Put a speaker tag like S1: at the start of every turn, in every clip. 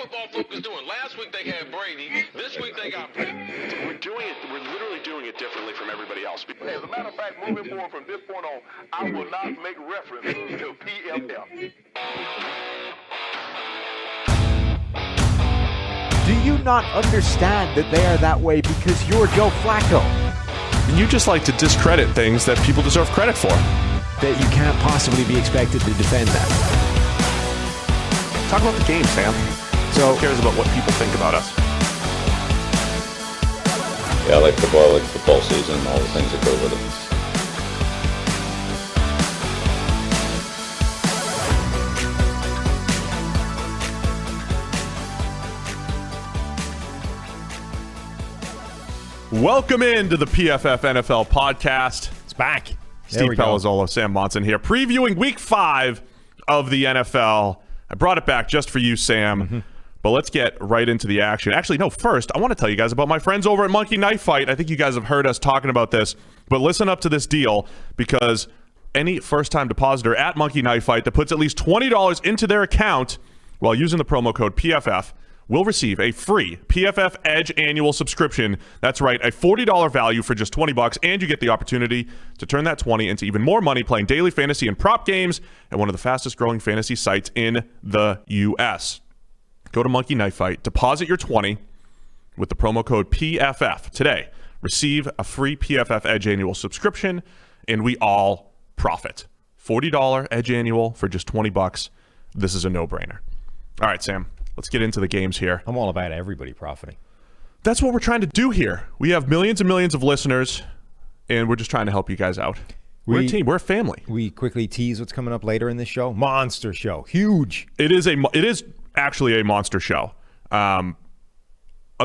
S1: football folks doing? Last week they had Brady. This week they got Pitt.
S2: We're literally doing it differently from everybody else.
S3: As a matter of fact, moving forward from this point on, I will not make reference to PFF.
S4: Do you not understand that they are that way because you're Joe Flacco?
S2: You just like to discredit things that people deserve credit for.
S4: That you can't possibly be expected to defend that.
S2: Talk about the game, Sam.
S4: So,
S2: who cares about what people think about us?
S5: Yeah, I like football season and all the things that go with it.
S2: Welcome into the PFF NFL Podcast.
S4: It's back.
S2: Steve Palazzolo, Sam Monson here, previewing Week 5 of the NFL. I brought it back just for you, Sam. But let's get right into the action. Actually, no, first, I want to tell you guys about my friends over at Monkey Knife Fight. I think you guys have heard us talking about this, but listen up to this deal, because any first-time depositor at Monkey Knife Fight that puts at least $20 into their account while using the promo code PFF will receive a free PFF Edge annual subscription. That's right, a $40 value for just $20, and you get the opportunity to turn that 20 into even more money playing daily fantasy and prop games at one of the fastest-growing fantasy sites in the U.S. Go to Monkey Knife Fight, deposit your 20 with the promo code PFF today. Receive a free PFF Edge annual subscription, and we all profit. $40 Edge annual for just $20. This is a no-brainer. All right, Sam, let's get into the games here.
S4: I'm all about everybody profiting.
S2: That's what we're trying to do here. We have millions and millions of listeners, and we're just trying to help you guys out. We're a team. We're a family.
S4: We quickly tease what's coming up later in this show. Monster show. Huge.
S2: It is actually a monster show. A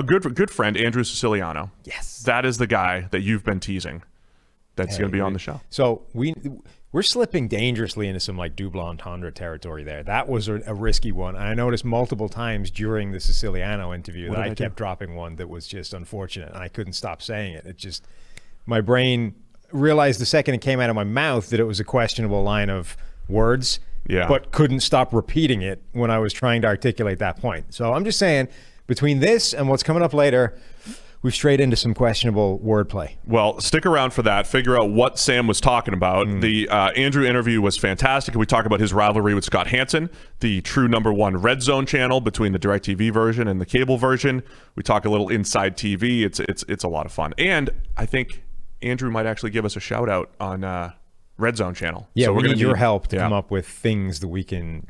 S2: good friend, Andrew Siciliano.
S4: Yes.
S2: That is the guy that you've been teasing that's going to be on the show.
S4: So we're slipping dangerously into some like double entendre territory there. That was a risky one. And I noticed multiple times during the Siciliano interview that I kept dropping one that was just unfortunate, and I couldn't stop saying it. It just, my brain realized the second it came out of my mouth that it was a questionable line of words, but couldn't stop repeating it when I was trying to articulate that point. So I'm just saying, between this and what's coming up later, we've strayed into some questionable wordplay.
S2: Well, stick around for that. Figure out what Sam was talking about. The Andrew interview was fantastic. We talk about his rivalry with Scott Hanson, the true #1 RedZone channel between the DirecTV version and the cable version. We talk a little inside TV. It's a lot of fun. And I think Andrew might actually give us a shout out on RedZone channel.
S4: Yeah,
S2: so
S4: we need your help to come up with things that we can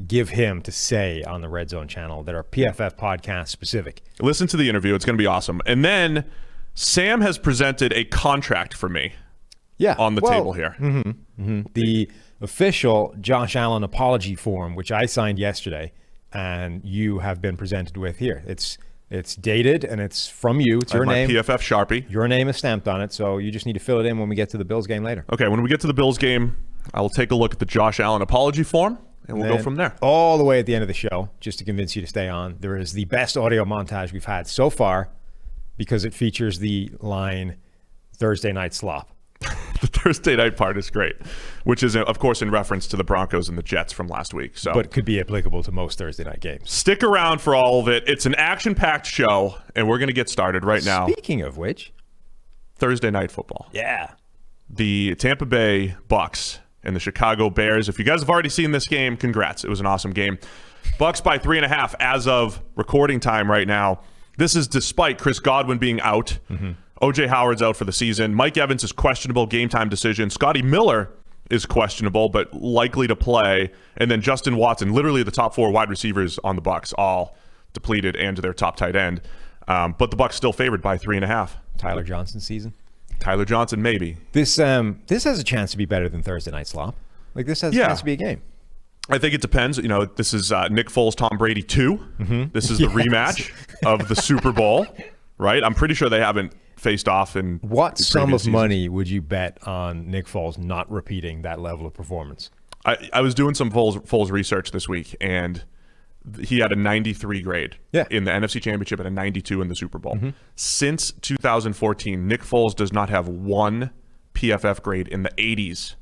S4: give him to say on the RedZone channel that are PFF podcast specific.
S2: Listen to the interview. It's going to be awesome. And then Sam has presented a contract for me on the table here.
S4: The official Josh Allen apology form, which I signed yesterday, and you have been presented with here. It's dated, and it's from you. It's your name.
S2: PFF Sharpie.
S4: Your name is stamped on it, so you just need to fill it in when we get to the Bills game later.
S2: Okay, when we get to the Bills game, I will take a look at the Josh Allen apology form, and we'll go from there.
S4: All the way at the end of the show, just to convince you to stay on, there is the best audio montage we've had so far because it features the line Thursday Night Slop.
S2: The Thursday night part is great, which is, of course, in reference to the Broncos and the Jets from last week. So,
S4: but could be applicable to most Thursday night games.
S2: Stick around for all of it. It's an action-packed show, and we're going to get started right now.
S4: Speaking of which,
S2: Thursday night football.
S4: Yeah.
S2: The Tampa Bay Bucks and the Chicago Bears. If you guys have already seen this game, congrats. It was an awesome game. Bucks by 3.5 as of recording time right now. This is despite Chris Godwin being out. O.J. Howard's out for the season. Mike Evans is questionable, game time decision. Scotty Miller is questionable, but likely to play. And then Justin Watson, literally the top 4 wide receivers on the Bucs, all depleted, and their top tight end. But the Bucs still favored by 3.5.
S4: Tyler Johnson season.
S2: Tyler Johnson, maybe.
S4: This has a chance to be better than Thursday Night Slop. Like, this has a chance to be a game.
S2: I think it depends. You know, this is Nick Foles, Tom Brady 2. This is the rematch of the Super Bowl, right? I'm pretty sure they haven't faced off in
S4: what sum of money would you bet on Nick Foles not repeating that level of performance?
S2: I was doing some Foles research this week, and he had a 93 grade in the NFC Championship and a 92 in the Super Bowl. Since 2014, Nick Foles does not have one PFF grade in the 80s,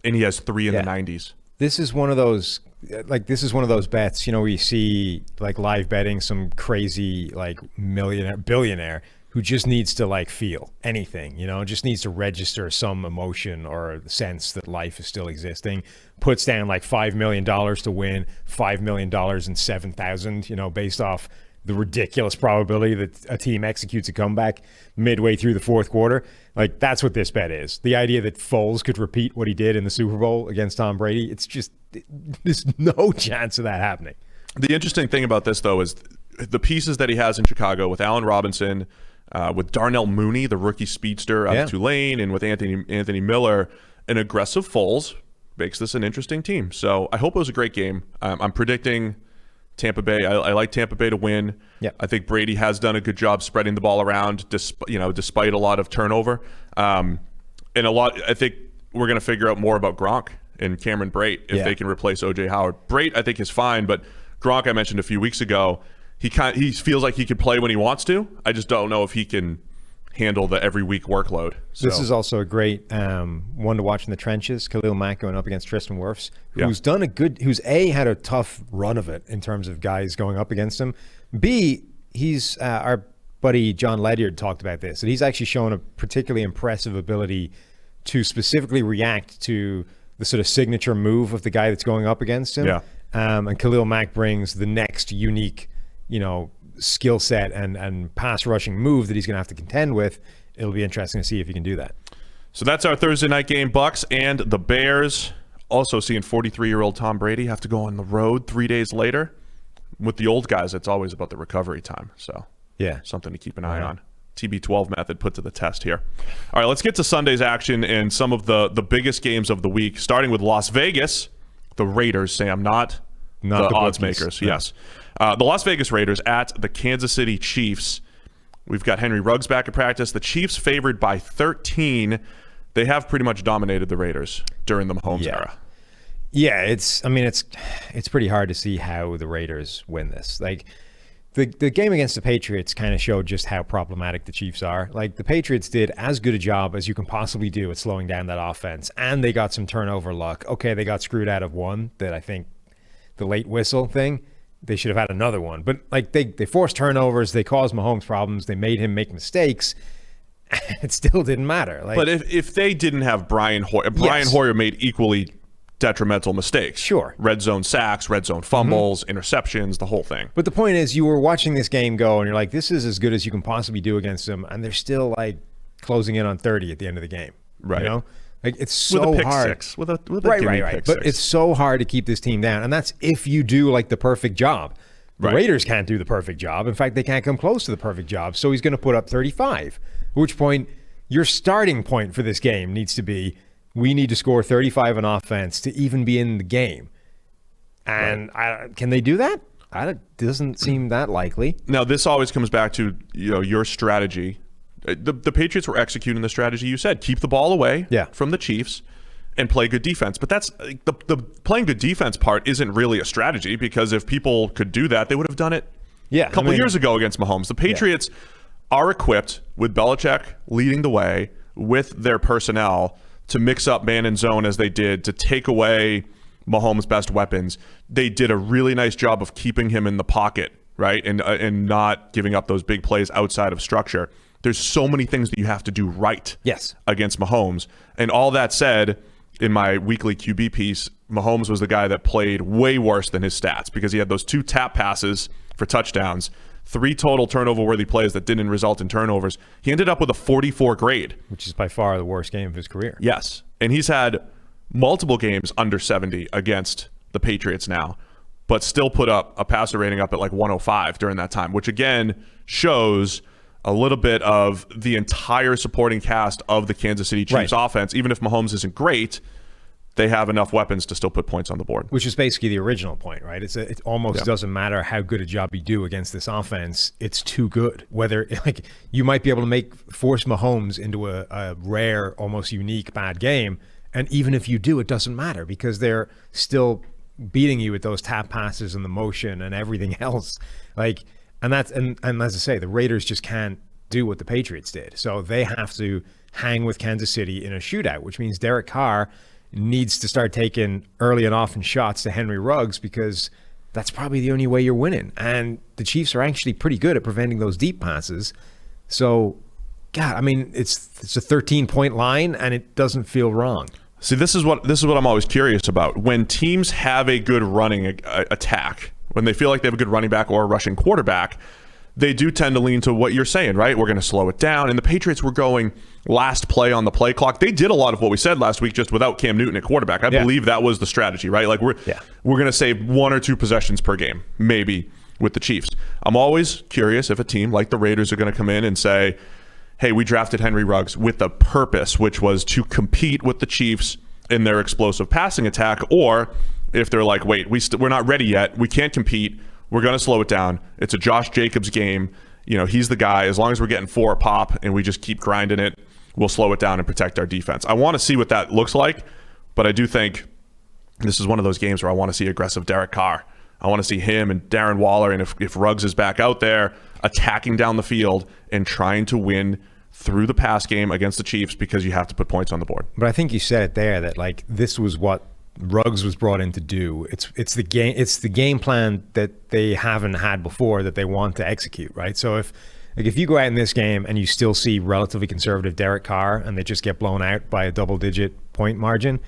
S2: and he has 3 in the 90s.
S4: This is one of those like this is one of those bets, where you see like live betting some crazy like billionaire who just needs to like feel anything, just needs to register some emotion or sense that life is still existing, puts down like $5 million to win, $5 million and 7,000, based off the ridiculous probability that a team executes a comeback midway through the fourth quarter. Like, that's what this bet is. The idea that Foles could repeat what he did in the Super Bowl against Tom Brady, there's no chance of that happening.
S2: The interesting thing about this, though, is the pieces that he has in Chicago with Allen Robinson, with Darnell Mooney, the rookie speedster out of Tulane, and with Anthony Miller, an aggressive Foles makes this an interesting team. So I hope it was a great game. I'm predicting Tampa Bay. I like Tampa Bay to win.
S4: Yep.
S2: I think Brady has done a good job spreading the ball around, despite a lot of turnover. I think we're going to figure out more about Gronk and Cameron Brate if they can replace O.J. Howard. Brate, I think, is fine, but Gronk, I mentioned a few weeks ago, he feels like he could play when he wants to. I just don't know if he can handle the every week workload. So.
S4: This is also a great one to watch in the trenches. Khalil Mack going up against Tristan Wirfs, who's had a tough run of it in terms of guys going up against him. B, he's our buddy John Ledyard talked about this, and he's actually shown a particularly impressive ability to specifically react to the sort of signature move of the guy that's going up against him.
S2: Yeah.
S4: And Khalil Mack brings the next unique, skill set and pass rushing move that he's going to have to contend with. It'll be interesting to see if he can do that.
S2: So that's our Thursday night game. Bucks and the Bears. Also seeing 43-year-old Tom Brady have to go on the road 3 days later. With the old guys, it's always about the recovery time. So something to keep an eye on. TB12 method put to the test here. All right, let's get to Sunday's action and some of the biggest games of the week, starting with Las Vegas. The Raiders, Sam, not the odds makers. No. Yes. The Las Vegas Raiders at the Kansas City Chiefs. We've got Henry Ruggs back at practice. The Chiefs favored by 13. They have pretty much dominated the Raiders during the Mahomes era.
S4: Yeah, it's pretty hard to see how the Raiders win this. Like the game against the Patriots kind of showed just how problematic the Chiefs are. Like the Patriots did as good a job as you can possibly do at slowing down that offense, and they got some turnover luck. Okay, they got screwed out of one that I think the late whistle thing. They should have had another one. But like they forced turnovers, they caused Mahomes problems, they made him make mistakes. It still didn't matter. Like,
S2: but if they didn't have Brian Hoyer made equally detrimental mistakes.
S4: Sure.
S2: Red zone sacks, red zone fumbles, interceptions, the whole thing.
S4: But the point is, you were watching this game go, and you're like, this is as good as you can possibly do against them, and they're still like closing in on 30 at the end of the game.
S2: Right.
S4: Like it's so
S2: with a pick
S4: hard.
S2: Six. With a
S4: right.
S2: Pick
S4: But
S2: six.
S4: it's so hard to keep this team down, and that's if you do like the perfect job. The Raiders can't do the perfect job. In fact, they can't come close to the perfect job. So he's going to put up 35. At which point, your starting point for this game needs to be, we need to score 35 on offense to even be in the game. And can they do that? It doesn't seem that likely.
S2: Now, this always comes back to your strategy. The Patriots were executing the strategy you said. Keep the ball away from the Chiefs and play good defense. But that's the playing good defense part isn't really a strategy, because if people could do that, they would have done it a couple years ago against Mahomes. The Patriots are equipped with Belichick leading the way with their personnel to mix up man and zone as they did, to take away Mahomes' best weapons. They did a really nice job of keeping him in the pocket, right? And not giving up those big plays outside of structure. There's so many things that you have to do right against Mahomes. And all that said, in my weekly QB piece, Mahomes was the guy that played way worse than his stats, because he had those 2 tap passes for touchdowns, 3 total turnover-worthy plays that didn't result in turnovers. He ended up with a 44 grade.
S4: Which is by far the worst game of his career.
S2: Yes. And he's had multiple games under 70 against the Patriots now, but still put up a passer rating up at like 105 during that time, which again shows a little bit of the entire supporting cast of the Kansas City Chiefs offense. Even if Mahomes isn't great, they have enough weapons to still put points on the board. Which
S4: is basically the original point, right? It almost doesn't matter how good a job you do against this offense. It's too good. Whether you might be able to force Mahomes into a rare, almost unique bad game, and even if you do, it doesn't matter, because they're still beating you with those tap passes and the motion and everything else. And as I say, the Raiders just can't do what the Patriots did. So they have to hang with Kansas City in a shootout, which means Derek Carr needs to start taking early and often shots to Henry Ruggs, because that's probably the only way you're winning. And the Chiefs are actually pretty good at preventing those deep passes. So, God, I mean, it's a 13-point line, and it doesn't feel wrong.
S2: See, this is what I'm always curious about. When teams have a good running attack, when they feel like they have a good running back or a rushing quarterback, they do tend to lean to what you're saying, right? We're going to slow it down. And the Patriots were going last play on the play clock. They did a lot of what we said last week, just without Cam Newton at quarterback. I believe that was the strategy, right? Like we're going to save 1 or 2 possessions per game, maybe, with the Chiefs. I'm always curious if a team like the Raiders are going to come in and say, hey, we drafted Henry Ruggs with a purpose, which was to compete with the Chiefs in their explosive passing attack, or if they're like, wait, we're not ready yet. We can't compete. We're going to slow it down. It's a Josh Jacobs game. You know, he's the guy. As long as we're getting 4 a pop and we just keep grinding it, we'll slow it down and protect our defense. I want to see what that looks like, but I do think this is one of those games where I want to see aggressive Derek Carr. I want to see him and Darren Waller, and if Ruggs is back out there attacking down the field and trying to win through the pass game against the Chiefs, because you have to put points on the board.
S4: But I think you said it there, that like this was what Ruggs was brought in to do. It's the game plan that they haven't had before that they want to execute, right? So if you go out in this game and you still see relatively conservative Derek Carr and they just get blown out by a double-digit point margin,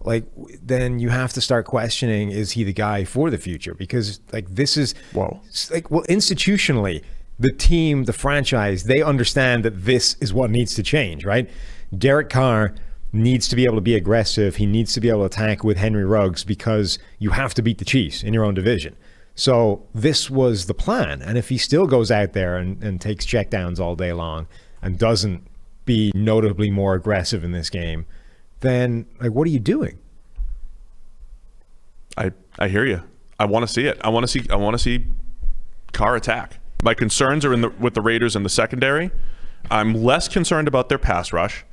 S4: like then you have to start questioning, is he the guy for the future? Because like this is institutionally, the team, the franchise, they understand that this is what needs to change, right? Derek Carr needs to be able to be aggressive. He needs to be able to attack with Henry Ruggs, because you have to beat the Chiefs in your own division. So this was the plan. And if he still goes out there and takes checkdowns all day long and doesn't be notably more aggressive in this game, then like, what are you doing?
S2: I hear you. I want to see it. I want to see Carr attack. My concerns are with the Raiders in the secondary. I'm less concerned about their pass rush,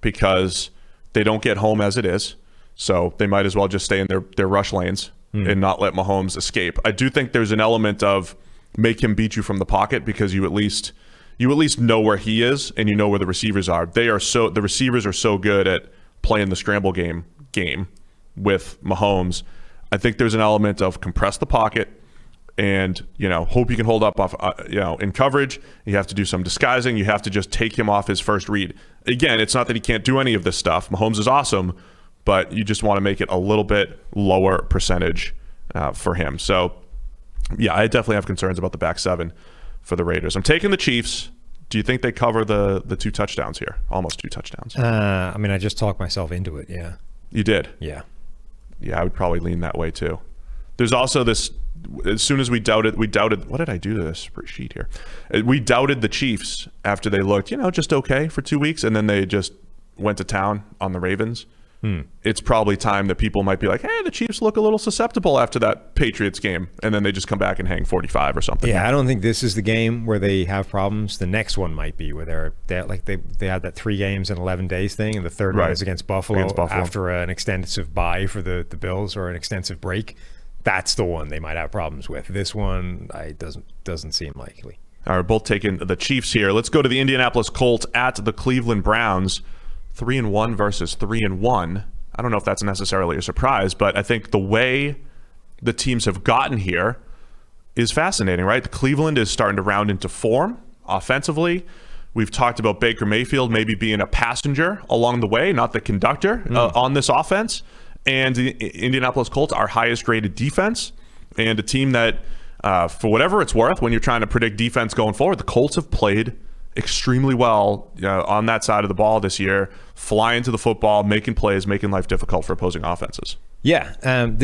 S2: because they don't get home as it is. So they might as well just stay in their rush lanes and not let Mahomes escape. I do think there's an element of make him beat you from the pocket, because you at least know where he is and you know where the receivers are. The receivers are so good at playing the scramble game with Mahomes. I think there's an element of compress the pocket and, hope you can hold up off, in coverage. You have to do some disguising. You have to just take him off his first read. Again, it's not that he can't do any of this stuff. Mahomes is awesome, but you just want to make it a little bit lower percentage for him. So, yeah, I definitely have concerns about the back seven for the Raiders. I'm taking the Chiefs. Do you think they cover the 2 touchdowns here? Almost 2 touchdowns.
S4: I mean, I just talked myself into it, yeah.
S2: You did?
S4: Yeah.
S2: Yeah, I would probably lean that way too. There's also this, as soon as we doubted, what did I do to this sheet here? We doubted the Chiefs after they looked, just okay for 2 weeks, and then they just went to town on the Ravens. It's probably time that people might be like, hey, the Chiefs look a little susceptible after that Patriots game, and then they just come back and hang 45 or something.
S4: Yeah, I don't think this is the game where they have problems. The next one might be where they had that 3 games in 11 days thing, and the third one is against Buffalo after an extensive bye for the Bills, or an extensive break. That's the one they might have problems with. This one, doesn't seem likely.
S2: All right, we're both taking the Chiefs here. Let's go to the Indianapolis Colts at the Cleveland Browns. 3-1 versus 3-1. I don't know if that's necessarily a surprise, but I think the way the teams have gotten here is fascinating, right? The Cleveland is starting to round into form offensively. We've talked about Baker Mayfield maybe being a passenger along the way, not the conductor on this offense. And the Indianapolis Colts, our highest rated defense, and a team that, for whatever it's worth, when you're trying to predict defense going forward, the Colts have played extremely well on that side of the ball this year, flying to the football, making plays, making life difficult for opposing offenses.
S4: Yeah,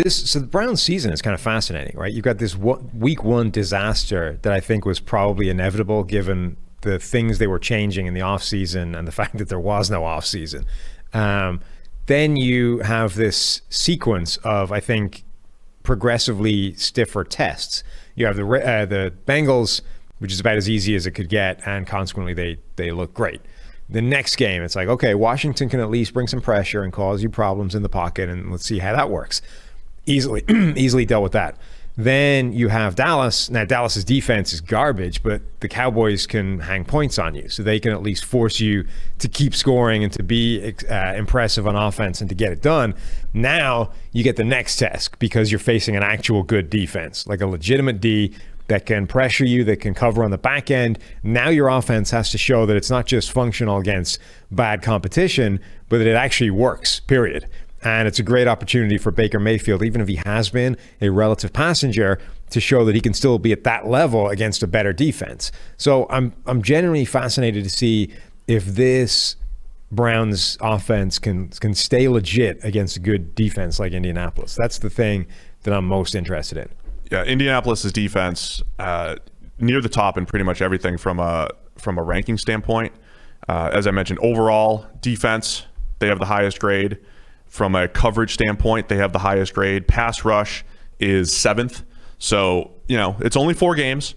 S4: so the Browns season is kind of fascinating, right? You've got this week 1 disaster that I think was probably inevitable given the things they were changing in the offseason and the fact that there was no offseason. Then you have this sequence of, I think, progressively stiffer tests. You have the Bengals, which is about as easy as it could get, and consequently they look great. The next game, it's like, okay, Washington can at least bring some pressure and cause you problems in the pocket, and let's see how that works. Easily dealt with that. Then you have Dallas. Now, Dallas's defense is garbage, but the Cowboys can hang points on you. So they can at least force you to keep scoring and to be impressive on offense and to get it done. Now you get the next test because you're facing an actual good defense, like a legitimate D that can pressure you, that can cover on the back end. Now your offense has to show that it's not just functional against bad competition, but that it actually works, period. And it's a great opportunity for Baker Mayfield, even if he has been a relative passenger, to show that he can still be at that level against a better defense. So I'm genuinely fascinated to see if this Browns offense can stay legit against a good defense like Indianapolis. That's the thing that I'm most interested in.
S2: Yeah, Indianapolis's defense near the top in pretty much everything from a ranking standpoint. As I mentioned, overall defense, they have the highest grade. From a coverage standpoint, they have the highest grade. Pass rush is 7th. So, it's only 4 games.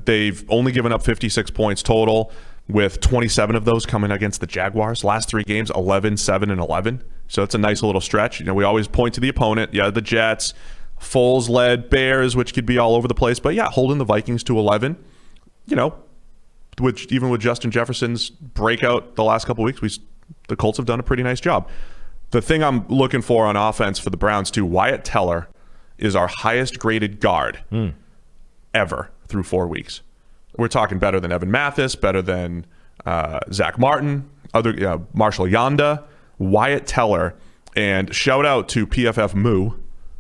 S2: They've only given up 56 points total, with 27 of those coming against the Jaguars. Last 3 games, 11, 7, and 11. So it's a nice little stretch. We always point to the opponent. Yeah, the Jets, Foles-led Bears, which could be all over the place. But yeah, holding the Vikings to 11, even with Justin Jefferson's breakout the last couple of weeks, the Colts have done a pretty nice job. The thing I'm looking for on offense for the Browns, too, Wyatt Teller is our highest graded guard ever through 4 weeks. We're talking better than Evan Mathis, better than Zach Martin, Marshall Yanda, Wyatt Teller, and shout out to PFF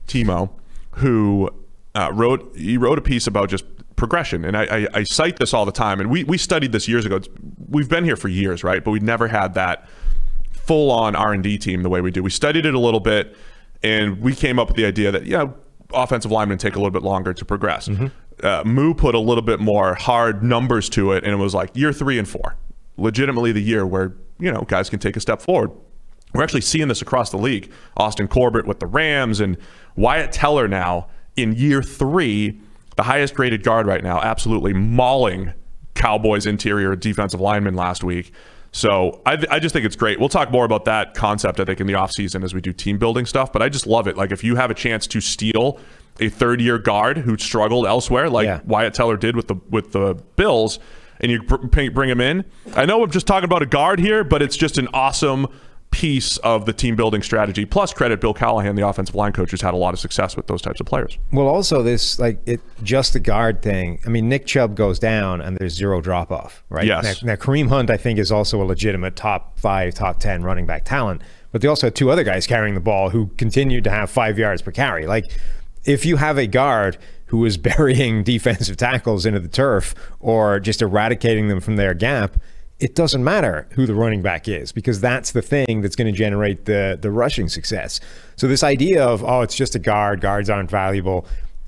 S2: Timo, who wrote a piece about just progression. And I cite this all the time, and we studied this years ago. We've been here for years, right? But we never had that full-on R&D team the way we do. We studied it a little bit, and we came up with the idea that offensive linemen take a little bit longer to progress. Moo put a little bit more hard numbers to it, and it was like year 3 and 4, legitimately the year where guys can take a step forward. We're actually seeing this across the league. Austin Corbett with the Rams, and Wyatt Teller now in year 3, the highest graded guard right now, absolutely mauling Cowboys interior defensive linemen last week. So I just think it's great. We'll talk more about that concept, I think, in the offseason as we do team building stuff. But I just love it. Like, if you have a chance to steal a third-year guard who struggled elsewhere, like Wyatt Teller did with the Bills, and you bring him in. I know I'm just talking about a guard here, but it's just an awesome piece of the team building strategy. Plus, credit Bill Callahan, the offensive line coach, who's had a lot of success with those types of players.
S4: Well, also this just the guard thing. I mean, Nick Chubb goes down and there's 0 drop off, right?
S2: Yes.
S4: Now Kareem Hunt, I think, is also a legitimate top 5, top 10 running back talent, but they also had 2 other guys carrying the ball who continued to have 5 yards per carry. Like, if you have a guard who is burying defensive tackles into the turf or just eradicating them from their gap, it doesn't matter who the running back is, because that's the thing that's going to generate the rushing success. So this idea of, it's just a guard, guards aren't valuable.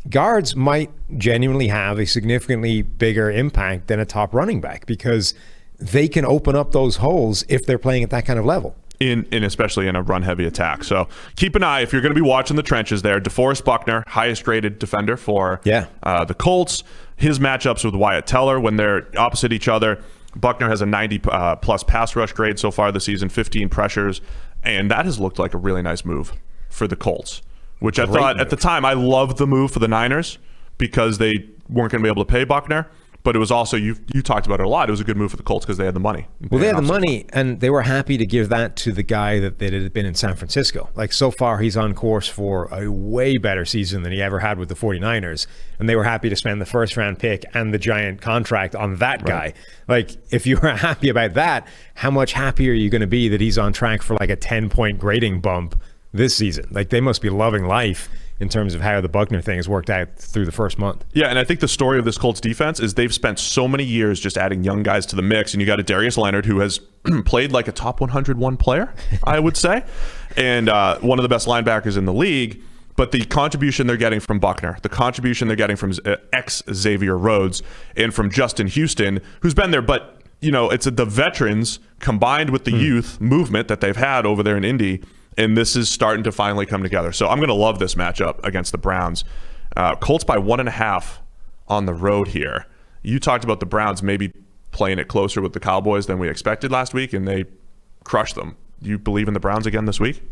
S4: Guards might genuinely have a significantly bigger impact than a top running back, because they can open up those holes if they're playing at that kind of level.
S2: Especially in a run-heavy attack. So keep an eye, if you're going to be watching the trenches there, DeForest Buckner, highest-graded defender for the Colts. His matchups with Wyatt Teller when they're opposite each other. Buckner has a 90-plus pass rush grade so far this season, 15 pressures, and that has looked like a really nice move for the Colts, which I thought at the time, I loved the move for the Niners because they weren't going to be able to pay Buckner. But it was also, you talked about it a lot, it was a good move for the Colts because they had the money.
S4: Well, they had the money, and they were happy to give that to the guy that had been in San Francisco. Like, so far, he's on course for a way better season than he ever had with the 49ers. And they were happy to spend the first-round pick and the giant contract on that guy. Like, if you were happy about that, how much happier are you going to be that he's on track for like a 10-point grading bump this season? Like, they must be loving life in terms of how the Buckner thing has worked out through the first month.
S2: Yeah, and I think the story of this Colts defense is they've spent so many years just adding young guys to the mix, and you got a Darius Leonard who has played like a top 101 player, I would say, and one of the best linebackers in the league. But the contribution they're getting from Buckner, the contribution they're getting from ex-Xavier Rhodes, and from Justin Houston, who's been there, but it's the veterans combined with the youth movement that they've had over there in Indy. And this is starting to finally come together. So I'm going to love this matchup against the Browns. Colts by 1.5 on the road here. You talked about the Browns maybe playing it closer with the Cowboys than we expected last week, and they crushed them. Do you believe in the Browns again this week?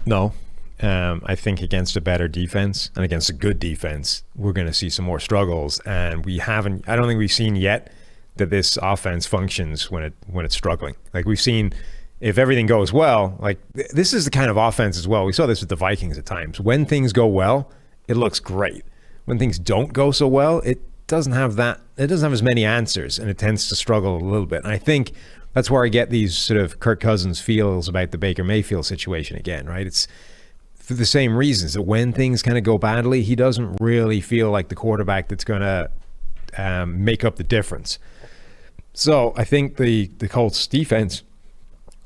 S4: No. I think against a better defense and against a good defense, we're going to see some more struggles. And I don't think we've seen yet that this offense functions when it's struggling. Like we've seen, if everything goes well, like this is the kind of offense as well. We saw this with the Vikings at times. When things go well, it looks great. When things don't go so well, it doesn't have as many answers, and it tends to struggle a little bit. And I think that's where I get these sort of Kirk Cousins feels about the Baker Mayfield situation again, right? It's for the same reasons that when things kind of go badly, he doesn't really feel like the quarterback that's going to make up the difference. So I think the Colts defense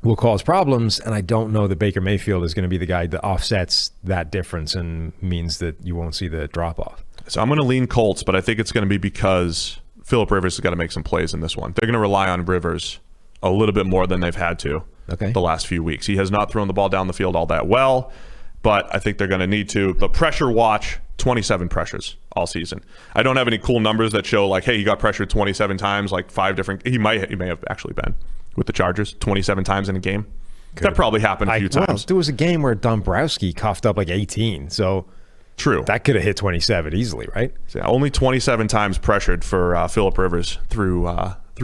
S4: will cause problems, and I don't know that Baker Mayfield is going to be the guy that offsets that difference and means that you won't see the drop-off.
S2: So I'm going to lean Colts, but I think it's going to be because Phillip Rivers has got to make some plays in this one. They're going to rely on Rivers a little bit more than they've had to the last few weeks. He has not thrown the ball down the field all that well, but I think they're going to need to. The pressure watch, 27 pressures all season. I don't have any cool numbers that show like, hey, he got pressured 27 times, like 5 different. He may have actually been with the Chargers 27 times in a game. That probably happened a few times.
S4: Well, there was a game where Dombrowski coughed up like 18, so
S2: true.
S4: That could have hit 27 easily, right?
S2: So yeah, only 27 times pressured for Phillip Rivers through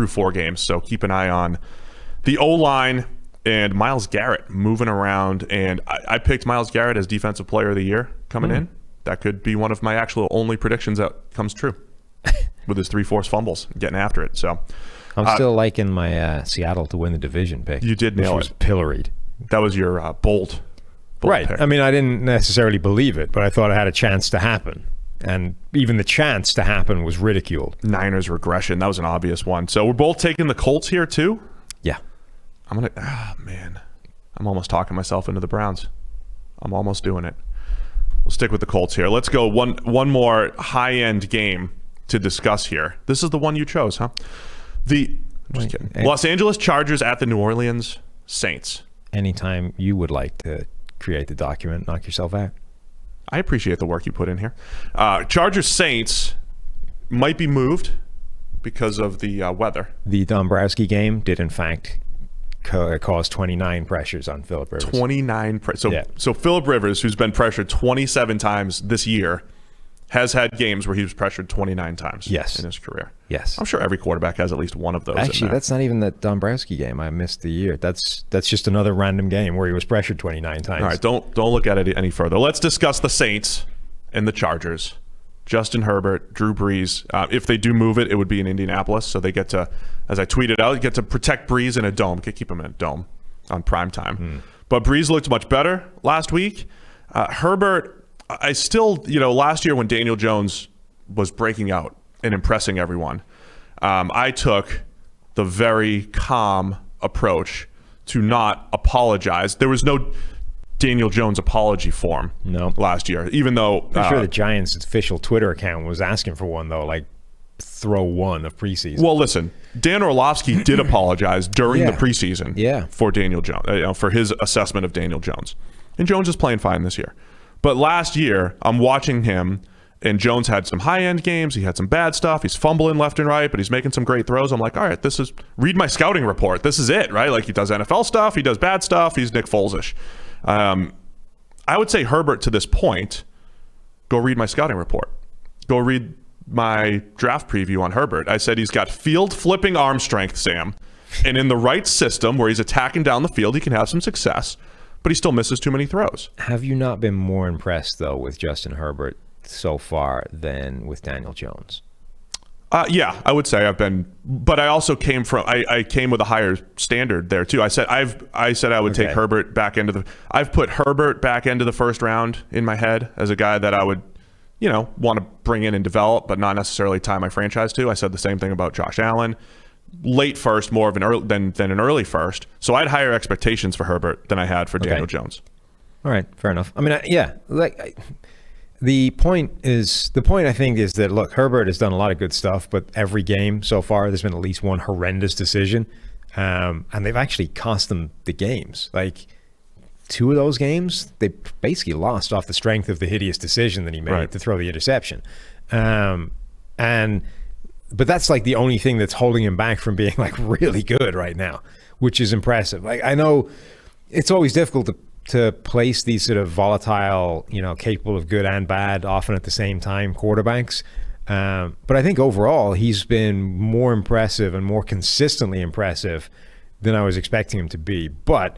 S2: 4 games. So keep an eye on the O-line and Myles Garrett moving around. And I picked Myles Garrett as Defensive Player of the Year coming in. That could be one of my actual only predictions that comes true with his 3 forced fumbles, getting after it. So
S4: I'm still liking my Seattle to win the division pick.
S2: You did nail it.
S4: Was pilloried.
S2: That was your bold
S4: right.
S2: pick.
S4: I mean, I didn't necessarily believe it, but I thought it had a chance to happen. And even the chance to happen was ridiculed.
S2: Niners regression. That was an obvious one. So we're both taking the Colts here too?
S4: Yeah.
S2: I'm almost talking myself into the Browns. I'm almost doing it. We'll stick with the Colts here. Let's go one more high-end game to discuss here. This is the one you chose, huh? Just kidding. Los Angeles Chargers at the New Orleans Saints.
S4: Anytime you would like to create the document, knock yourself out.
S2: I appreciate the work you put in here. Chargers Saints might be moved because of the weather.
S4: The Dombrowski game did, in fact, cause 29 pressures on Phillip Rivers.
S2: 29 So Phillip Rivers, who's been pressured 27 times this year, has had games where he was pressured 29 times in his career.
S4: Yes.
S2: I'm sure every quarterback has at least one of those.
S4: Actually, that's not even the Dombrowski game. I missed the year. That's just another random game where he was pressured 29 times.
S2: All right, don't look at it any further. Let's discuss the Saints and the Chargers. Justin Herbert, Drew Brees. If they do move it, it would be in Indianapolis. So they get to, as I tweeted out, get to protect Brees in a dome. Keep him in a dome on prime time. But Brees looked much better last week. Herbert, I still, last year when Daniel Jones was breaking out and impressing everyone, I took the very calm approach to not apologize. There was no Daniel Jones apology form last year, even though
S4: I'm sure the Giants' official Twitter account was asking for one, though, like throw one of preseason.
S2: Well, listen, Dan Orlovsky did apologize during the preseason for Daniel Jones, for his assessment of Daniel Jones. And Jones is playing fine this year. But last year, I'm watching him, and Jones had some high-end games. He had some bad stuff. He's fumbling left and right, but he's making some great throws. I'm like, all right, read my scouting report. This is it, right? Like, he does NFL stuff. He does bad stuff. He's Nick Foles-ish. I would say Herbert, to this point, go read my scouting report. Go read my draft preview on Herbert. I said he's got field-flipping arm strength, Sam. And in the right system where he's attacking down the field, he can have some success. But he still misses too many throws.
S4: Have you not been more impressed, though, with Justin Herbert so far than with Daniel Jones?
S2: Yeah, I would say I've been, but I also came from I came with a higher standard there too. I said I would take Herbert back into I've put Herbert back into the first round in my head as a guy that I would, want to bring in and develop, but not necessarily tie my franchise to. I said the same thing about Josh Allen. Late first, more of an early than an early first. So I had higher expectations for Herbert than I had for Daniel Jones.
S4: All right, fair enough. I mean, the point I think is that, look, Herbert has done a lot of good stuff, but every game so far there's been at least one horrendous decision, and they've actually cost them the games. Like 2 of those games, they basically lost off the strength of the hideous decision that he made to throw the interception, but that's like the only thing that's holding him back from being like really good right now, which is impressive. Like, I know it's always difficult to to place these sort of volatile, capable of good and bad, often at the same time, quarterbacks. But I think overall, he's been more impressive and more consistently impressive than I was expecting him to be. But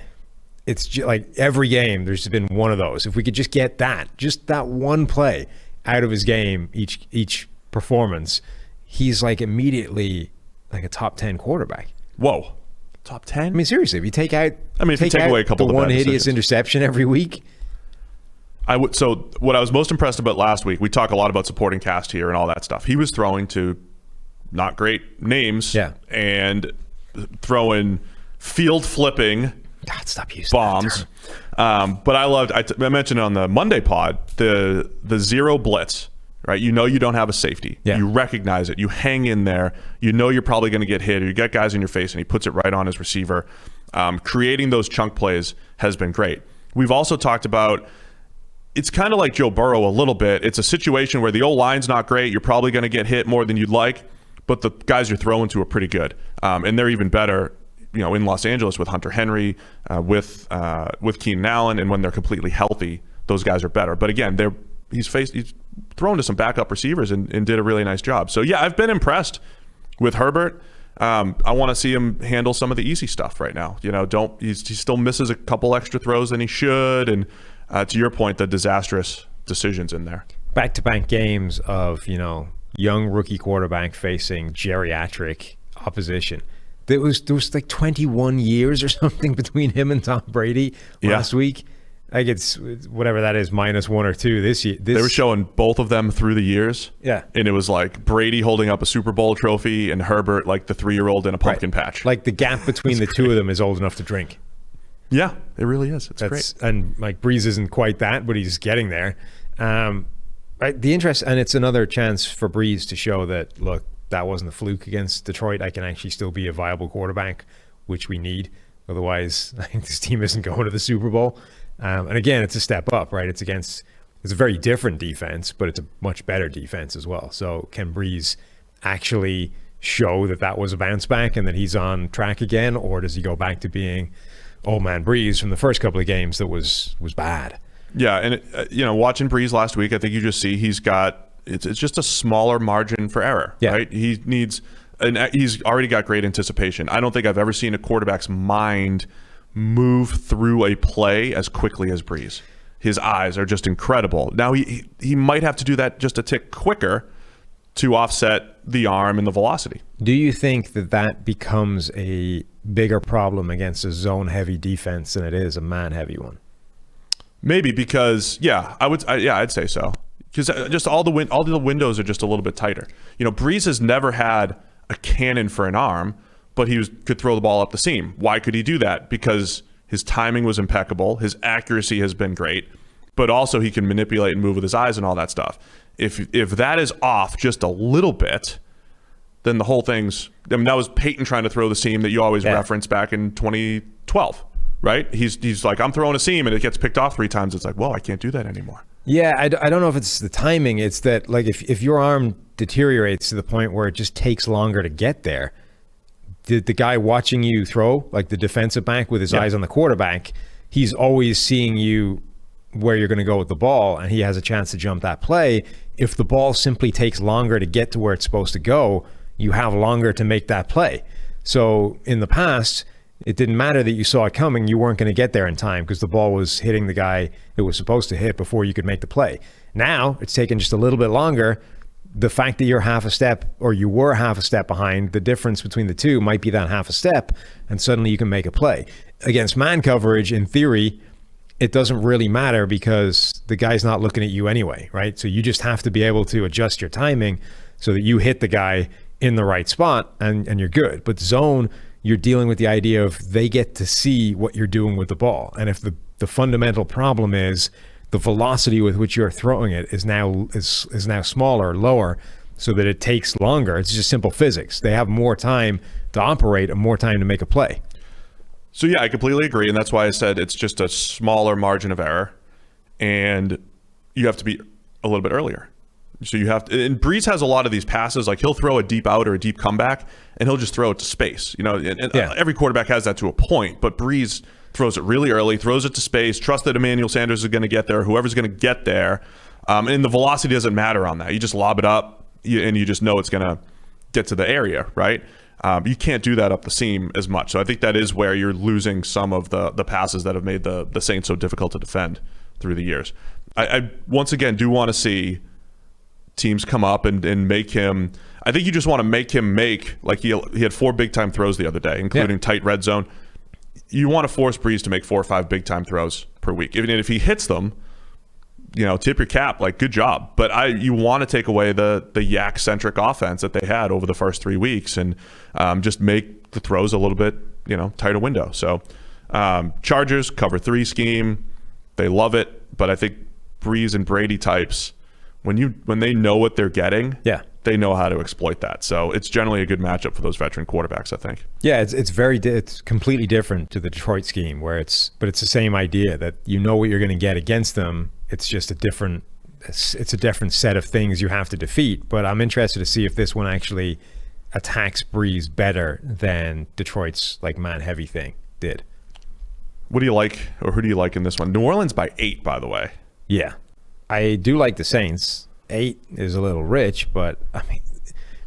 S4: it's like every game, there's been one of those. If we could just get just that one play out of his game, each performance, he's like immediately like a top 10 quarterback.
S2: Whoa. Top 10?
S4: I mean, seriously, if you take out,
S2: if you take away a couple
S4: the
S2: of
S4: one
S2: bad
S4: hideous
S2: decisions.
S4: interception every week.
S2: So what I was most impressed about last week, we talk a lot about supporting cast here and all that stuff. He was throwing to not great names and throwing field flipping
S4: Stop using
S2: bombs. But I mentioned on the Monday pod, the zero blitz, right? You don't have a safety.
S4: Yeah.
S2: You recognize it. You hang in there. You're probably going to get hit, or you get guys in your face, and he puts it right on his receiver. Creating those chunk plays has been great. We've also talked about, it's kind of like Joe Burrow a little bit. It's a situation where the O-line's not great. You're probably going to get hit more than you'd like, but the guys you're throwing to are pretty good. And they're even better, in Los Angeles with Hunter Henry, with Keenan Allen, and when they're completely healthy, those guys are better. But again, he's thrown to some backup receivers and did a really nice job. So yeah, I've been impressed with Herbert. I want to see him handle some of the easy stuff right now. He still misses a couple extra throws than he should, and to your point, the disastrous decisions in there.
S4: Back-to-back games of young rookie quarterback facing geriatric opposition. There was like 21 years or something between him and Tom Brady last week. Like it's whatever that is, -1 or 2 this year.
S2: They were showing both of them through the years.
S4: Yeah.
S2: And it was like Brady holding up a Super Bowl trophy and Herbert like the 3-year-old in a pumpkin patch.
S4: Like the gap between the two of them is old enough to drink.
S2: Yeah, it really is. It's great.
S4: And like Breeze isn't quite that, but he's getting there. Right. The interest, and it's another chance for Breeze to show that, look, that wasn't a fluke against Detroit. I can actually still be a viable quarterback, which we need. Otherwise, I think this team isn't going to the Super Bowl. And again, it's a step up, right? It's a very different defense, but it's a much better defense as well. So can Breeze actually show that was a bounce back and that he's on track again? Or does he go back to being old man Breeze from the first couple of games that was bad?
S2: Yeah, and watching Breeze last week, I think you just see he's got it's just a smaller margin for error, right? He needs, and he's already got great anticipation. I don't think I've ever seen a quarterback's mind move through a play as quickly as Breeze. His eyes are just incredible. Now he might have to do that just a tick quicker to offset the arm and the velocity.
S4: Do you think that becomes a bigger problem against a zone-heavy defense than it is a man-heavy one?
S2: Maybe because I'd say so. Because just all the windows are just a little bit tighter. Breeze has never had a cannon for an arm, but he could throw the ball up the seam. Why could he do that? Because his timing was impeccable. His accuracy has been great, but also he can manipulate and move with his eyes and all that stuff. If that is off just a little bit, then the whole thing's... that was Peyton trying to throw the seam that you always reference back in 2012, right? He's like, I'm throwing a seam, and it gets picked off 3 times. It's like, whoa, I can't do that anymore.
S4: Yeah, I don't know if it's the timing. It's that, like, if your arm deteriorates to the point where it just takes longer to get there, the guy watching you throw, like the defensive back with his eyes on the quarterback, he's always seeing you where you're going to go with the ball, and he has a chance to jump that play. If the ball simply takes longer to get to where it's supposed to go, you have longer to make that play. So in the past, it didn't matter that you saw it coming. You weren't going to get there in time because the ball was hitting the guy it was supposed to hit before you could make the play. Now it's taken just a little bit longer. The fact that you're half a step, or you were half a step behind, the difference between the two might be that half a step, and suddenly you can make a play. Against man coverage, in theory, it doesn't really matter because the guy's not looking at you anyway, right? So you just have to be able to adjust your timing so that you hit the guy in the right spot and you're good. But zone, you're dealing with the idea of they get to see what you're doing with the ball. And if the fundamental problem is the velocity with which you're throwing it is now smaller, lower, so that it takes longer, it's just simple physics. They have more time to operate and more time to make a play.
S2: So yeah, I completely agree, and that's why I said it's just a smaller margin of error, and you have to be a little bit earlier. So you have to, and Breeze has a lot of these passes, like he'll throw a deep out or a deep comeback, and he'll just throw it to space. And every quarterback has that to a point, but Breeze throws it really early, throws it to space, trust that Emmanuel Sanders is going to get there, whoever's going to get there. And the velocity doesn't matter on that. You just lob it up, and you just know it's going to get to the area, right? You can't do that up the seam as much. So I think that is where you're losing some of the passes that have made the Saints so difficult to defend through the years. I once again do want to see teams come up and make him. I think you just want to make him like he had 4 big time throws the other day, including tight red zone. You want to force Breeze to make 4 or 5 big time throws per week. Even if he hits them, tip your cap, like, good job. But you want to take away the yak centric offense that they had over the first 3 weeks and just make the throws a little bit tighter window. So Chargers cover 3 scheme, they love it. But I think Breeze and Brady types, when they know what they're getting, they know how to exploit that. So it's generally a good matchup for those veteran quarterbacks, I think. Yeah,
S4: it's completely different to the Detroit scheme, but it's the same idea that what you're going to get against them. It's just a different set of things you have to defeat. But I'm interested to see if this one actually attacks Breeze better than Detroit's man heavy thing did.
S2: What do you like, or who do you like in this one? New Orleans by 8, by the way.
S4: Yeah, I do like the Saints. 8 is a little rich, but I mean,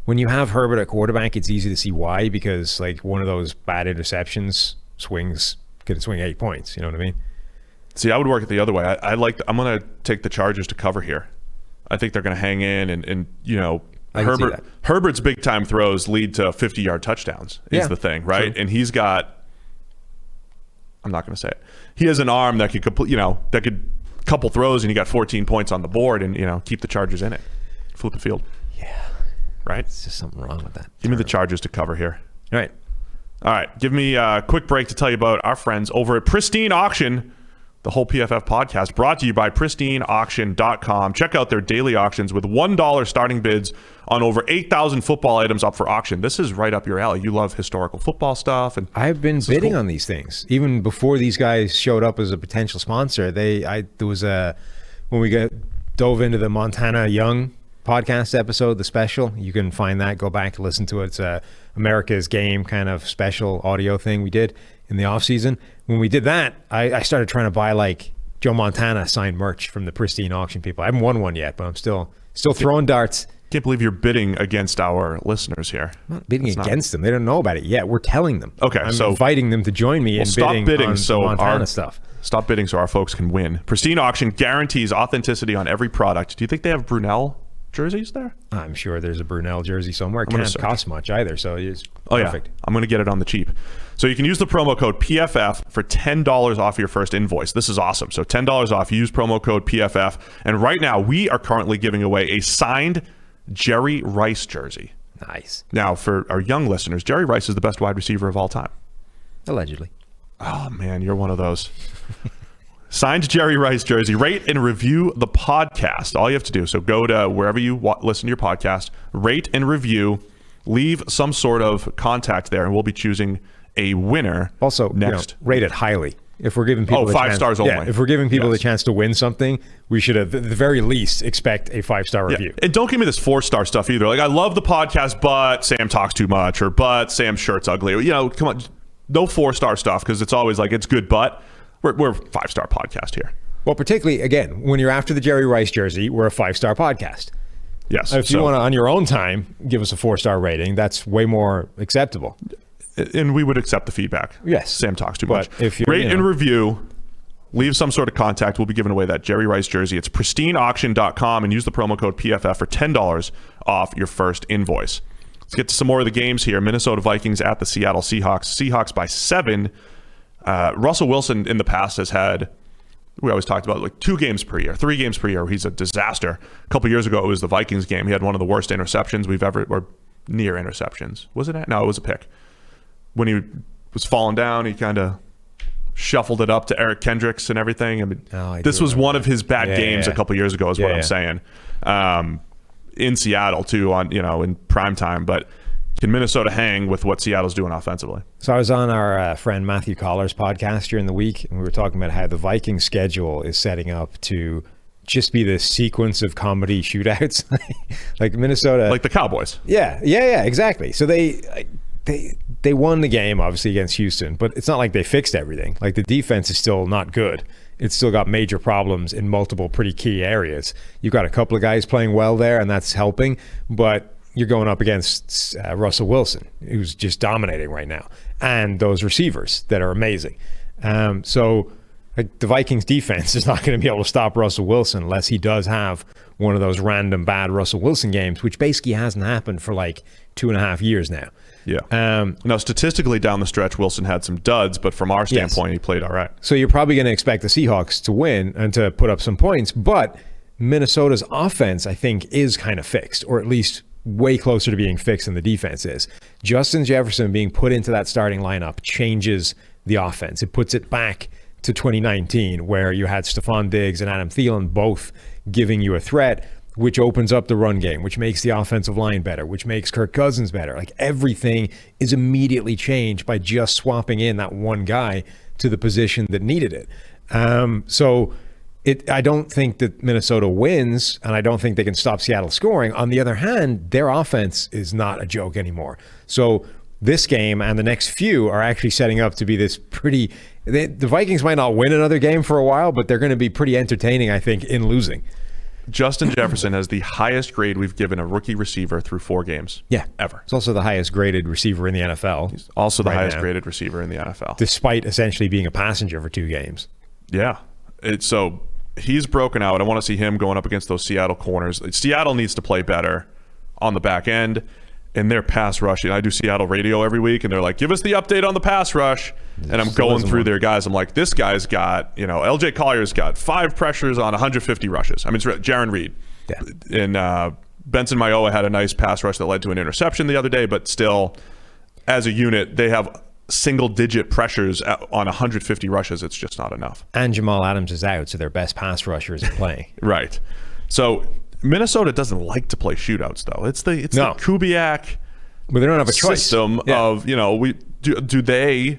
S4: when you have Herbert at quarterback, it's easy to see why, because one of those bad interceptions could swing 8 points. You know what I mean?
S2: See, I would work it the other way. I'm going to take the Chargers to cover here. I think they're going to hang in, and Herbert's big time throws lead to 50-yard touchdowns. Is the thing, right? True. And he's got. I'm not going to say it. He has an arm that could complete. That could couple throws, and you got 14 points on the board, and keep the Chargers in it. Flip the field.
S4: Yeah.
S2: Right.
S4: It's just something wrong with that.
S2: Give me the Chargers to cover here.
S4: All
S2: right. Give me a quick break to tell you about our friends over at Pristine Auction. The whole PFF podcast brought to you by pristineauction.com. Check out their daily auctions with $1 starting bids on over 8,000 football items up for auction. This is right up your alley. You love historical football stuff. And
S4: I've been bidding on these things. Even before these guys showed up as a potential sponsor, when we dove into the Montana Young podcast episode, the special, you can find that. Go back and listen to it. It's a America's Game kind of special audio thing we did in the off season. When we did that, I started trying to buy Joe Montana signed merch from the Pristine Auction people. I haven't won one yet, but I'm still throwing darts.
S2: Can't believe you're bidding against our listeners here.
S4: I'm not bidding against them. They don't know about it yet. We're telling them.
S2: Okay,
S4: I'm inviting them to join me in bidding on Montana stuff.
S2: Stop bidding so our folks can win. Pristine Auction guarantees authenticity on every product. Do you think they have Brunel jerseys there?
S4: I'm sure there's a Brunel jersey somewhere. It can't cost much either, so it's perfect.
S2: Yeah. I'm going to get it on the cheap. So you can use the promo code PFF for $10 off your first invoice. This is awesome. So $10 off. Use promo code PFF. And right now, we are currently giving away a signed Jerry Rice jersey.
S4: Nice.
S2: Now, for our young listeners, Jerry Rice is the best wide receiver of all time.
S4: Allegedly.
S2: Oh, man, you're one of those. Signed Jerry Rice jersey. Rate and review the podcast. All you have to do. So go to wherever you listen to your podcast, rate and review, leave some sort of contact there, and we'll be choosing a winner.
S4: Also,
S2: next.
S4: Rate it highly. If we're giving people
S2: 5 stars only.
S4: Yeah, if we're giving people the chance to win something, we should at the very least expect a 5-star review.
S2: And don't give me this 4-star stuff either. I love the podcast, but Sam talks too much, or but Sam's shirt's ugly. Come on, no 4-star stuff, because it's always it's good, but we're a 5-star podcast here.
S4: Well, particularly, again, when you're after the Jerry Rice jersey, we're a 5-star podcast.
S2: Yes.
S4: If you want to, on your own time, give us a 4-star rating, that's way more acceptable.
S2: And we would accept the feedback.
S4: Yes.
S2: Sam talks too much.
S4: If you
S2: rate and review, leave some sort of contact. We'll be giving away that Jerry Rice jersey. It's pristineauction.com, and use the promo code PFF for $10 off your first invoice. Let's get to some more of the games here. Minnesota Vikings at the Seattle Seahawks. Seahawks by 7. Russell Wilson in the past has had, we always talked about 2 games per year, 3 games per year where he's a disaster. A couple years ago, it was the Vikings game. He had one of the worst interceptions we've ever, or near interceptions. Was it? No, it was a pick. When he was falling down, he kind of shuffled it up to Eric Kendricks and everything. I mean, this was one of his bad games a couple years ago, is what I'm saying. In Seattle too, on in prime time. But can Minnesota hang with what Seattle's doing offensively?
S4: So I was on our friend Matthew Collar's podcast during the week, and we were talking about how the Vikings schedule is setting up to just be this sequence of comedy shootouts, like Minnesota,
S2: like the Cowboys.
S4: Yeah, exactly. So they they won the game, obviously, against Houston, but it's not like they fixed everything. Like, the defense is still not good. It's still got major problems in multiple pretty key areas. You've got a couple of guys playing well there, and that's helping, but you're going up against Russell Wilson, who's just dominating right now, and those receivers that are amazing. So like, the Vikings defense is not going to be able to stop Russell Wilson unless he does have one of those random bad Russell Wilson games, which basically hasn't happened for like 2.5 years now.
S2: Yeah. Now, statistically down the stretch, Wilson had some duds, but from our standpoint, he played all right.
S4: So you're probably going to expect the Seahawks to win and to put up some points, but Minnesota's offense, I think, is kind of fixed, or at least way closer to being fixed than the defense is. Justin Jefferson being put into that starting lineup changes the offense. It puts it back to 2019, where you had Stephon Diggs and Adam Thielen both giving you a threat, which opens up the run game, which makes the offensive line better, which makes Kirk Cousins better. Like, everything is immediately changed by just swapping in that one guy to the position that needed it. I don't think that Minnesota wins, and I don't think they can stop Seattle scoring. On the other hand, their offense is not a joke anymore. So this game and the next few are actually setting up to be this pretty... The Vikings might not win another game for a while, but they're going to be pretty entertaining, I think, in losing.
S2: Justin Jefferson has the highest grade we've given a rookie receiver through 4 games.
S4: Yeah.
S2: Ever.
S4: He's also the highest graded receiver in the NFL.
S2: He's also the highest graded receiver in the NFL.
S4: Despite essentially being a passenger for 2 games.
S2: Yeah. So he's broken out. I want to see him going up against those Seattle corners. Seattle needs to play better on the back end. In their pass rushing, I do Seattle radio every week, and they're like, give us the update on the pass rush. And I'm going through their guys. I'm like, this guy's got, LJ Collier's got 5 pressures on 150 rushes. I mean, it's Jaron Reed. Yeah. And Benson Mayowa had a nice pass rush that led to an interception the other day, but still, as a unit, they have single-digit pressures on 150 rushes. It's just not enough.
S4: And Jamal Adams is out, so their best pass rusher isn't playing.
S2: Right. So Minnesota doesn't like to play shootouts, though. It's the Kubiak
S4: but they don't have a choice.
S2: System of, do they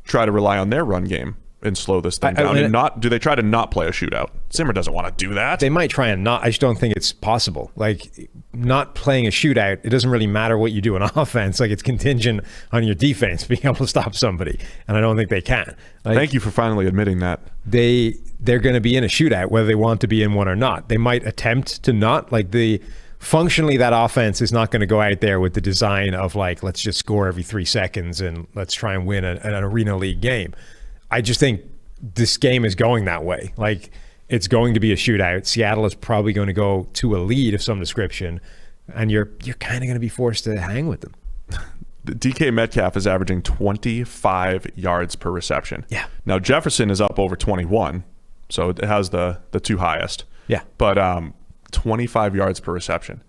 S2: try to rely on their run game and slow this thing down? And do they try to not play a shootout? Zimmer doesn't want to do that.
S4: They might try and not. I just don't think it's possible. Like, not playing a shootout, it doesn't really matter what you do on offense. Like, it's contingent on your defense being able to stop somebody, and I don't think they can. Like,
S2: thank you for finally admitting that.
S4: They're going to be in a shootout whether they want to be in one or not. They might attempt to not. Like, functionally, that offense is not going to go out there with the design of, like, let's just score every 3 seconds and let's try and win an Arena League game. I just think this game is going that way. Like, it's going to be a shootout. Seattle is probably going to go to a lead of some description, and you're kind of going to be forced to hang with them.
S2: DK Metcalf is averaging 25 yards per reception.
S4: Yeah.
S2: Now, Jefferson is up over 21, so it has the 2 highest.
S4: Yeah.
S2: But 25 yards per reception.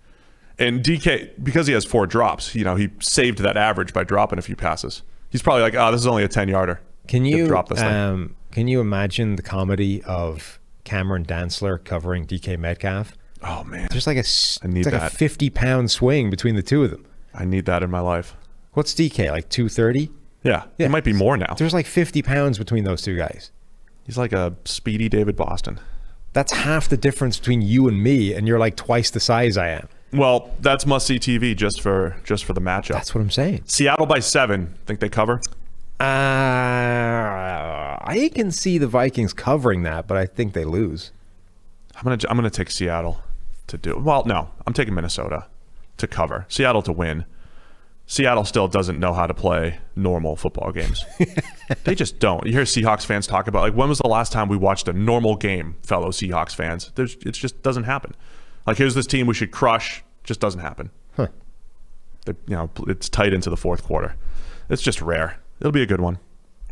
S2: And DK, because he has 4 drops, he saved that average by dropping a few passes. He's probably like, this is only a 10-yarder.
S4: Can you
S2: drop this thing.
S4: Can you imagine the comedy of Cameron Dantzler covering DK Metcalf?
S2: Oh, man.
S4: There's like a 50-pound swing between the two of them.
S2: I need that in my life.
S4: What's DK, like 230?
S2: Yeah. It might be more now.
S4: There's like 50 pounds between those 2 guys.
S2: He's like a speedy David Boston.
S4: That's half the difference between you and me, and you're like twice the size I am.
S2: Well, that's must-see TV just for the matchup.
S4: That's what I'm saying.
S2: Seattle by 7. Think they cover?
S4: I can see the Vikings covering that, but I think they lose.
S2: I'm gonna take Seattle to do. Well, no, I'm taking Minnesota to cover. Seattle to win. Seattle still doesn't know how to play normal football games. They just don't. You hear Seahawks fans talk about, like, when was the last time we watched a normal game, fellow Seahawks fans? It just doesn't happen. Like, here's this team we should crush. Just doesn't happen.
S4: Huh.
S2: It's tight into the 4th quarter. It's just rare. It'll be a good one.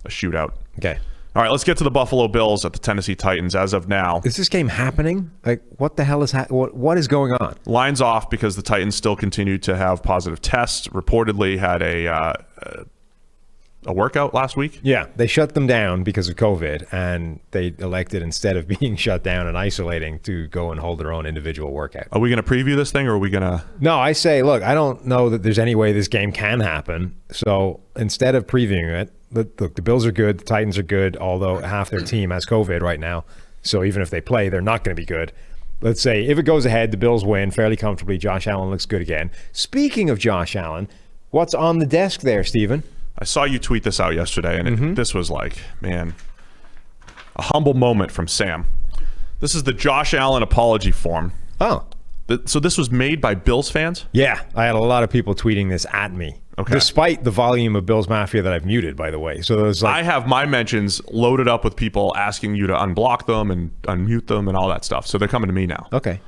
S2: A shootout.
S4: Okay.
S2: All right, let's get to the Buffalo Bills at the Tennessee Titans as of now.
S4: Is this game happening? Like, what the hell is what is going on?
S2: Line's off because the Titans still continue to have positive tests. Reportedly had a workout last week.
S4: Yeah, they shut them down because of COVID, and they elected, instead of being shut down and isolating, to go and hold their own individual workout.
S2: Are we going to preview this thing, or are we going to...
S4: No, I say, look, I don't know that there's any way this game can happen. So instead of previewing it, look, the Bills are good, the Titans are good, although half their team has COVID right now. So even if they play, they're not going to be good. Let's say if it goes ahead, the Bills win fairly comfortably. Josh Allen looks good again. Speaking of Josh Allen, What's on the desk there, Steven?
S2: I saw you tweet this out yesterday, and this was like, man, a humble moment from Sam. This is the Josh Allen apology form.
S4: Oh.
S2: So this was made by Bills fans?
S4: Yeah, I had a lot of people tweeting this at me.
S2: Okay.
S4: Despite the volume of Bills Mafia that I've muted, by the way. So there's like,
S2: I have my mentions loaded up with people asking you to unblock them and unmute them and all that stuff. So they're coming to me now.
S4: Okay.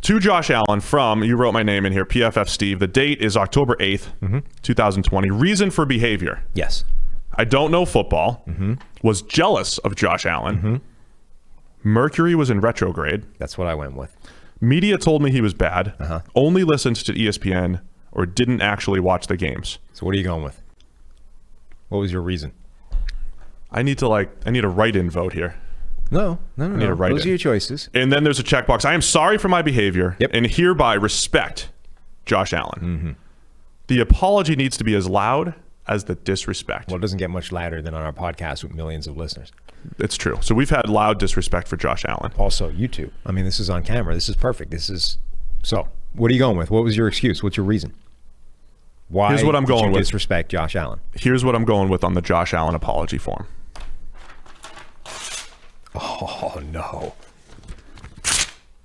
S2: To Josh Allen from, you wrote my name in here, PFF Steve. The date is October 8th, 2020. Reason for behavior.
S4: Yes.
S2: I don't know football. Was jealous of Josh Allen. Mercury was in retrograde.
S4: That's what I went with.
S2: Media told me he was bad. Only listened to ESPN or didn't actually watch the games.
S4: So what are you going with? What was your reason?
S2: I need a write-in vote here.
S4: No.
S2: need to write
S4: Those
S2: it.
S4: are your choices.
S2: And then there's a checkbox. I am sorry for my behavior
S4: Yep.
S2: and hereby respect Josh Allen. The apology needs to be as loud as the disrespect.
S4: Well, it doesn't get much louder than on our podcast with millions of listeners.
S2: It's true. So we've had loud disrespect for Josh Allen.
S4: Also, YouTube. I mean, this is on camera. This is perfect. So, what are you going with? What was your excuse? What's your reason? Why
S2: Here's what I'm
S4: did
S2: going
S4: you
S2: with.
S4: disrespect Josh Allen?
S2: Here's what I'm going with on the Josh Allen apology form.
S4: Oh, no.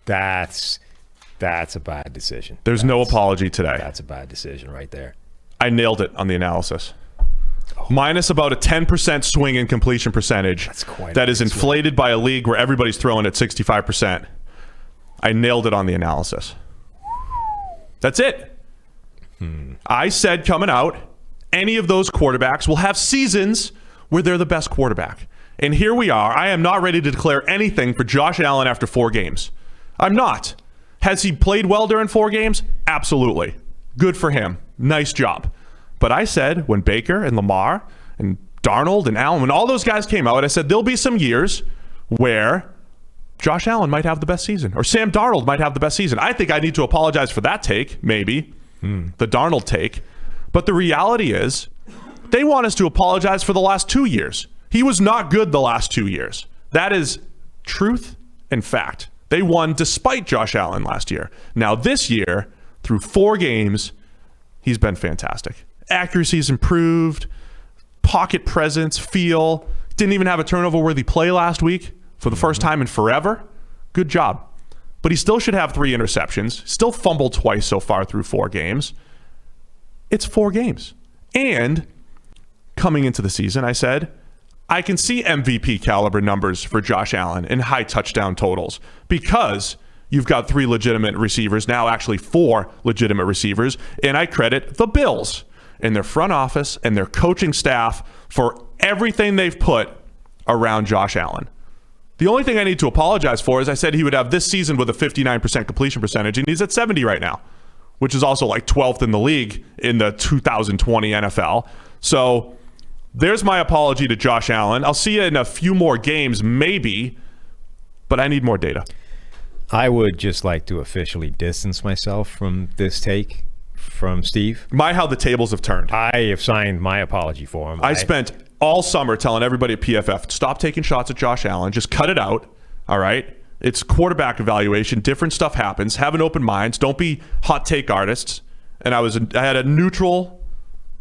S4: That's a bad decision.
S2: There's no apology today.
S4: That's a bad decision right there.
S2: I nailed it on the analysis. Minus about a 10% swing in completion percentage.
S4: That's quite
S2: that
S4: a
S2: is
S4: big
S2: inflated by a league where everybody's throwing at 65%. I nailed it on the analysis. That's it. I said coming out, any of those quarterbacks will have seasons where they're the best quarterback. And here we are. I am not ready to declare anything for Josh Allen after 4 games. I'm not. Has he played well during 4 games? Absolutely. Good for him. Nice job. But I said when Baker and Lamar and Darnold and Allen, when all those guys came out, I said there'll be some years where Josh Allen might have the best season or Sam Darnold might have the best season. I think I need to apologize for that take, maybe, the Darnold take. But the reality is they want us to apologize for the last 2 years. He was not good the last 2 years. That is truth and fact. They won despite Josh Allen last year. Now this year, through 4 games, he's been fantastic. Accuracy's improved, pocket presence, feel. Didn't even have a turnover-worthy play last week for the first time in forever. Good job. But he still should have 3 interceptions. Still fumbled twice so far through 4 games. It's 4 games. And coming into the season, I said, I can see MVP caliber numbers for Josh Allen and high touchdown totals because you've got 3 legitimate receivers, now actually 4 legitimate receivers, and I credit the Bills and their front office and their coaching staff for everything they've put around Josh Allen. The only thing I need to apologize for is I said he would have this season with a 59% completion percentage, and he's at 70 right now, which is also like 12th in the league in the 2020 NFL. So there's my apology to Josh Allen. I'll see you in a few more games, maybe, but I need more data.
S4: I would just like to officially distance myself from this take from Steve.
S2: How the tables have turned.
S4: I have signed my apology for him.
S2: I spent all summer telling everybody at PFF, stop taking shots at Josh Allen. Just cut it out, all right? It's quarterback evaluation. Different stuff happens. Have an open mind. Don't be hot take artists. And I had a neutral,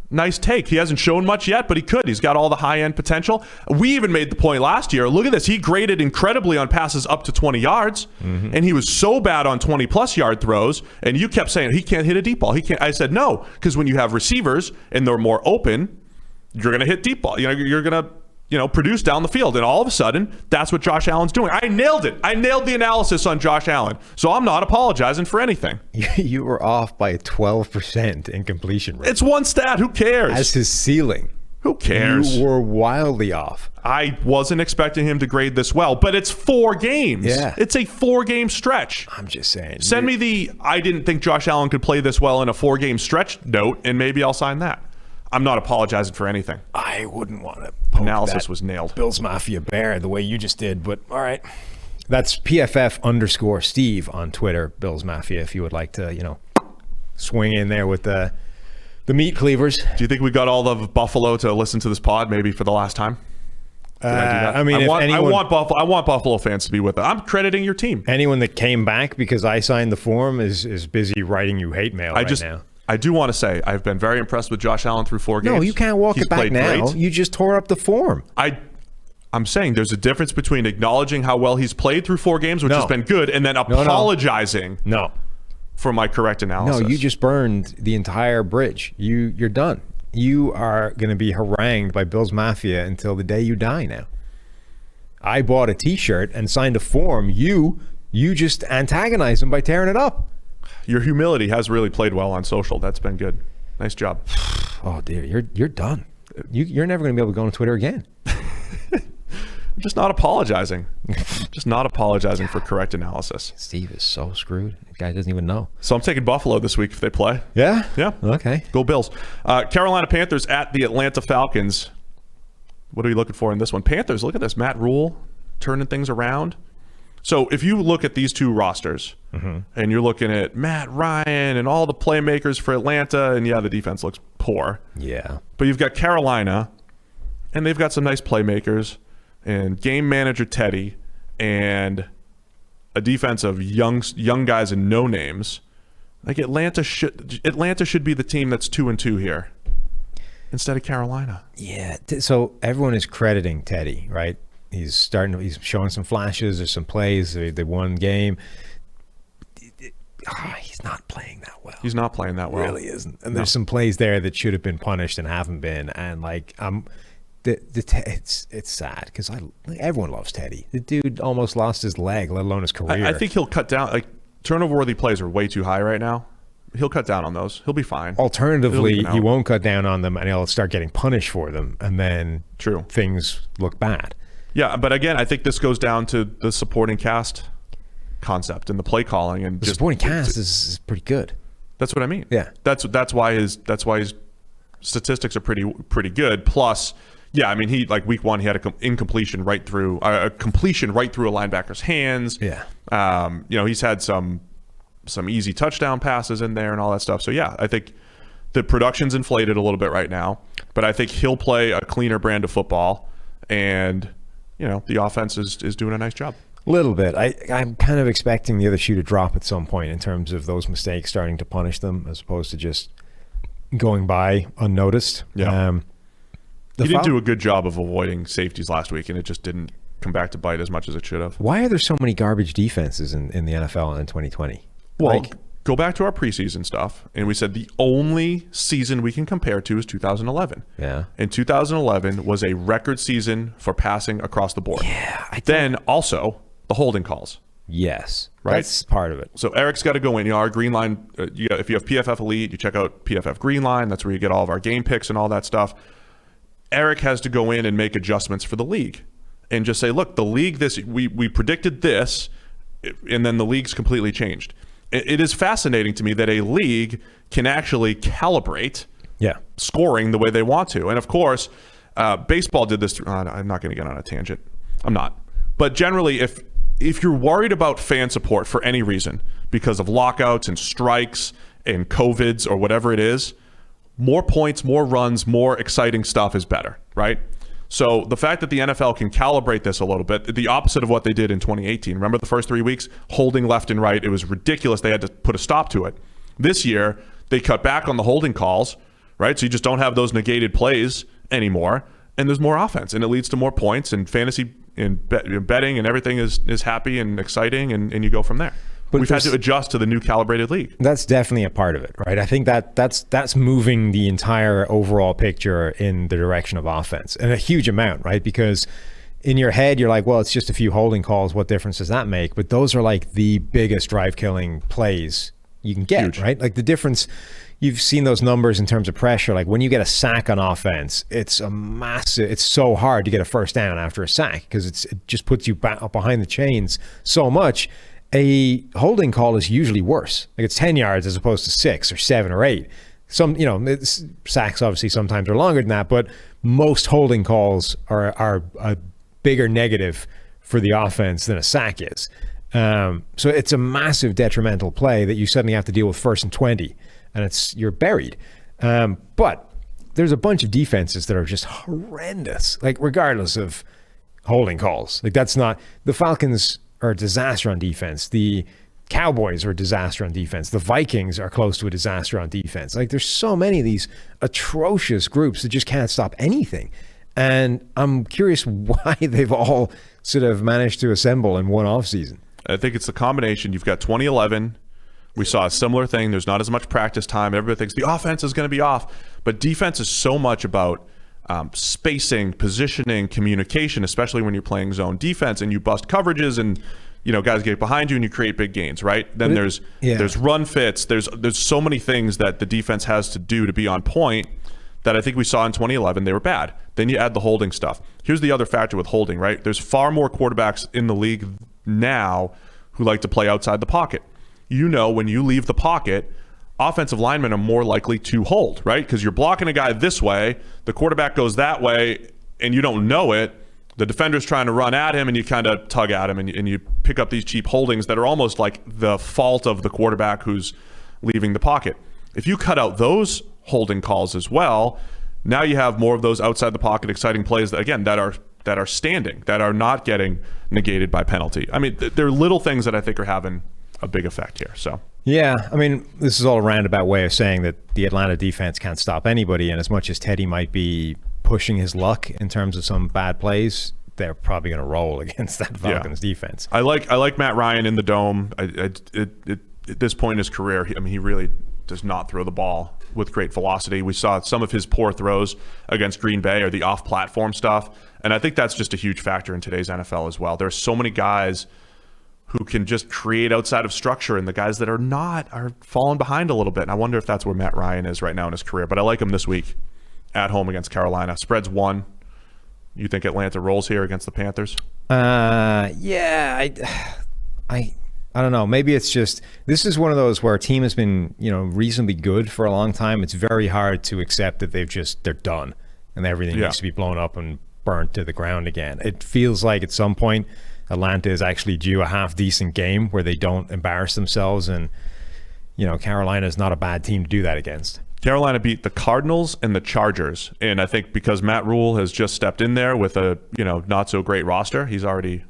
S2: nice take. He hasn't shown much yet, but he could. He's got all the high-end potential. We even made the point last year. Look at this. He graded incredibly on passes up to 20 yards, and he was so bad on 20-plus yard throws, and you kept saying, he can't hit a deep ball. He can't. I said, no, because when you have receivers and they're more open, you're going to hit deep ball. You're going to produce down the field. And all of a sudden, that's what Josh Allen's doing. I nailed it. I nailed the analysis on Josh Allen. So I'm not apologizing for anything.
S4: You were off by 12% in completion rate.
S2: It's one stat. Who cares?
S4: As his ceiling.
S2: Who cares?
S4: You were wildly off.
S2: I wasn't expecting him to grade this well, but it's 4 games.
S4: Yeah.
S2: It's a 4-game stretch.
S4: I'm just saying.
S2: Send me the I didn't think Josh Allen could play this well in a 4-game stretch note, and maybe I'll sign that. I'm not apologizing for anything.
S4: I wouldn't want to
S2: Analysis was nailed.
S4: Bills Mafia bear the way you just did, but all right. That's PFF_Steve on Twitter, Bills Mafia, if you would like to, swing in there with the meat cleavers.
S2: Do you think we got all of Buffalo to listen to this pod maybe for the last time? Did I do that? I want Buffalo fans to be with us. I'm crediting your team.
S4: Anyone that came back because I signed the form is busy writing you hate mail right now.
S2: I do want to say I've been very impressed with Josh Allen through 4 games.
S4: No, you can't walk
S2: He's
S4: it back
S2: played
S4: now.
S2: great.
S4: You just tore up the form.
S2: I'm saying there's a difference between acknowledging how well he's played through 4 games, which has been good, and then apologizing for my correct analysis.
S4: No, you just burned the entire bridge. You're done. You are going to be harangued by Bills Mafia until the day you die now. I bought a T-shirt and signed a form. You just antagonized him by tearing it up.
S2: Your humility has really played well on social. That's been good. Nice job.
S4: Oh, dear. You're done. You're never going to be able to go on Twitter again.
S2: I'm just not apologizing. Just not apologizing for correct analysis.
S4: Steve is so screwed. The guy doesn't even know.
S2: So I'm taking Buffalo this week if they play.
S4: Yeah?
S2: Yeah.
S4: Okay.
S2: Go Bills. Carolina Panthers at the Atlanta Falcons. What are we looking for in this one? Panthers, look at this. Matt Rule turning things around. So if you look at these two rosters and you're looking at Matt Ryan and all the playmakers for Atlanta, and the defense looks poor.
S4: Yeah.
S2: But you've got Carolina, and they've got some nice playmakers, and game manager Teddy, and a defense of young guys and no names. Like Atlanta should be the team that's 2-2 here instead of Carolina.
S4: Yeah. So everyone is crediting Teddy, right? He's showing some flashes or some plays. They won game. He's not playing that well.
S2: He's not playing that well.
S4: Really isn't. And there's some plays there that should have been punished and haven't been. And it's sad because everyone loves Teddy. The dude almost lost his leg, let alone his career.
S2: I think he'll cut down. Like turnover-worthy plays are way too high right now. He'll cut down on those. He'll be fine.
S4: Alternatively, he won't cut down on them, and he'll start getting punished for them, and then things look bad.
S2: Yeah, but again, I think this goes down to the supporting cast concept and the play calling, and
S4: the supporting cast is pretty good.
S2: That's what I mean.
S4: Yeah,
S2: that's why his statistics are pretty good. Plus, yeah, I mean, he like week 1 he had a completion right through a linebacker's hands.
S4: Yeah,
S2: he's had some easy touchdown passes in there and all that stuff. So yeah, I think the production's inflated a little bit right now, but I think he'll play a cleaner brand of football, and the offense is doing a nice job.
S4: A little bit. I'm kind of expecting the other shoe to drop at some point in terms of those mistakes starting to punish them as opposed to just going by unnoticed.
S2: Yeah. He didn't do a good job of avoiding safeties last week, and it just didn't come back to bite as much as it should have.
S4: Why are there so many garbage defenses in the NFL in 2020?
S2: Well, go back to our preseason stuff, and we said the only season we can compare to is 2011.
S4: Yeah.
S2: And 2011 was a record season for passing across the board.
S4: Yeah.
S2: Then also the holding calls.
S4: Yes.
S2: Right?
S4: That's part of it.
S2: So Eric's got to go in. Our Green Line, if you have PFF Elite, you check out PFF Green Line. That's where you get all of our game picks and all that stuff. Eric has to go in and make adjustments for the league and just say, look, the league, we predicted this, and then the league's completely changed. It is fascinating to me that a league can actually calibrate scoring the way they want to. And of course, baseball did this. I'm not going to get on a tangent. I'm not. But generally, if you're worried about fan support for any reason, because of lockouts and strikes and COVIDs or whatever it is, more points, more runs, more exciting stuff is better, right? So the fact that the NFL can calibrate this a little bit, the opposite of what they did in 2018. Remember the first 3 weeks, holding left and right. It was ridiculous. They had to put a stop to it. This year, they cut back on the holding calls, right? So you just don't have those negated plays anymore, and there's more offense, and it leads to more points, and fantasy and betting and everything is happy and exciting, and you go from there. But we've had to adjust to the new calibrated league.
S4: That's definitely a part of it, right? I think that's moving the entire overall picture in the direction of offense, and a huge amount, right? Because in your head, you're like, well, it's just a few holding calls. What difference does that make? But those are like the biggest drive-killing plays you can get, right? Like the difference, you've seen those numbers in terms of pressure. Like when you get a sack on offense, it's so hard to get a first down after a sack because it just puts you back up behind the chains so much. A holding call is usually worse. Like it's 10 yards as opposed to 6 or 7 or 8. Some, sacks obviously sometimes are longer than that, but most holding calls are a bigger negative for the offense than a sack is. So it's a massive detrimental play that you suddenly have to deal with 1st and 20, and you're buried. But there's a bunch of defenses that are just horrendous, like regardless of holding calls. Like that's not the Falcons. Or a disaster on defense. The Cowboys are a disaster on defense. The Vikings are close to a disaster on defense. Like, there's so many of these atrocious groups that just can't stop anything. And I'm curious why they've all sort of managed to assemble in one offseason.
S2: I think it's the combination. You've got 2011. We saw a similar thing. There's not as much practice time. Everybody thinks the offense is going to be off. But defense is so much about spacing, positioning, communication, especially when you're playing zone defense and you bust coverages and guys get behind you and you create big gains, right? Then there's run fits. There's so many things that the defense has to do to be on point that I think we saw in 2011. They were bad. Then you add the holding stuff. Here's the other factor with holding, right? There's far more quarterbacks in the league now who like to play outside the pocket. When you leave the pocket, offensive linemen are more likely to hold, right? Because you're blocking a guy this way, the quarterback goes that way, and you don't know it. The defender's trying to run at him, and you kind of tug at him, and you pick up these cheap holdings that are almost like the fault of the quarterback who's leaving the pocket. If you cut out those holding calls as well, now you have more of those outside the pocket exciting plays that, again, that are standing, that are not getting negated by penalty. I mean, there are little things that I think are having a big effect here. So
S4: yeah, I mean, this is all a roundabout way of saying that the Atlanta defense can't stop anybody, and as much as Teddy might be pushing his luck in terms of some bad plays, they're probably going to roll against that Falcons defense.
S2: I like Matt Ryan in the dome. At this point in his career, he really does not throw the ball with great velocity. We saw some of his poor throws against Green Bay or the off-platform stuff, and I think that's just a huge factor in today's NFL as well. There's so many guys who can just create outside of structure, and the guys that are not are falling behind a little bit. And I wonder if that's where Matt Ryan is right now in his career. But I like him this week at home against Carolina. Spread's 1. You think Atlanta rolls here against the Panthers?
S4: Yeah, I don't know. Maybe it's just, this is one of those where a team has been, reasonably good for a long time. It's very hard to accept that they're done and everything needs to be blown up and burnt to the ground again. It feels like at some point Atlanta is actually due a half decent game where they don't embarrass themselves, and Carolina is not a bad team to do that against.
S2: Carolina beat the Cardinals and the Chargers, and I think because Matt Rule has just stepped in there with a not so great roster, he's already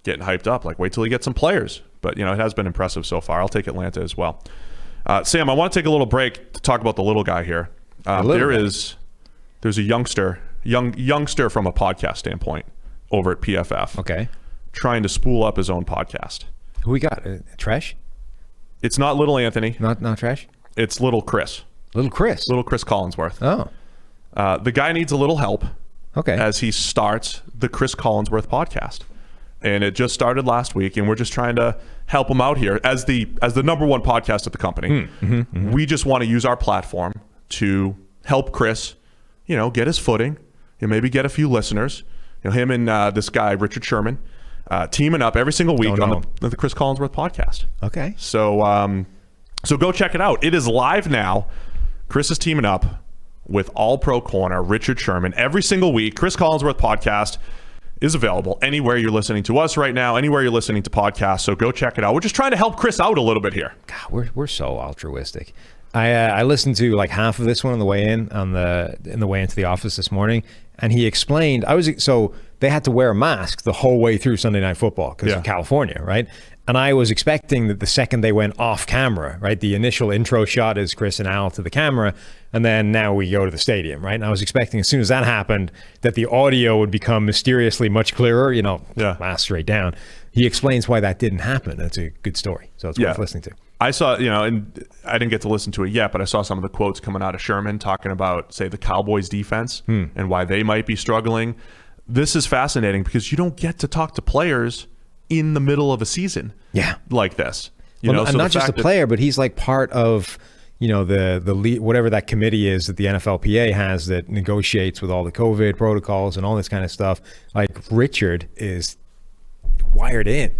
S2: getting hyped up. Like, wait till he gets some players. But it has been impressive so far. I'll take Atlanta as well. Sam, I want to take a little break to talk about the little guy here. There's a youngster from a podcast standpoint over at PFF.
S4: Okay.
S2: Trying to spool up his own podcast.
S4: Who we got? Tresh?
S2: It's not Little Anthony.
S4: Not Tresh?
S2: It's Little Chris.
S4: Little Chris
S2: Collinsworth.
S4: Oh.
S2: The guy needs a little help.
S4: Okay.
S2: As he starts the Chris Collinsworth podcast. And it just started last week, and we're just trying to help him out here as the number one podcast at the company. We just want to use our platform to help Chris, get his footing, and maybe get a few listeners. Him and this guy Richard Sherman teaming up every single week on the Chris Collinsworth podcast.
S4: Okay.
S2: So go check it out. It is live now. Chris is teaming up with All-Pro Corner Richard Sherman every single week. Chris Collinsworth podcast is available anywhere you're listening to us right now, anywhere you're listening to podcasts. So go check it out. We're just trying to help Chris out a little bit here.
S4: God, we're so altruistic. I listened to like half of this one on the way in the way into the office this morning, and he explained so they had to wear a mask the whole way through Sunday Night Football because of California, right? And I was expecting that the second they went off camera, right, the initial intro shot is Chris and Al to the camera, and then now we go to the stadium, right? And I was expecting as soon as that happened that the audio would become mysteriously much clearer, mask straight down. He explains why that didn't happen. That's a good story, so it's worth listening to.
S2: I saw, and I didn't get to listen to it yet, but I saw some of the quotes coming out of Sherman talking about, say, the Cowboys defense and why they might be struggling. This is fascinating because you don't get to talk to players in the middle of a season like this.
S4: And not just a player, but he's like part of, the lead, whatever that committee is that the NFLPA has that negotiates with all the COVID protocols and all this kind of stuff. Like, Richard is wired in.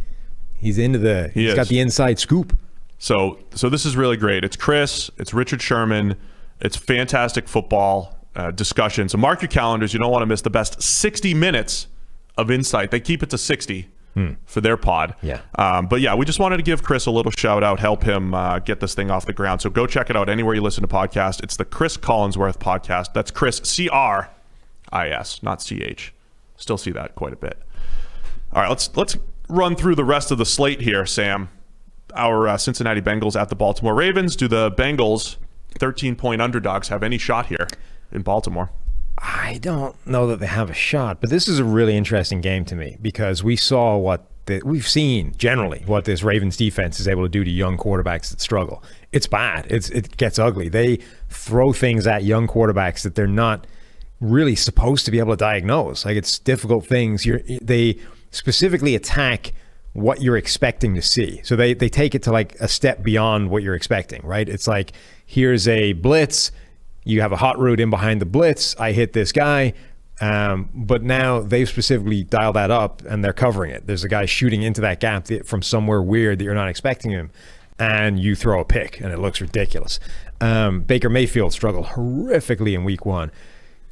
S4: He's got the inside scoop.
S2: So this is really great. It's Chris, it's Richard Sherman, it's fantastic football discussion. So mark your calendars. You don't want to miss the best 60 minutes of insight. They keep it to 60 for their pod.
S4: Yeah.
S2: But yeah, we just wanted to give Chris a little shout out, help him get this thing off the ground. So go check it out anywhere you listen to podcasts. It's the Chris Collinsworth podcast. That's Chris, C-R-I-S, not C-H. Still see that quite a bit. All right, let's run through the rest of the slate here, Sam. our Cincinnati Bengals at the Baltimore Ravens. Do the Bengals, 13-point underdogs, have any shot here in Baltimore?
S4: I don't know that they have a shot, but this is a really interesting game to me because we saw we've seen generally what this Ravens defense is able to do to young quarterbacks that struggle. It's bad. It gets ugly. They throw things at young quarterbacks that they're not really supposed to be able to diagnose. Like, it's difficult things. They specifically attack what you're expecting to see. So they take it to like a step beyond what you're expecting, right? It's like, here's a blitz. You have a hot route in behind the blitz. I hit this guy. But now they've specifically dialed that up and they're covering it. There's a guy shooting into that gap from somewhere weird that you're not expecting him, and you throw a pick and it looks ridiculous. Baker Mayfield struggled horrifically in week 1.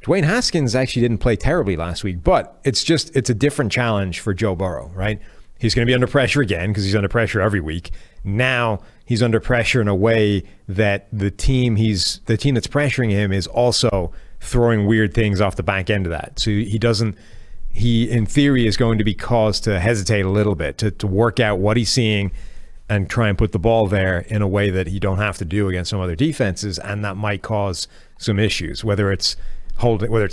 S4: Dwayne Haskins actually didn't play terribly last week, but it's a different challenge for Joe Burrow, right? He's going to be under pressure again because he's under pressure every week. Now he's under pressure in a way that the team that's pressuring him is also throwing weird things off the back end of that. So he in theory is going to be caused to hesitate a little bit, to work out what he's seeing and try and put the ball there in a way that he don't have to do against some other defenses, and that might cause some issues, whether it's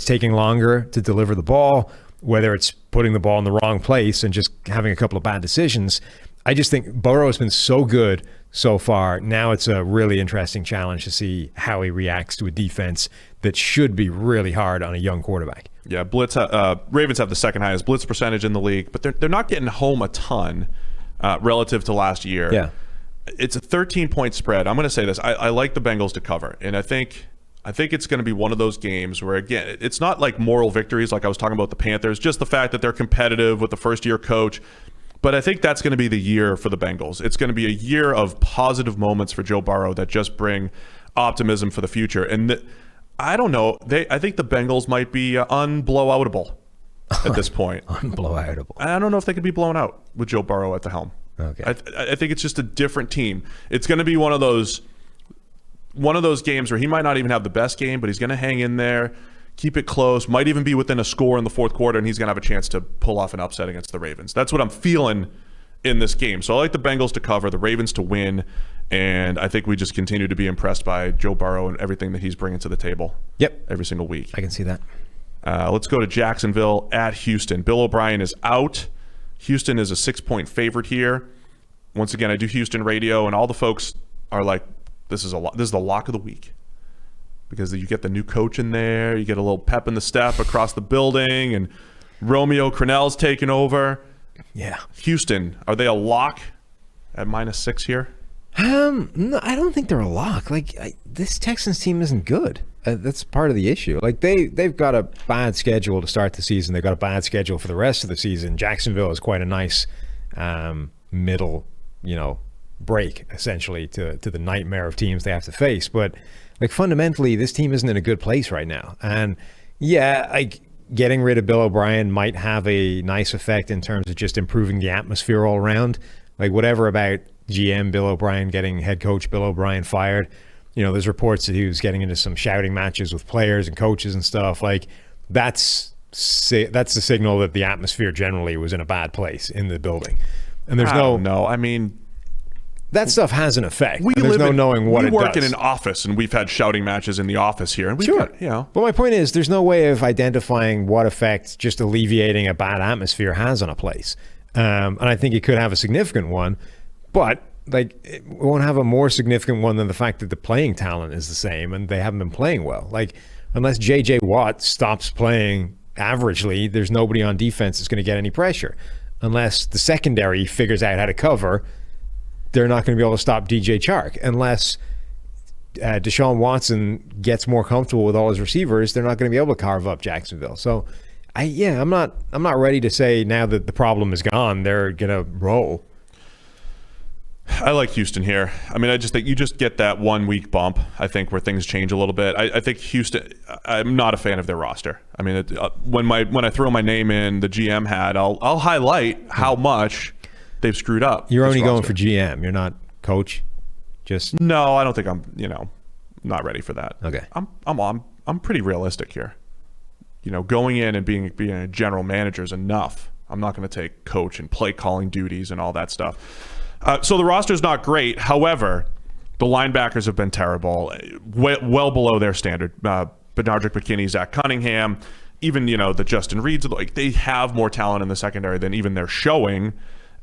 S4: taking longer to deliver the ball, whether it's putting the ball in the wrong place and just having a couple of bad decisions. I just think Burrow has been so good so far. Now it's a really interesting challenge to see how he reacts to a defense that should be really hard on a young quarterback.
S2: Yeah, Ravens have the second highest blitz percentage in the league, but they're not getting home a ton relative to last year.
S4: Yeah,
S2: it's a 13-point spread. I'm going to say this: I like the Bengals to cover, and I think it's going to be one of those games where, again, it's not like moral victories like I was talking about the Panthers, just the fact that they're competitive with the first-year coach. But I think that's going to be the year for the Bengals. It's going to be a year of positive moments for Joe Burrow that just bring optimism for the future. And I don't know. I think the Bengals might be unblowoutable at this point.
S4: Unblowoutable.
S2: I don't know if they could be blown out with Joe Burrow at the helm.
S4: Okay.
S2: I think it's just a different team. It's going to be one of those games where he might not even have the best game, but he's going to hang in there, keep it close, might even be within a score in the fourth quarter, and he's going to have a chance to pull off an upset against the Ravens. That's what I'm feeling in this game. So I like the Bengals to cover, the Ravens to win, and I think we just continue to be impressed by Joe Burrow and everything that he's bringing to the table.
S4: Yep.
S2: Every single week.
S4: I can see that.
S2: Let's go to Jacksonville at Houston. Bill O'Brien is out. Houston is a 6-point favorite here. Once again, I do Houston radio, and all the folks are like, this is the lock of the week. Because you get the new coach in there, you get a little pep in the step across the building, and Romeo Crennel's taking over.
S4: Yeah.
S2: Houston, are they a lock at -6 here?
S4: No, I don't think they're a lock. This Texans team isn't good. That's part of the issue. They've got a bad schedule to start the season. They've got a bad schedule for the rest of the season. Jacksonville is quite a nice middle, break essentially to the nightmare of teams they have to face. But fundamentally, this team isn't in a good place right now. And yeah, getting rid of Bill O'Brien might have a nice effect in terms of just improving the atmosphere all around. Whatever about GM Bill O'Brien getting head coach Bill O'Brien fired. There's reports that he was getting into some shouting matches with players and coaches and stuff. That's the signal that the atmosphere generally was in a bad place in the building. And there's that stuff has an effect. There's no knowing what it does.
S2: We work in an office, and we've had shouting matches in the office here. And
S4: But my point is, there's no way of identifying what effect just alleviating a bad atmosphere has on a place. And I think it could have a significant one, but it won't have a more significant one than the fact that the playing talent is the same and they haven't been playing well. Unless J.J. Watt stops playing averagely, there's nobody on defense that's going to get any pressure. Unless the secondary figures out how to cover, they're not going to be able to stop DJ Chark. Unless Deshaun Watson gets more comfortable with all his receivers, they're not going to be able to carve up Jacksonville. So, I'm not ready to say now that the problem is gone, they're going to roll.
S2: I like Houston here. I just think you just get that 1 week bump, I think, where things change a little bit. I think Houston, I'm not a fan of their roster. When I throw my name in the GM hat, I'll highlight how much they've screwed up.
S4: You're only going for GM. You're not coach.
S2: No, I don't think I'm. Not ready for that.
S4: Okay.
S2: I'm pretty realistic here. Going in and being a general manager is enough. I'm not going to take coach and play calling duties and all that stuff. So the roster's not great. However, the linebackers have been terrible, well below their standard. Benardrick McKinney, Zach Cunningham, even, the Justin Reeds, like, they have more talent in the secondary than even they're showing.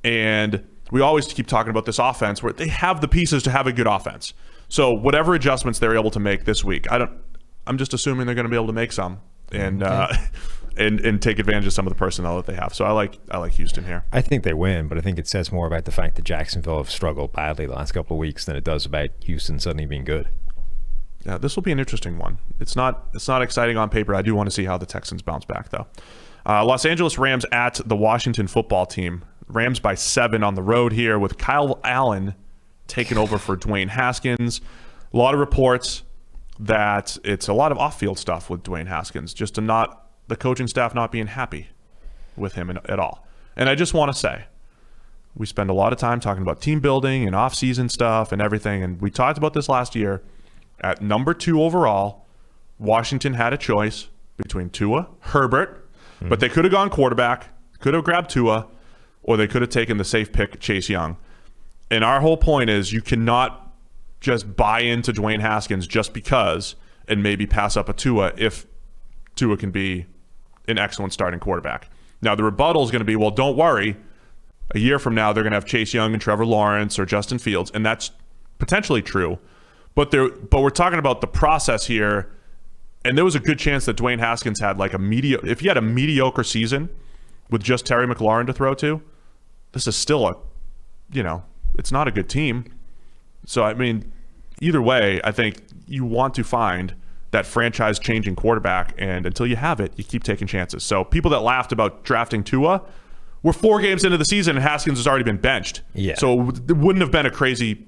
S2: And we always keep talking about this offense where they have the pieces to have a good offense. So whatever adjustments they're able to make this week, I'm just assuming they're going to be able to make some and and take advantage of some of the personnel that they have. So I like Houston here.
S4: I think they win, but I think it says more about the fact that Jacksonville have struggled badly the last couple of weeks than it does about Houston suddenly being good.
S2: Yeah, this will be an interesting one. It's not exciting on paper. I do want to see how the Texans bounce back, though. Los Angeles Rams at the Washington football team. Rams by 7 on the road here with Kyle Allen taking over for Dwayne Haskins. A lot of reports that it's a lot of off-field stuff with Dwayne Haskins, just the coaching staff not being happy with him at all. And I just want to say, we spend a lot of time talking about team building and off-season stuff and everything, and we talked about this last year. At number 2 overall, Washington had a choice between Tua, Herbert, but they could have gone quarterback, could have grabbed Tua, or they could have taken the safe pick, Chase Young. And our whole point is you cannot just buy into Dwayne Haskins just because and maybe pass up a Tua if Tua can be an excellent starting quarterback. Now, the rebuttal is going to be, well, don't worry. A year from now, they're going to have Chase Young and Trevor Lawrence or Justin Fields, and that's potentially true. But we're talking about the process here, and there was a good chance that Dwayne Haskins had like if he had a mediocre season with just Terry McLaurin to throw to, this is still it's not a good team. So, I mean, either way, I think you want to find that franchise-changing quarterback, and until you have it, you keep taking chances. So people that laughed about drafting Tua, we're 4 games into the season, and Haskins has already been benched.
S4: Yeah.
S2: So it wouldn't have been a crazy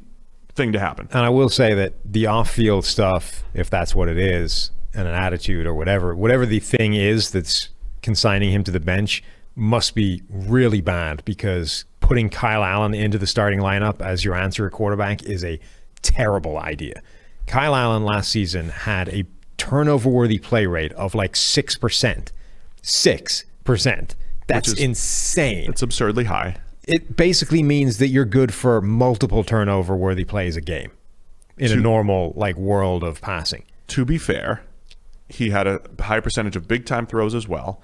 S2: thing to happen.
S4: And I will say that the off-field stuff, if that's what it is, and an attitude or whatever the thing is that's consigning him to the bench must be really bad, because putting Kyle Allen into the starting lineup as your answer at quarterback is a terrible idea. Kyle Allen last season had a turnover-worthy play rate of like 6%. 6%. That's insane.
S2: It's absurdly high.
S4: It basically means that you're good for multiple turnover-worthy plays a game in a normal world of passing. To
S2: be fair, he had a high percentage of big-time throws as well.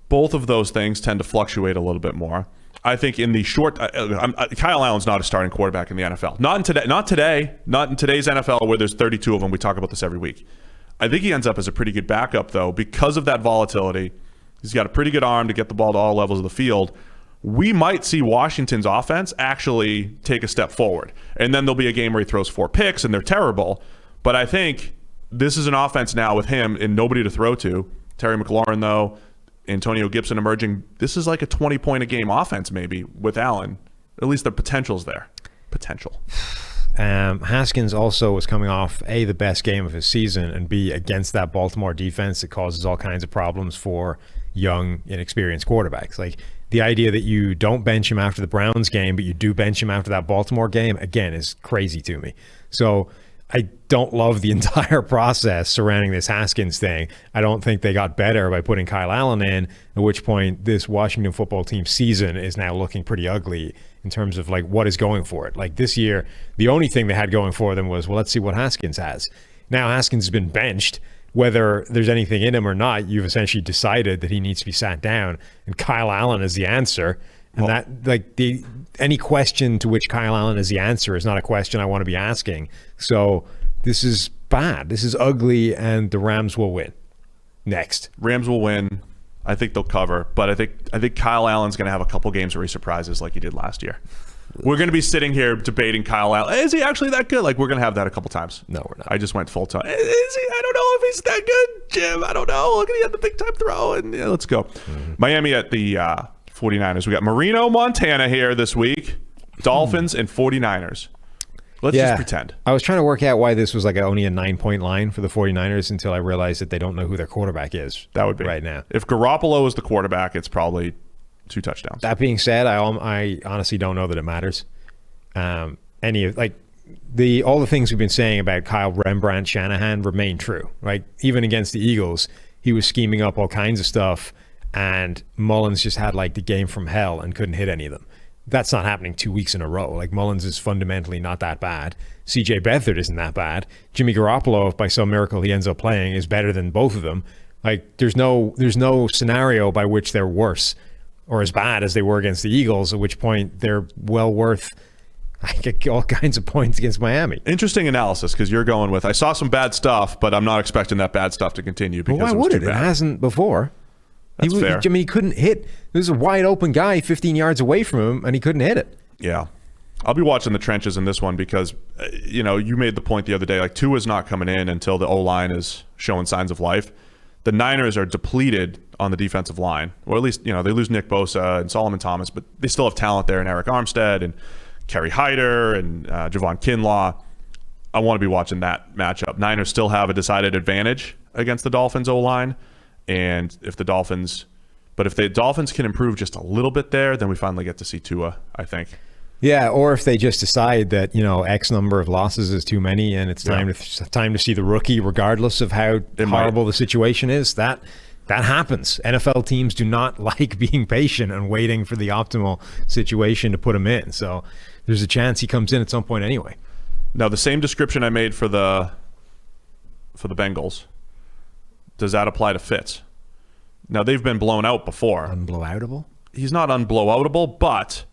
S2: Both of those things tend to fluctuate a little bit more. I think in the short, Kyle Allen's not a starting quarterback in the NFL. Not in today's NFL where there's 32 of them. We talk about this every week. I think he ends up as a pretty good backup, though, because of that volatility. He's got a pretty good arm to get the ball to all levels of the field. We might see Washington's offense actually take a step forward. And then there'll be a game where he throws 4 picks and they're terrible. But I think this is an offense now with him and nobody to throw to. Terry McLaurin, though, Antonio Gibson emerging. This is like a 20-point-a-game offense maybe with Allen. At least the potential's there. Potential.
S4: Haskins also was coming off A, the best game of his season, and B, against that Baltimore defense that causes all kinds of problems for young, inexperienced quarterbacks. Like, the idea that you don't bench him after the Browns game, but you do bench him after that Baltimore game, again, is crazy to me. So I don't love the entire process surrounding this Haskins thing. I don't think they got better by putting Kyle Allen in, at which point this Washington football team season is now looking pretty ugly in terms of what is going for it. Like this year, the only thing they had going for them was, well, let's see what Haskins has. Now Haskins has been benched. Whether there's anything in him or not, you've essentially decided that he needs to be sat down, and Kyle Allen is the answer. And any question to which Kyle Allen is the answer is not a question I want to be asking. So this is bad. This is ugly, and the Rams will win. Next.
S2: Rams will win. I think they'll cover, but I think Kyle Allen's going to have a couple games where he surprises like he did last year. We're going to be sitting here debating Kyle Allen. Is he actually that good? We're going to have that a couple times.
S4: No, we're not.
S2: I just went full time. Is he? I don't know if he's that good, Jim. I don't know. Look at he had the big time throw, and let's go. Mm-hmm. Miami at the 49ers. We got Marino, Montana here this week. Dolphins and 49ers. Let's just pretend.
S4: I was trying to work out why this was only a 9-point line for the 49ers until I realized that they don't know who their quarterback is.
S2: That would be
S4: right now.
S2: If Garoppolo is the quarterback, it's probably 2 touchdowns.
S4: That being said, I honestly don't know that it matters. All the things we've been saying about Kyle Rembrandt Shanahan remain true, right? Even against the Eagles, he was scheming up all kinds of stuff, and Mullins just had the game from hell and couldn't hit any of them. that's not happening 2 weeks in a row. Like, Mullins is fundamentally not that bad. CJ Beathard isn't that bad. Jimmy Garoppolo, if by some miracle he ends up playing, is better than both of them. Like, there's no scenario by which they're worse or as bad as they were against the Eagles, at which point they're well worth all kinds of points against Miami.
S2: Interesting analysis, because you're going with, I saw some bad stuff, but I'm not expecting that bad stuff to continue. Because
S4: why would it? It hasn't before.
S2: That's fair.
S4: I mean, he couldn't hit. There's a wide open guy 15 yards away from him, and he couldn't hit it.
S2: Yeah. I'll be watching the trenches in this one because, you made the point the other day, like, Tua's not coming in until the O-line is showing signs of life. The Niners are depleted on the defensive line, or at least, they lose Nick Bosa and Solomon Thomas, but they still have talent there in Eric Armstead and Kerry Hyder and Javon Kinlaw. I want to be watching that matchup. Niners still have a decided advantage against the Dolphins O-line, and if the Dolphins can improve just a little bit there, then we finally get to see Tua, I think.
S4: Yeah, or if they just decide that, X number of losses is too many and it's time to see the rookie, regardless of how horrible the situation is. That happens. NFL teams do not like being patient and waiting for the optimal situation to put him in. So there's a chance he comes in at some point anyway.
S2: Now, the same description I made for the Bengals, does that apply to Fitz? Now, they've been blown out before.
S4: Unblowoutable?
S2: He's not unblowoutable, but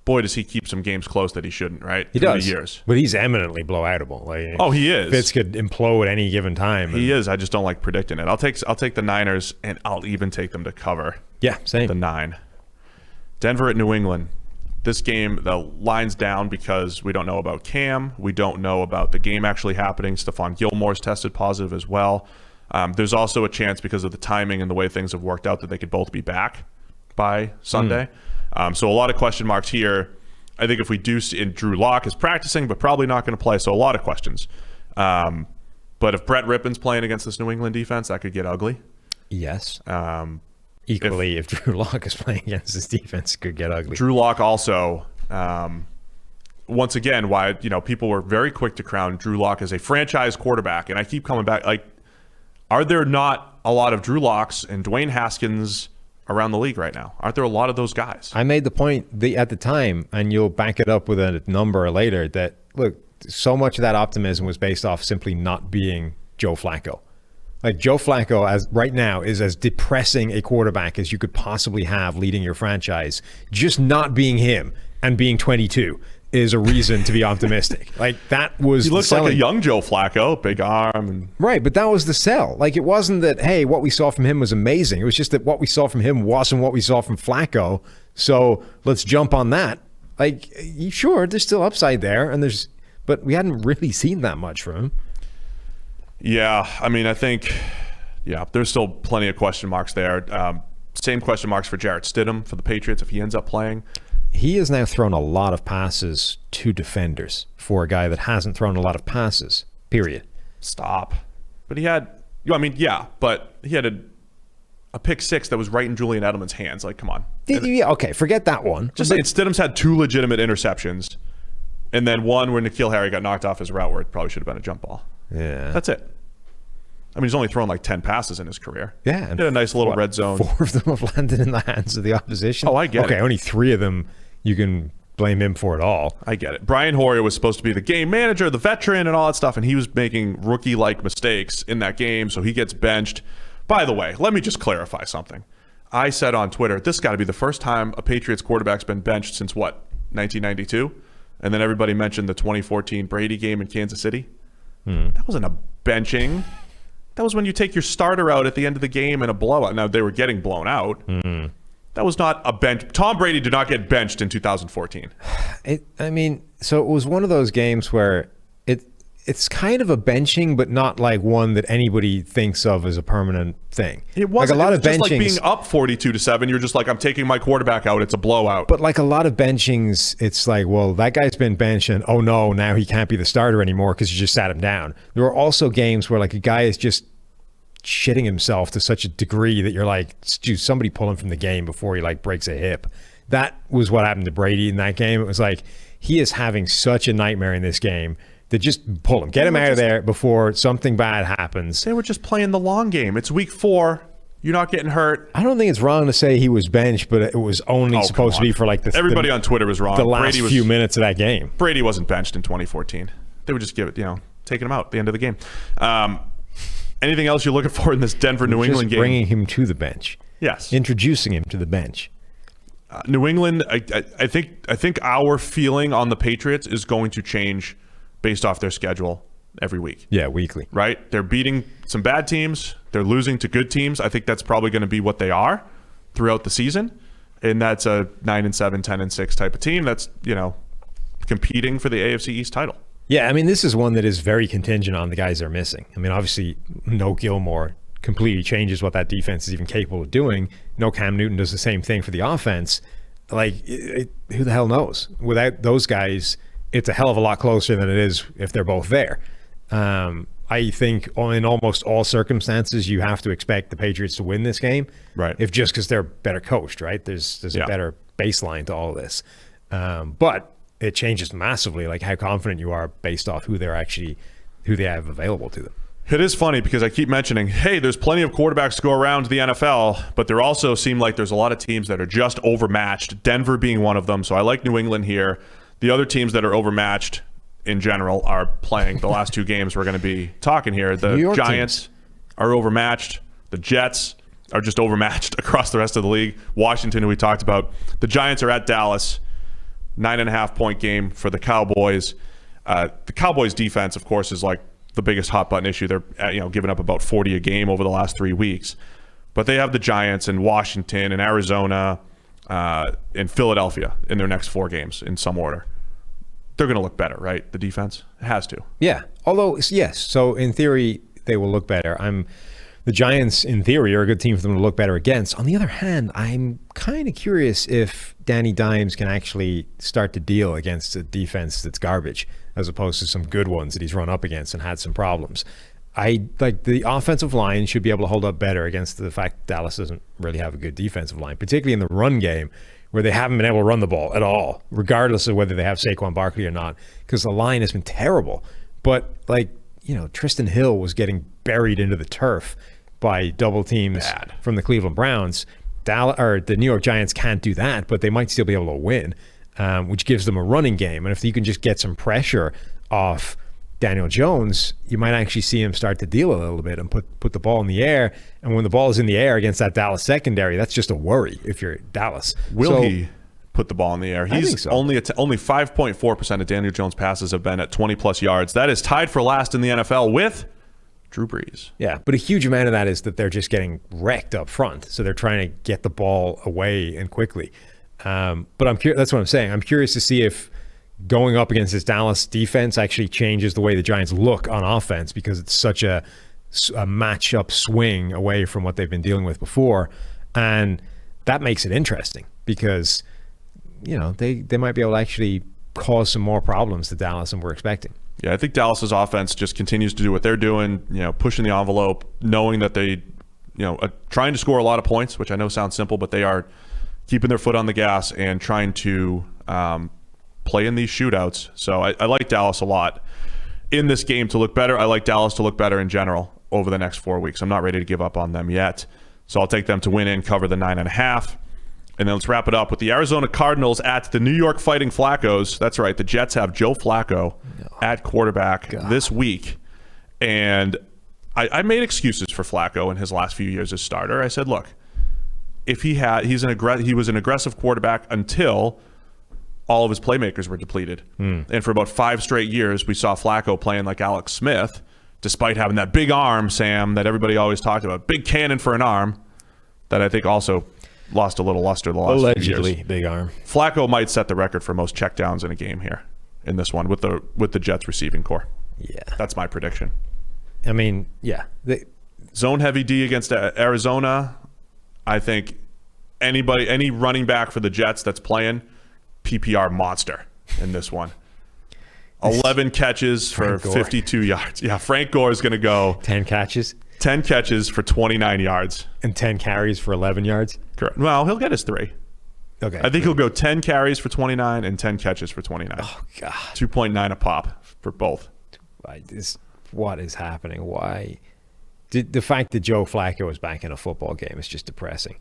S2: boy, does he keep some games close that he shouldn't, right?
S4: He does.
S2: Years.
S4: But he's eminently blowoutable. Like,
S2: he is.
S4: Fitz could implode at any given time.
S2: He is. I just don't like predicting it. I'll take the Niners, and I'll even take them to cover.
S4: Yeah, same.
S2: The 9. Denver at New England. This game, the line's down because we don't know about Cam. We don't know about the game actually happening. Stephon Gilmore's tested positive as well. There's also a chance, because of the timing and the way things have worked out, that they could both be back by Sunday. So a lot of question marks here. I think if we do see, and Drew Lock is practicing, but probably not going to play, so a lot of questions. But if Brett Rippon's playing against this New England defense, that could get ugly.
S4: Yes. Equally, if Drew Lock is playing against this defense, it could get ugly.
S2: Drew Lock also, once again, why people were very quick to crown Drew Lock as a franchise quarterback, and I keep coming back. Like, are there not a lot of Drew Locks and Dwayne Haskins around the league right now? Aren't there a lot of those guys?
S4: I made the point at the time, and you'll back it up with a number later, that, look, so much of that optimism was based off simply not being Joe Flacco. Like, Joe Flacco, as right now, is as depressing a quarterback as you could possibly have leading your franchise. Just not being him and being 22 is a reason to be optimistic. Like, that was
S2: he looks like a young Joe Flacco, big arm. And
S4: right, but that was the sell. Like, it wasn't that, hey, what we saw from him was amazing. It was just that what we saw from him wasn't what we saw from Flacco. So let's jump on that. Like, sure, there's still upside there, but we hadn't really seen that much from him.
S2: Yeah, I mean, I think, there's still plenty of question marks there. Same question marks for Jarrett Stidham for the Patriots if he ends up playing.
S4: He has now thrown a lot of passes to defenders for a guy that hasn't thrown a lot of passes, period.
S2: Stop. But he had, but he had a pick six that was right in Julian Edelman's hands. Like, come on.
S4: Yeah, okay, forget that one.
S2: Just saying, Stidham's had 2 legitimate interceptions, and then one where N'Keal Harry got knocked off his route where it probably should have been a jump ball.
S4: Yeah.
S2: That's it. I mean, he's only thrown like 10 passes in his career.
S4: Yeah.
S2: He did a nice little red zone.
S4: 4 of them have landed in the hands of the opposition.
S2: Oh, I get it.
S4: Okay, only 3 of them you can blame him for it all.
S2: I get it. Brian Hoyer was supposed to be the game manager, the veteran, and all that stuff, and he was making rookie-like mistakes in that game, so he gets benched. By the way, let me just clarify something. I said on Twitter, this got to be the first time a Patriots quarterback's been benched since, 1992? And then everybody mentioned the 2014 Brady game in Kansas City. That wasn't a benching. That was when you take your starter out at the end of the game in a blowout. Now, they were getting blown out. That was not a bench. Tom Brady did not get benched in 2014.
S4: So it was one of those games where it's kind of a benching, but not like one that anybody thinks of as a permanent thing.
S2: It wasn't.
S4: Like a lot
S2: of benchings. Just like being up 42-7. You're just like, I'm taking my quarterback out. It's a blowout.
S4: But like a lot of benchings, it's like, well, that guy's been benched, and oh no, now he can't be the starter anymore because you just sat him down. There are also games where like a guy is just shitting himself to such a degree that you're like, dude, somebody pull him from the game before he like breaks a hip. That was what happened to Brady in that game. It was like, he is having such a nightmare in this game that just pull him, get him out of there before something bad happens.
S2: They were just playing the long game. It's week 4. You're not getting hurt.
S4: I don't think it's wrong to say he was benched, but it was only supposed to be for like
S2: everybody on Twitter was wrong.
S4: The last few minutes of that game.
S2: Brady wasn't benched in 2014. They would just give it, taking him out at the end of the game. Anything else you're looking for in this Denver-New England game?
S4: Bringing him to the bench.
S2: Yes.
S4: Introducing him to the bench.
S2: New England, I think our feeling on the Patriots is going to change based off their schedule every week.
S4: Yeah, weekly.
S2: Right? They're beating some bad teams. They're losing to good teams. I think that's probably going to be what they are throughout the season. And that's a 9-7, 10-6 type of team that's, competing for the AFC East title.
S4: Yeah, I mean, this is one that is very contingent on the guys they're missing. I mean, obviously, no Gilmore completely changes what that defense is even capable of doing. No Cam Newton does the same thing for the offense. Who the hell knows? Without those guys, it's a hell of a lot closer than it is if they're both there. I think in almost all circumstances, you have to expect the Patriots to win this game.
S2: Right.
S4: If just because they're better coached, right? There's a better baseline to all of this. But it changes massively, like how confident you are based off who they have available to them.
S2: It is funny because I keep mentioning, hey, there's plenty of quarterbacks to go around the NFL, but there also seem like there's a lot of teams that are just overmatched, Denver being one of them. So I like New England here. The other teams that are overmatched in general are playing the last two games we're going to be talking here. The Giants are overmatched. The Jets are just overmatched across the rest of the league. Washington, who we talked about. The Giants are at Dallas. 9.5-point game for the Cowboys. The Cowboys defense, of course, is like the biggest hot button issue. They're giving up about 40 a game over the last 3 weeks. But they have the Giants and Washington and Arizona and Philadelphia in their next 4 games in some order. They're going to look better, right? The defense? It has to.
S4: Yeah. Although, yes. So in theory, they will look better. The Giants, in theory, are a good team for them to look better against. On the other hand, I'm kind of curious if Danny Dimes can actually start to deal against a defense that's garbage, as opposed to some good ones that he's run up against and had some problems. The offensive line should be able to hold up better against the fact Dallas doesn't really have a good defensive line, particularly in the run game, where they haven't been able to run the ball at all, regardless of whether they have Saquon Barkley or not, because the line has been terrible. But, Tristan Hill was getting buried into the turf by double teams from the Cleveland Browns. The New York Giants can't do that, but they might still be able to win, which gives them a running game. And if you can just get some pressure off Daniel Jones, you might actually see him start to deal a little bit and put the ball in the air. And when the ball is in the air against that Dallas secondary, that's just a worry if you're Dallas.
S2: Will he put the ball in the air? He's only 5.4% of Daniel Jones' passes have been at 20-plus yards. That is tied for last in the NFL with Drew Brees.
S4: Yeah, but a huge amount of that is that they're just getting wrecked up front. So they're trying to get the ball away and quickly. But that's what I'm saying. I'm curious to see if going up against this Dallas defense actually changes the way the Giants look on offense, because it's such a matchup swing away from what they've been dealing with before. And that makes it interesting because, they might be able to actually cause some more problems to Dallas than we're expecting.
S2: Yeah, I think Dallas's offense just continues to do what they're doing, pushing the envelope, knowing that they, trying to score a lot of points, which I know sounds simple, but they are keeping their foot on the gas and trying to play in these shootouts. So I like Dallas a lot in this game to look better. I like Dallas to look better in general over the next 4 weeks. I'm not ready to give up on them yet. So I'll take them to win and cover the 9.5. And then let's wrap it up with the Arizona Cardinals at the New York Fighting Flaccos. That's right. The Jets have Joe Flacco at quarterback this week. And I made excuses for Flacco in his last few years as starter. I said, look, if he was an aggressive quarterback until all of his playmakers were depleted. And for about 5 straight years, we saw Flacco playing like Alex Smith, despite having that big arm, Sam, that everybody always talked about. Big cannon for an arm that I think also lost a little luster the last few years.
S4: Allegedly, big arm.
S2: Flacco might set the record for most checkdowns in a game here in this one with the Jets receiving core.
S4: Yeah.
S2: That's my prediction.
S4: I mean, yeah.
S2: Zone heavy D against Arizona. I think any running back for the Jets that's playing, PPR monster in this one. 11 catches for 52 yards. Yeah, Frank Gore is going to go
S4: 10 catches.
S2: 10 catches for 29 yards.
S4: And 10 carries for 11 yards?
S2: Correct. Well, he'll get his 3.
S4: Okay.
S2: I think he'll go 10 carries for 29 and 10 catches for 29.
S4: Oh, God.
S2: 2.9 a pop for both.
S4: What is happening? Why? The fact that Joe Flacco is back in a football game is just depressing.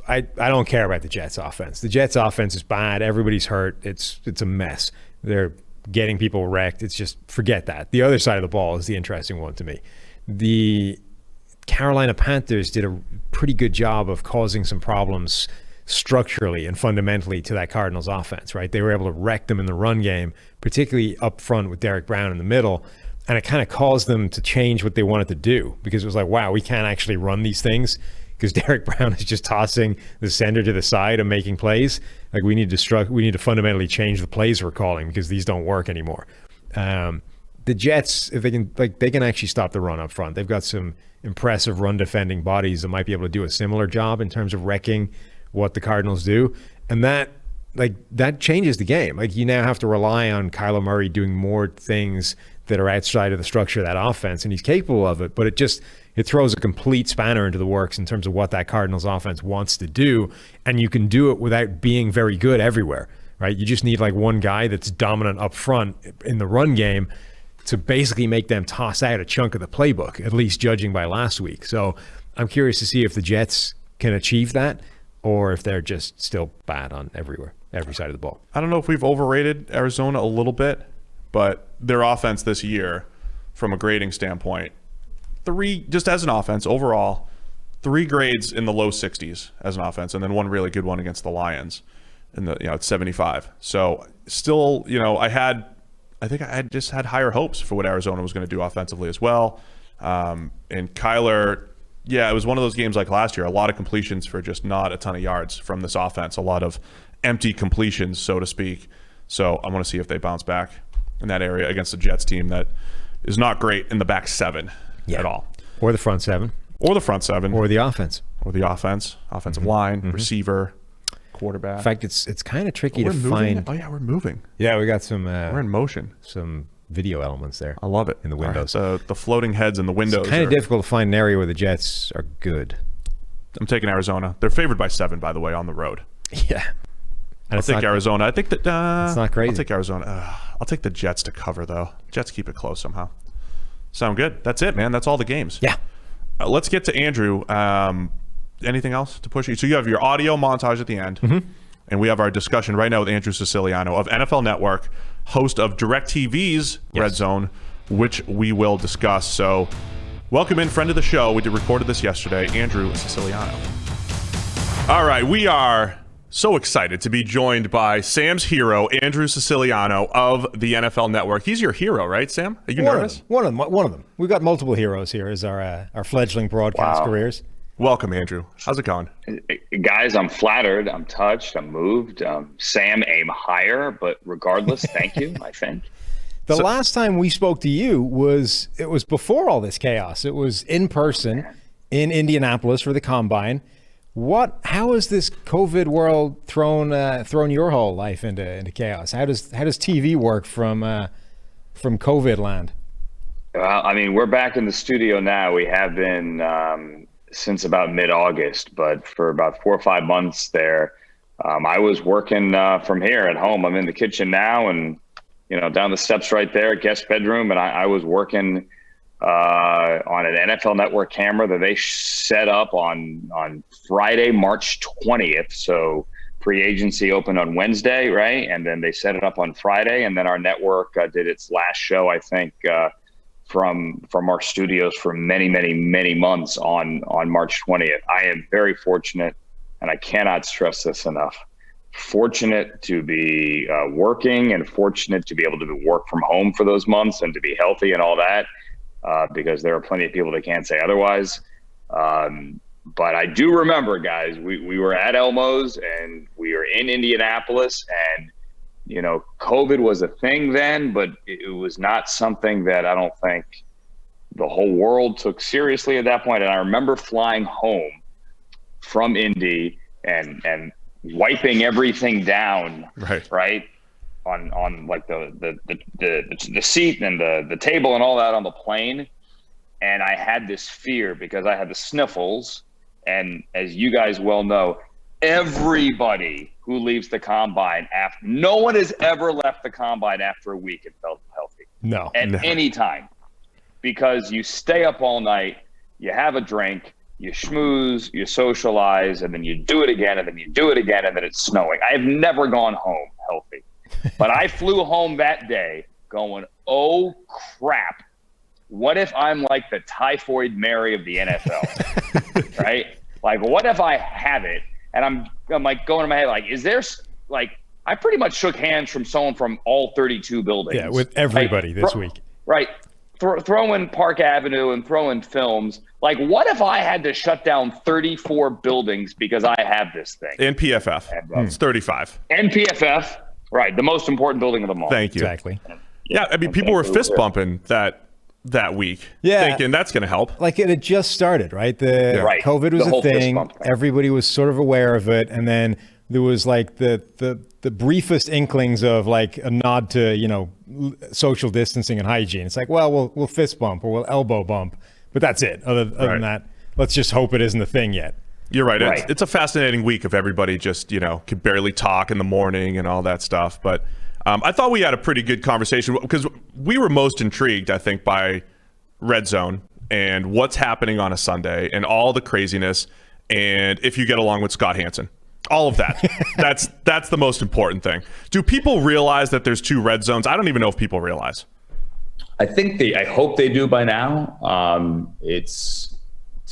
S4: I don't care about the Jets offense. The Jets offense is bad. Everybody's hurt. It's a mess. They're getting people wrecked. It's just, forget that. The other side of the ball is the interesting one to me. The Carolina Panthers did a pretty good job of causing some problems structurally and fundamentally to that Cardinals offense, right? They were able to wreck them in the run game, particularly up front with Derek Brown in the middle. And it kind of caused them to change what they wanted to do, because it was like, wow, we can't actually run these things because Derek Brown is just tossing the center to the side and making plays. Like, we need to fundamentally change the plays we're calling because these don't work anymore. The Jets, if they can actually stop the run up front. They've got some impressive run defending bodies that might be able to do a similar job in terms of wrecking what the Cardinals do. And that changes the game. Like, you now have to rely on Kyler Murray doing more things that are outside of the structure of that offense, and he's capable of it, but it throws a complete spanner into the works in terms of what that Cardinals offense wants to do, and you can do it without being very good everywhere, right? You just need like one guy that's dominant up front in the run game to basically make them toss out a chunk of the playbook, at least judging by last week. So I'm curious to see if the Jets can achieve that, or if they're just still bad on every side of the ball.
S2: I don't know if we've overrated Arizona a little bit, but their offense this year, from a grading standpoint, just as an offense overall, 3 grades in the low 60s as an offense, and then one really good one against the Lions in the it's 75. So still, I think I had just had higher hopes for what Arizona was going to do offensively as well. And Kyler, it was one of those games like last year, a lot of completions for just not a ton of yards from this offense, a lot of empty completions, so to speak. So I want to see if they bounce back in that area against the Jets team that is not great in the back 7 at all.
S4: Or the front 7.
S2: Or the front 7.
S4: Or the offense.
S2: Offensive line, receiver, quarterback.
S4: In fact, it's kind of tricky to
S2: moving.
S4: find.
S2: Oh, yeah, we're moving.
S4: Yeah, we got some.
S2: We're in motion.
S4: Some video elements there.
S2: I love it.
S4: In the windows.
S2: Right, the floating heads in the windows.
S4: It's kind of difficult to find an area where the Jets are good.
S2: I'm taking Arizona. They're favored by 7, by the way, on the road.
S4: Yeah.
S2: I'll take Arizona. I think that
S4: it's not crazy.
S2: I'll take Arizona. I'll take the Jets to cover, though. Jets keep it close somehow. Sound good? That's it, man. That's all the games.
S4: Yeah.
S2: Let's get to Andrew. Anything else to push you? So you have your audio montage at the end, and we have our discussion right now with Andrew Siciliano of NFL Network, host of DirecTV's RedZone, which we will discuss. So welcome in, friend of the show. We recorded this yesterday, Andrew Siciliano. All right, we are so excited to be joined by Sam's hero, Andrew Siciliano of the NFL Network. He's your hero, right, Sam? Are you nervous?
S4: One of them. We've got multiple heroes here as our fledgling broadcast careers.
S2: Welcome, Andrew. How's it going?
S5: Guys, I'm flattered. I'm touched. I'm moved. Sam, aim higher, but regardless, thank you, I think.
S4: The last time we spoke to you was before all this chaos. It was in person in Indianapolis for the Combine. How has this COVID world thrown your whole life into chaos? How does TV work from COVID land?
S5: Well, I mean, we're back in the studio now. We have been since about mid-August, but for about 4 or 5 months there, I was working from here at home. I'm in the kitchen now, and down the steps right there, guest bedroom, and I was working on an NFL Network camera that they set up on Friday, March 20th. So free agency opened on Wednesday, right? And then they set it up on Friday, and then our network did its last show, I think, from our studios for many, many, many months on March 20th. I am very fortunate, and I cannot stress this enough. Fortunate to be working, and fortunate to be able to work from home for those months and to be healthy and all that. Because there are plenty of people that can't say otherwise. But I do remember, guys, we were at Elmo's and we were in Indianapolis, and, COVID was a thing then, but it was not something that I don't think the whole world took seriously at that point. And I remember flying home from Indy and wiping everything down, right? On like the seat and the table and all that on the plane. And I had this fear because I had the sniffles. And as you guys well know, everybody who leaves the Combine no one has ever left the Combine after a week and felt healthy.
S4: No.
S5: At any time. Because you stay up all night, you have a drink, you schmooze, you socialize, and then you do it again, and then you do it again, and then it's snowing. I have never gone home healthy. But I flew home that day going, oh, crap. What if I'm like the typhoid Mary of the NFL, right? Like, what if I have it? And I'm like going in my head, like, is there, like, I pretty much shook hands from someone from all 32 buildings.
S4: Yeah, with everybody this week.
S5: Right. Throw in Park Avenue and throw in films. Like, what if I had to shut down 34 buildings because I have this thing?
S2: And PFF. It's 35.
S5: And PFF. Right. The most important building of them all.
S2: Thank you.
S4: Exactly.
S2: Yeah, I mean, people were fist bumping that week, thinking that's going to help.
S4: Like, it had just started, right?
S5: Right.
S4: COVID was
S5: The
S4: a thing. Everybody was sort of aware of it, and then there was like the briefest inklings of like a nod to, you know, social distancing and hygiene. It's like, well, we'll fist bump or we'll elbow bump, but that's it. Other than that, let's just hope it isn't the thing yet.
S2: You're right. It's a fascinating week of everybody just, you know, could barely talk in the morning and all that stuff. But I thought we had a pretty good conversation because we were most intrigued, I think, by RedZone and what's happening on a Sunday and all the craziness. And if you get along with Scott Hanson, all of that, that's the most important thing. Do people realize that there's two red zones? I don't even know if people realize.
S6: I hope they do by now. It's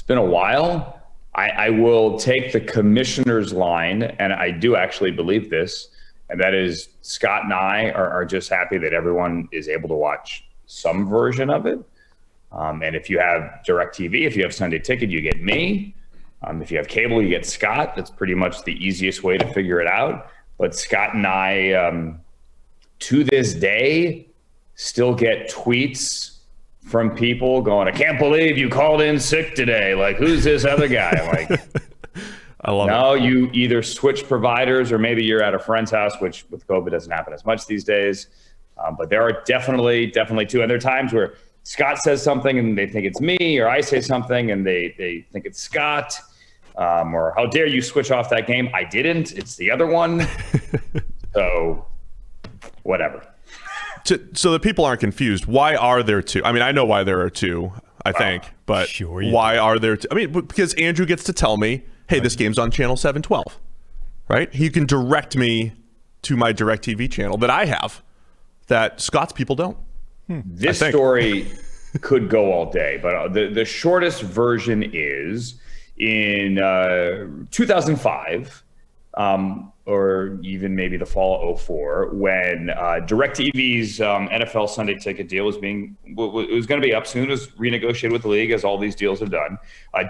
S6: been a while. I will take the commissioner's line, and I do actually believe this, and that is Scott and I are just happy that everyone is able to watch some version of it. And if you have DirecTV, if you have Sunday Ticket, you get me. If you have cable, you get Scott. That's pretty much the easiest way to figure it out. But Scott and I, to this day, still get tweets from people going, I can't believe you called in sick today. Like, who's this other guy? Like,
S2: I love
S6: no,
S2: it.
S6: you either switch providers or maybe you're at a friend's house, which with COVID doesn't happen as much these days. But there are definitely two. And there are times where Scott says something and they think it's me, or I say something and they think it's Scott. Or how dare you switch off that game? I didn't. It's the other one. So whatever.
S2: So that people aren't confused, why are there two? I mean, I know why there are two, I think, but
S4: sure
S2: why are there two? I mean, because Andrew gets to tell me, hey, this game's on channel 712, right? He can direct me to my DirecTV channel that I have that Scott's people don't.
S6: This story could go all day, but the shortest version is in 2005, or even maybe the fall of 2004, when DirecTV's NFL Sunday Ticket deal was going to be up soon. It was renegotiated with the league, as all these deals have done.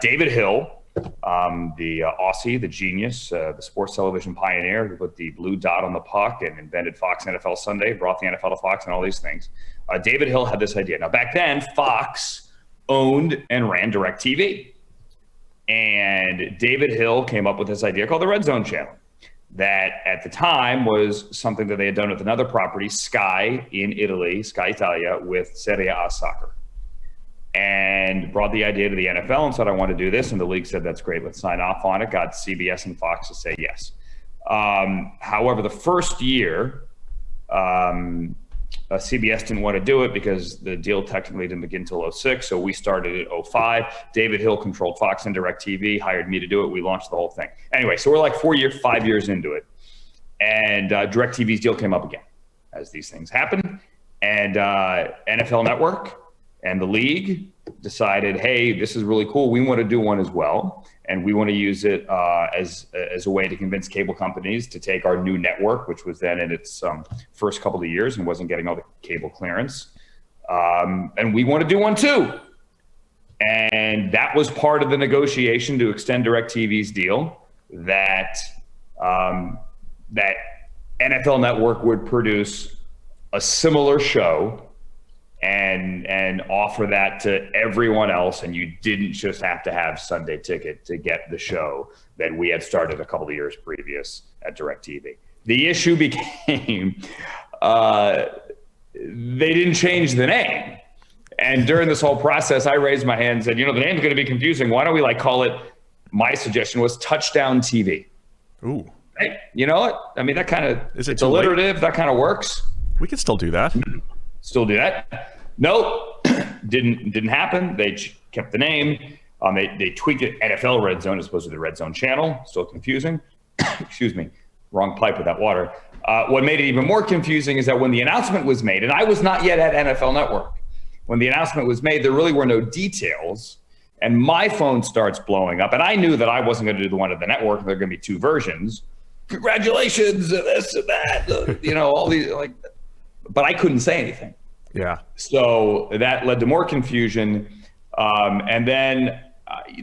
S6: David Hill, the Aussie, the genius, the sports television pioneer who put the blue dot on the puck and invented Fox NFL Sunday, brought the NFL to Fox and all these things. David Hill had this idea. Now, back then, Fox owned and ran DirecTV. And David Hill came up with this idea called the RedZone channel that at the time was something that they had done with another property, Sky in Italy, Sky Italia, with Serie A soccer. And brought the idea to the NFL and said, I want to do this. And the league said, that's great, let's sign off on it. Got CBS and Fox to say yes. However, the first year, CBS didn't want to do it because the deal technically didn't begin until 2006. So we started at 2005. David Hill controlled Fox and DirecTV, hired me to do it. We launched the whole thing. Anyway, so we're like 5 years into it. And DirecTV's deal came up again, as these things happen. And NFL Network and the league decided, hey, this is really cool. We want to do one as well. And we want to use it as a way to convince cable companies to take our new network, which was then in its first couple of years and wasn't getting all the cable clearance. And we want to do one too. And that was part of the negotiation to extend DirecTV's deal, that that NFL Network would produce a similar show and offer that to everyone else, and you didn't just have to have Sunday Ticket to get the show that we had started a couple of years previous at DirecTV. The issue became they didn't change the name. And during this whole process, I raised my hand and said, the name's going to be confusing. Why don't we call it, my suggestion was Touchdown TV.
S2: Ooh.
S6: Hey, you know what? I mean, that kind of, it's alliterative. That kind of works.
S2: We could still do that.
S6: Still do that. No, didn't happen. They kept the name. They tweaked it NFL RedZone as opposed to the RedZone channel. Still confusing. Excuse me. Wrong pipe with that water. What made it even more confusing is that when the announcement was made, and I was not yet at NFL Network, when the announcement was made, there really were no details. And my phone starts blowing up. And I knew that I wasn't going to do the one at the network. There are going to be 2 versions. Congratulations, this and that, all these, but I couldn't say anything.
S2: Yeah.
S6: So that led to more confusion. And then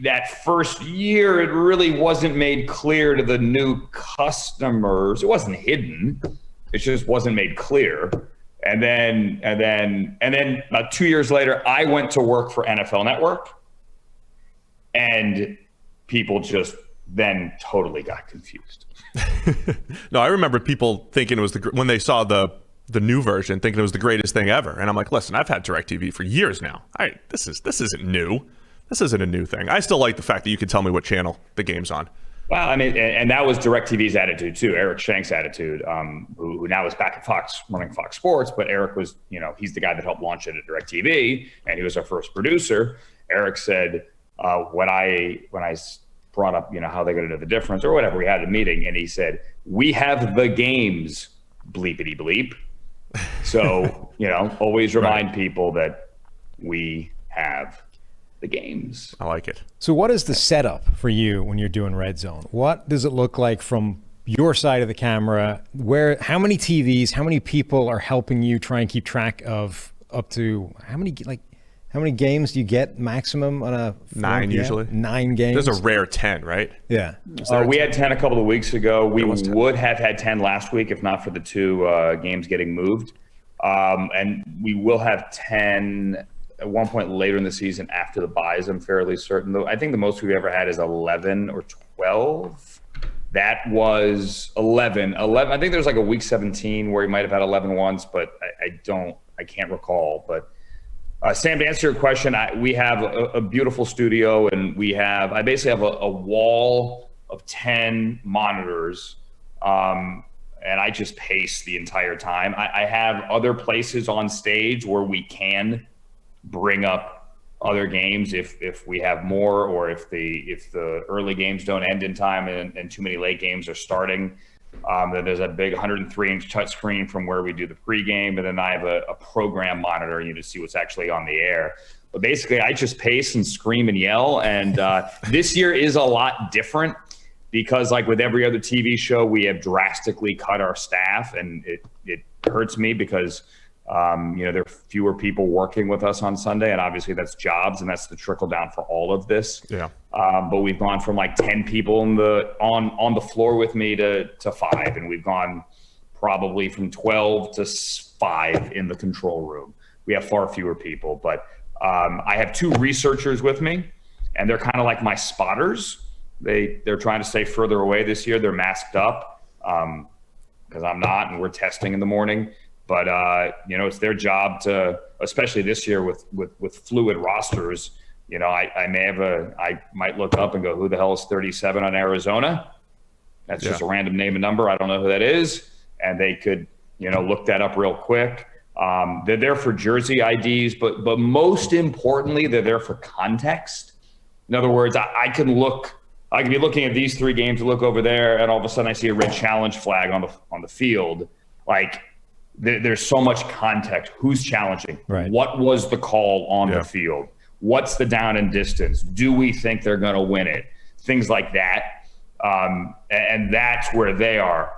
S6: that first year, it really wasn't made clear to the new customers. It wasn't hidden. It just wasn't made clear. And then about 2 years later, I went to work for NFL Network, and people just then totally got confused.
S2: No, I remember people thinking it was when they saw the new version, thinking it was the greatest thing ever. And I'm like, listen, I've had DirecTV for years now. This isn't new. This isn't a new thing. I still like the fact that you can tell me what channel the game's on.
S6: Well, I mean, and that was DirecTV's attitude too. Eric Shank's attitude, who now is back at Fox, running Fox Sports. But Eric was, he's the guy that helped launch it at DirecTV, and he was our first producer. Eric said when I brought up, how they're going to know the difference or whatever, we had a meeting, and he said, "We have the games, bleepity bleep." So always remind people that we have the games.
S2: I like it.
S4: So what is the setup for you when you're doing RedZone? What does it look like from your side of the camera? How many TVs, how many people are helping you try and keep track of up to how many games do you get maximum on a
S2: 9 usually?
S4: 9 games.
S2: There's a rare 10, right?
S4: Yeah.
S6: We had 10 a couple of weeks ago. We would have had 10 last week if not for the 2 games getting moved. And we will have 10 at one point later in the season after the buys, I'm fairly certain. Though I think the most we've ever had is 11 or 12. That was 11. I think there's like a week 17 where he might have had 11 once, but I can't recall. But Sam, to answer your question, we have a beautiful studio, and I basically have a wall of 10 monitors, and I just pace the entire time. I have other places on stage where we can bring up other games if we have more, or if the early games don't end in time and too many late games are starting. Then there's a big 103-inch touchscreen from where we do the pregame, and then I have a program monitor to see what's actually on the air. But basically, I just pace and scream and yell. And this year is a lot different because, like with every other TV show, we have drastically cut our staff, and it hurts me because there are fewer people working with us on Sunday, and obviously that's jobs, and that's the trickle down for all of this.
S2: Yeah.
S6: But we've gone from like 10 people on the floor with me to 5, and we've gone probably from 12 to 5 in the control room. We have far fewer people, but I have 2 researchers with me, and they're kind of like my spotters. They're trying to stay further away this year. They're masked up because I'm not, and we're testing in the morning. But it's their job to, especially this year with fluid rosters. I might look up and go, who the hell is 37 on Arizona? That's just a random name and number. I don't know who that is, and they could look that up real quick. They're there for jersey IDs, but most importantly, they're there for context. In other words, I can be looking at these 3 games, look over there, and all of a sudden I see a red challenge flag on the field. Like, there's so much context. Who's challenging?
S4: Right.
S6: What was the call on the field? What's the down and distance? Do we think they're going to win it? Things like that. And that's where they are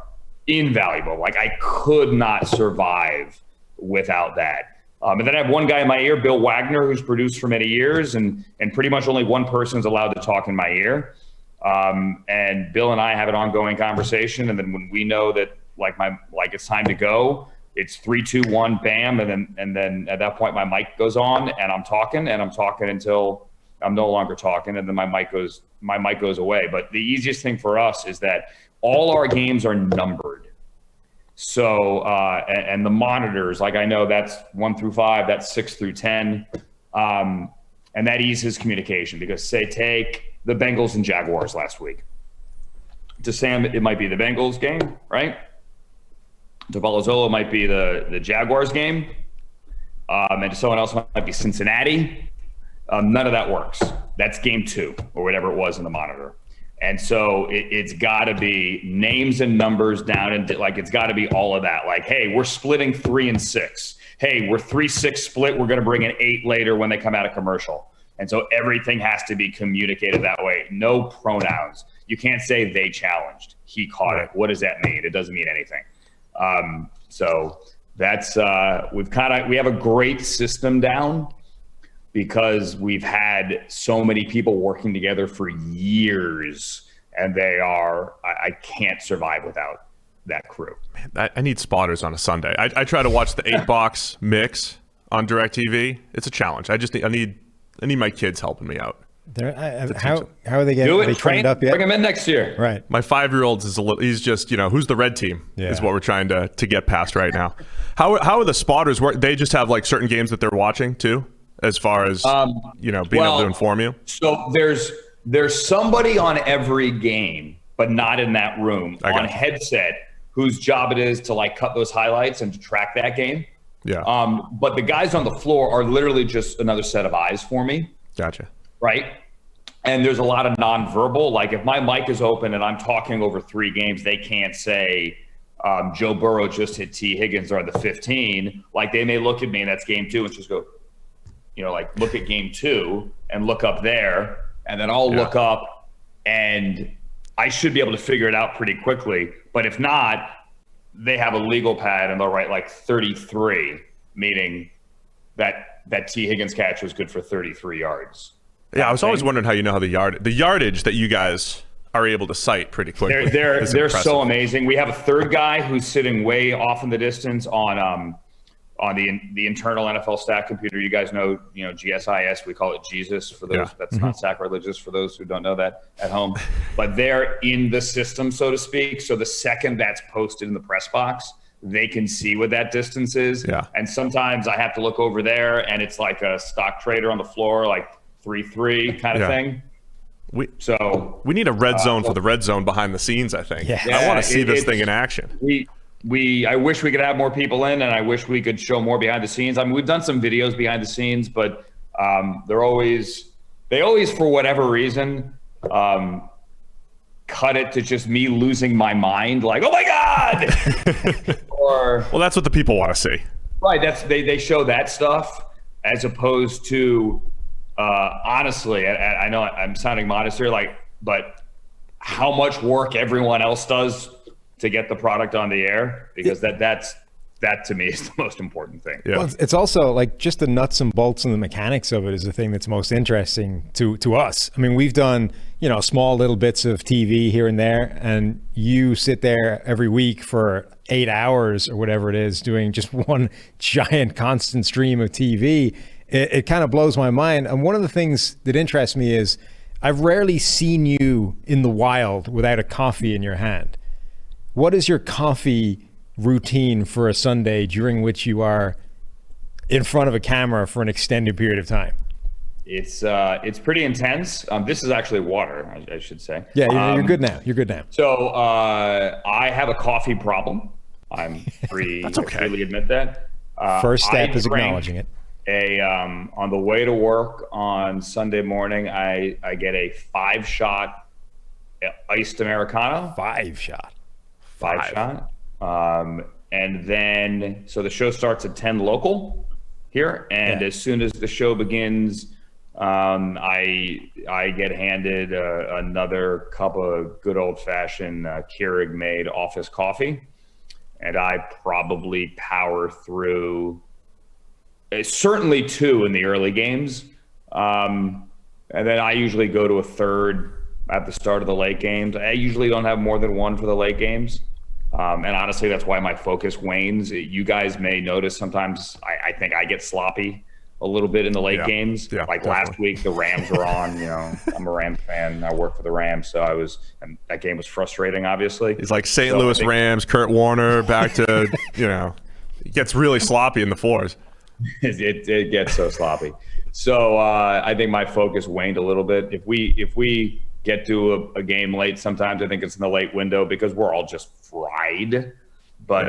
S6: invaluable. Like, I could not survive without that. And then I have one guy in my ear, Bill Wagner, who's produced for many years, and pretty much only one person's allowed to talk in my ear. And Bill and I have an ongoing conversation. And then when we know that it's time to go, it's 3, 2, 1, bam, and then at that point my mic goes on, and I'm talking until I'm no longer talking, and then my mic goes away. But the easiest thing for us is that all our games are numbered. So and the monitors, like I know that's 1 through 5, that's 6 through 10, and that eases communication because take the Bengals and Jaguars last week. To Sam, it might be the Bengals game, right? To Palazzolo might be the Jaguars game, and to someone else might be Cincinnati. None of that works. That's game 2 or whatever it was in the monitor. And so it's got to be names and numbers down, and like it's got to be all of that. Like, hey, we're splitting 3 and 6. Hey, we're 3-6 split. We're going to bring an 8 later when they come out of commercial. And so everything has to be communicated that way. No pronouns. You can't say they challenged. He caught it. What does that mean? It doesn't mean anything. So that's we have a great system down, because we've had so many people working together for years, and I can't survive without that crew.
S2: Man, I need spotters on a Sunday. I try to watch the 8-box mix on DirecTV. It's a challenge. I need my kids helping me out.
S4: How are they getting?
S6: Do
S4: are they
S6: it.
S4: trained up yet?
S6: Bring them in next year.
S4: Right.
S2: My 5-year-old he's just, who's the red team is what we're trying to get past right now. How are the spotters work? They just have like certain games that they're watching too, as far as, being able to inform you?
S6: So there's somebody on every game, but not in that room, on headset, whose job it is to like cut those highlights and to track that game.
S2: Yeah.
S6: But the guys on the floor are literally just another set of eyes for me.
S2: Gotcha.
S6: Right. And there's a lot of nonverbal. Like if my mic is open and I'm talking over 3 games, they can't say Joe Burrow just hit T. Higgins or the 15. Like they may look at me and that's game 2 and just go, like look at game 2 and look up there. And then I'll look up and I should be able to figure it out pretty quickly. But if not, they have a legal pad and they'll write like 33, meaning that T. Higgins catch was good for 33 yards.
S2: Yeah, I was always wondering how the yardage that you guys are able to cite pretty quickly.
S6: They're so amazing. We have a third guy who's sitting way off in the distance on the internal NFL stat computer. You guys know, GSIS. We call it Jesus for those. That's not sacrilegious for those who don't know that at home. But they're in the system, so to speak. So the second that's posted in the press box, they can see what that distance is. Yeah. And sometimes I have to look over there, and it's like a stock trader on the floor, like 3-3 kind of thing. We need a red zone for the red zone behind the scenes, I think. Yeah. I want to see this thing in action. I wish we could have more people in, and I wish we could show more behind the scenes. I mean, we've done some videos behind the scenes, but they always, for whatever reason, cut it to just me losing my mind, like, oh my God!
S2: Well, that's what the people want to see.
S6: Right. They show that stuff as opposed to, honestly, I know I'm sounding modest here, but how much work everyone else does to get the product on the air, because that to me is the most important thing.
S4: Yeah. Well, it's also like just the nuts and bolts and the mechanics of it is the thing that's most interesting to us. I mean, we've done, small little bits of TV here and there, and you sit there every week for 8 hours or whatever it is doing just one giant constant stream of TV. It kind of blows my mind. And one of the things that interests me is I've rarely seen you in the wild without a coffee in your hand. What is your coffee routine for a Sunday during which you are in front of a camera for an extended period of time?
S6: It's pretty intense. This is actually water, I should say.
S4: Yeah, you're good now. You're good now.
S6: So I have a coffee problem. I'm free.
S2: That's okay.
S6: I freely admit that.
S4: First step is acknowledging it.
S6: On the way to work on Sunday morning, I get a 5-shot iced Americano.
S4: 5-shot.
S6: 5-shot. And then, so the show starts at 10 local here. And as soon as the show begins, I get handed another cup of good old fashioned Keurig made office coffee. And I probably power through certainly 2 in the early games. And then I usually go to a third at the start of the late games. I usually don't have more than 1 for the late games. And honestly, that's why my focus wanes. You guys may notice sometimes I think I get sloppy a little bit in the late games. Yeah, like definitely. Last week, the Rams were on. I'm a Rams fan. I work for the Rams, so and that game was frustrating, obviously.
S2: It's like St. Louis Rams, Kurt Warner, back to, it gets really sloppy in the fours.
S6: It gets so sloppy. So I think my focus waned a little bit. If we get to a game late, sometimes I think it's in the late window because we're all just fried. But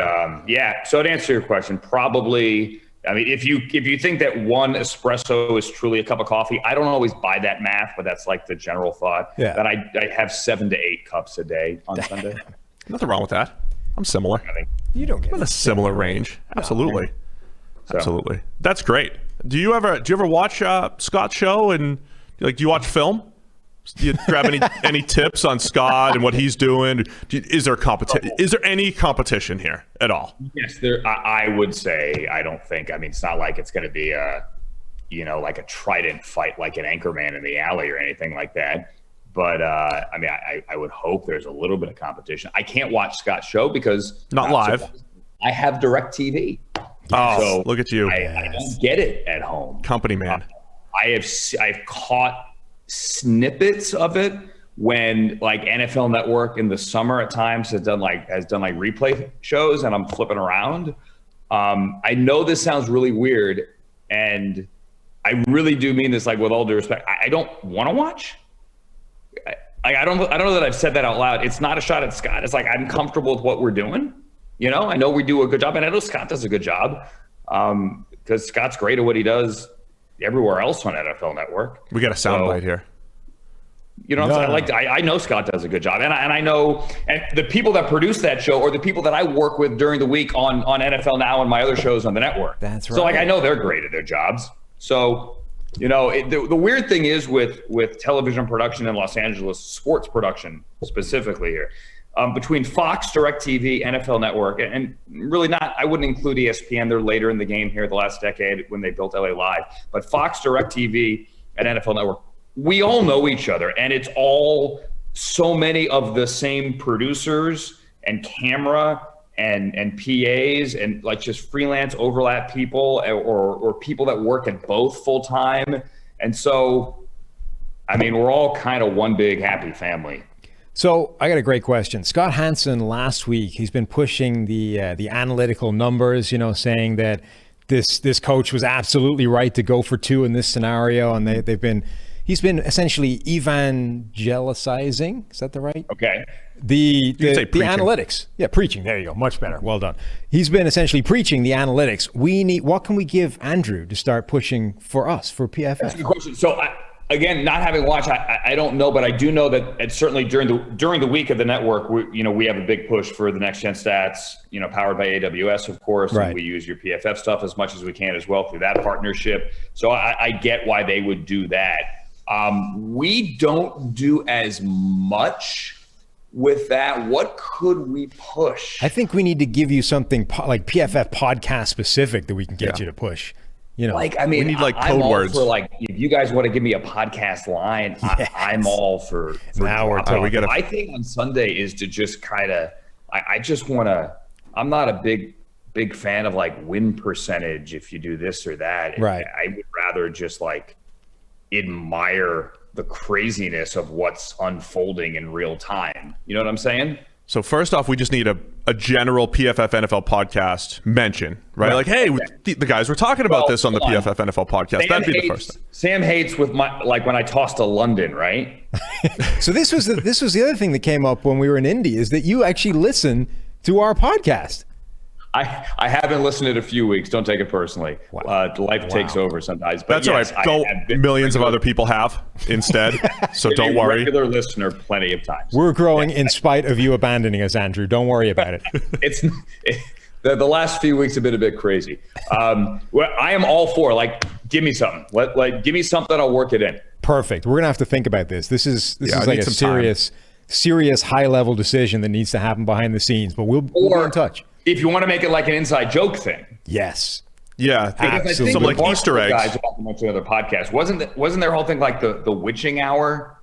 S6: so to answer your question, probably I mean, if you think that one espresso is truly a cup of coffee, I don't always buy that math, but that's like the general thought.
S4: Yeah.
S6: That I have 7 to 8 cups a day on Sunday.
S2: Nothing wrong with that. I'm similar.
S4: You don't get
S2: I'm in a similar range. Absolutely.
S6: So.
S2: Absolutely. That's great. Do you ever watch Scott's show and do you watch film? Do you grab any tips on Scott and what he's doing? Is there competition? Is there any competition here at all?
S6: Yes, I would say I don't think. I mean, it's not like it's going to be a trident fight like an Anchorman in the alley or anything like that. But I mean, I would hope there's a little bit of competition. I can't watch Scott's show because
S2: not live.
S6: I have DirecTV.
S2: Oh,
S6: so
S2: look at you!
S6: I don't get it at home.
S2: Company man.
S6: I've caught snippets of it when like NFL Network in the summer at times has done replay shows, and I'm flipping around. I know this sounds really weird, and I really do mean this, like with all due respect. I don't want to watch. I don't know that I've said that out loud. It's not a shot at Scott. It's like I'm comfortable with what we're doing. I know we do a good job, and I know Scott does a good job because Scott's great at what he does everywhere else on NFL Network.
S2: We got a soundbite here.
S6: You know what I'm saying? I know Scott does a good job. And I know and the people that produce that show or the people that I work with during the week on NFL Now and my other shows on the network.
S4: That's right.
S6: So I know they're great at their jobs. So, the weird thing is with television production in Los Angeles, sports production specifically here, between Fox, DirecTV, NFL Network, and really I wouldn't include ESPN. They're later in the game here the last decade when they built LA Live. But Fox, DirecTV, and NFL Network, we all know each other. And it's all so many of the same producers and camera and PAs and like just freelance overlap people or people that work at both full time. And so, I mean, we're all kind of one big happy family.
S4: So I got a great question. Scott Hanson last week, he's been pushing the analytical numbers, saying that this coach was absolutely right to go for 2 in this scenario, and he's been essentially evangelicizing. Is that the right?
S6: Okay.
S4: The analytics. Yeah, preaching. There you go. Much better. Well done. He's been essentially preaching the analytics. What can we give Andrew to start pushing for us, for PFF?
S6: That's a good question. So again, not having watched, I don't know, but I do know that certainly during the week of the network, we have a big push for the Next Gen Stats, powered by AWS, of course.
S4: Right.
S6: And we use your PFF stuff as much as we can as well through that partnership. So I get why they would do that. We don't do as much with that. What could we push?
S4: I think we need to give you something like PFF podcast specific that we can get you to push. We
S2: need like code words.
S6: For if you guys want to give me a podcast line, yes. I'm all for
S4: now we're talking.
S6: My thing on Sunday is to just kind of, I just want to. I'm not a big fan of like win percentage if you do this or that.
S4: Right.
S6: I would rather just like admire the craziness of what's unfolding in real time. You know what I'm saying?
S2: So first off, we just need a general PFF NFL podcast mention, right? Like, hey, the guys were talking about this on the PFF NFL podcast. That'd be the first thing.
S6: Sam hates with when I tossed to London, right?
S4: So this was the other thing that came up when we were in Indy, is that you actually listen to our podcast.
S6: I haven't listened in a few weeks. Don't take it personally.
S4: Wow.
S6: Life takes over sometimes. But
S2: that's all right. Millions of other people have instead. So don't worry.
S6: Regular listener, plenty of times.
S4: We're growing in spite of you abandoning us, Andrew. Don't worry about it.
S6: The last few weeks have been a bit crazy. I am all for give me something. Give me something. I'll work it in.
S4: Perfect. We're gonna have to think about this. This is like a serious high level decision that needs to happen behind the scenes. But we'll be in touch.
S6: If you want to make it like an inside joke thing.
S4: Yes.
S2: Yeah.
S4: Absolutely.
S2: Some like Easter eggs.
S6: Guys about to mention other podcasts. Wasn't their whole thing like the witching hour?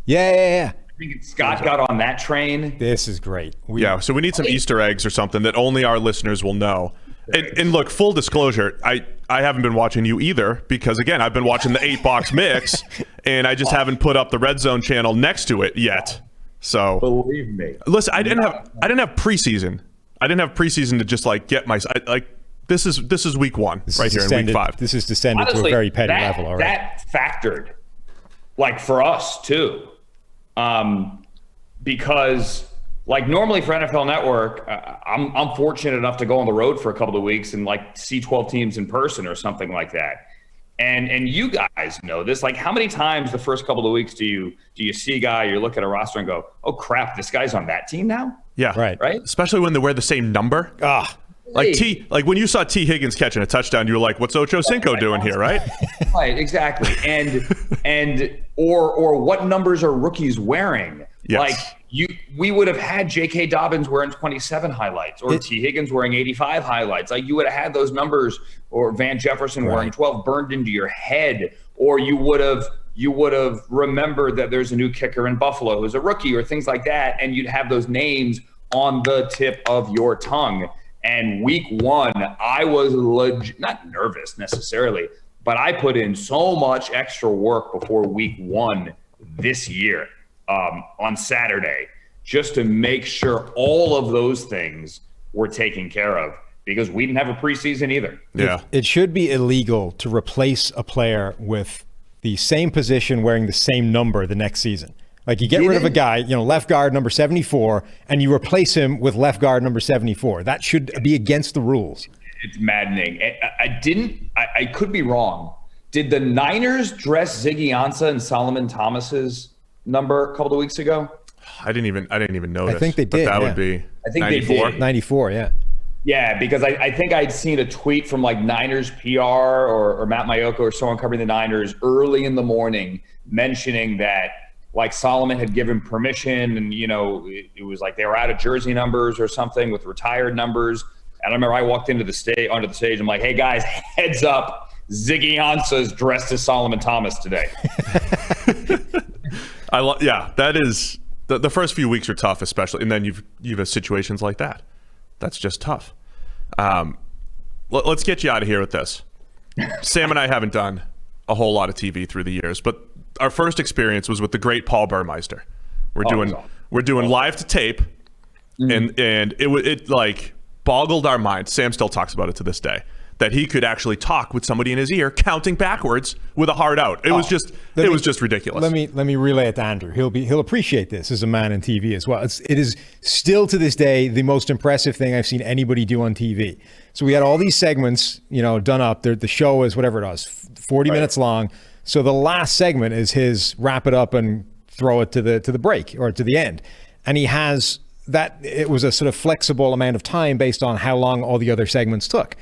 S4: Yeah.
S6: I think Scott got on that train.
S4: This is great.
S2: So we need some Easter eggs or something that only our listeners will know. And look, full disclosure, I haven't been watching you either because, again, I've been watching the 8-box mix, and I just haven't put up the RedZone channel next to it yet. So
S6: believe me.
S2: Listen, I didn't have preseason. I didn't have preseason to just get my this is week 1 right here in week 5.
S4: This is descended to a very petty level already.
S6: That factored, for us too, because like normally for NFL Network, I'm fortunate enough to go on the road for a couple of weeks and like see 12 teams in person or something like that. And you guys know this. Like, how many times the first couple of weeks do you see a guy, you look at a roster and go, "Oh crap, this guy's on that team now"?
S2: Yeah,
S6: right.
S2: Especially when they wear the same number. Like when you saw T. Higgins catching a touchdown, you were like, "What's Ocho Cinco doing here?" Right?
S6: Right, exactly. And or what numbers are rookies wearing?
S2: Yes.
S6: Like we would have had J.K. Dobbins wearing 27 highlights, or T. Higgins wearing 85 highlights. Like, you would have had those numbers, or Van Jefferson wearing 12 burned into your head, or you would have remembered that there's a new kicker in Buffalo who's a rookie, or things like that, and you'd have those names on the tip of your tongue. And week one, I was not nervous necessarily, but I put in so much extra work before week one this year on Saturday, just to make sure all of those things were taken care of, because we didn't have a preseason either.
S2: Yeah.
S4: It should be illegal to replace a player with the same position wearing the same number the next season. Like, you get rid of a guy, left guard number 74, and you replace him with left guard number 74. That should be against the rules.
S6: It's maddening. I could be wrong. Did the Niners dress Ziggy Ansah and Solomon Thomas's number a couple of weeks ago?
S2: I didn't even notice.
S4: I think they did.
S2: That would be.
S6: I think
S2: 94?
S6: they did.
S4: 94, yeah.
S6: Yeah, because I think I'd seen a tweet from like Niners PR or Matt Maiocco or someone covering the Niners early in the morning mentioning that, like, Solomon had given permission, and it was like they were out of jersey numbers or something with retired numbers. And I remember I walked onto the stage. I'm like, "Hey guys, heads up! Ziggy Ansah's dressed as Solomon Thomas today."
S2: That is the first few weeks are tough, especially, and then you've have situations like that. That's just tough. Let's get you out of here with this. Sam and I haven't done a whole lot of TV through the years, but our first experience was with the great Paul Burmeister. We're doing live to tape, and it like boggled our mind. Sam still talks about it to this day, that he could actually talk with somebody in his ear, counting backwards with a hard out. It was just ridiculous.
S4: Let me relay it to Andrew. He'll appreciate this as a man in TV as well. It is still to this day the most impressive thing I've seen anybody do on TV. So we had all these segments, done up. The show is whatever it was, 40 minutes long. So the last segment is his wrap it up and throw it to the break or to the end, and he has that. It was a sort of flexible amount of time based on how long all the other segments took.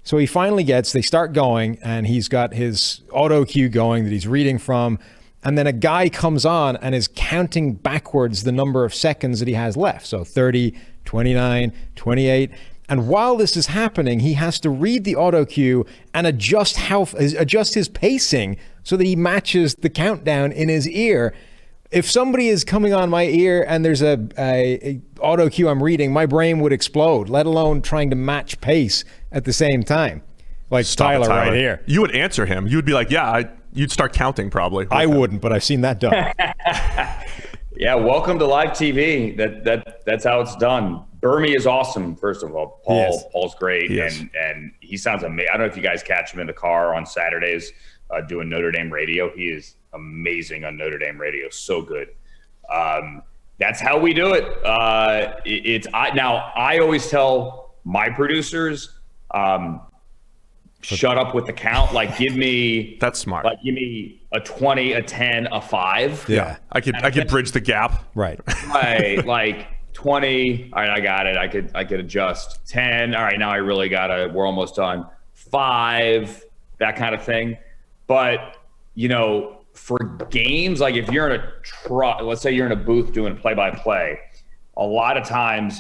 S4: So he finally they start going, and he's got his auto cue going that he's reading from. And then a guy comes on and is counting backwards the number of seconds that he has left. So 30, 29, 28. And while this is happening, he has to read the auto cue and adjust his pacing so that he matches the countdown in his ear. If somebody is coming on my ear and there's a auto cue I'm reading, my brain would explode, let alone trying to match pace at the same time. Like Tyler right here.
S2: You would answer him. You would be like, you'd start counting probably.
S4: I wouldn't, but I've seen that done.
S6: Yeah, welcome to live TV. That's how it's done. Burmy is awesome, first of all. Paul's great, and he sounds amazing. I don't know if you guys catch him in the car on Saturdays doing Notre Dame radio. He is amazing on Notre Dame radio, so good. That's how we do it. I always tell my producers, shut up with the count. Like, give me
S2: that's smart.
S6: Like, give me a 20, a 10, a 5.
S2: Yeah, I could bridge the gap.
S4: Right.
S6: Right. Like 20. All right, I got it. I could adjust. 10. All right, now I really gotta. We're almost done. 5. That kind of thing. But for games, like if you're in let's say you're in a booth doing play-by-play, a lot of times,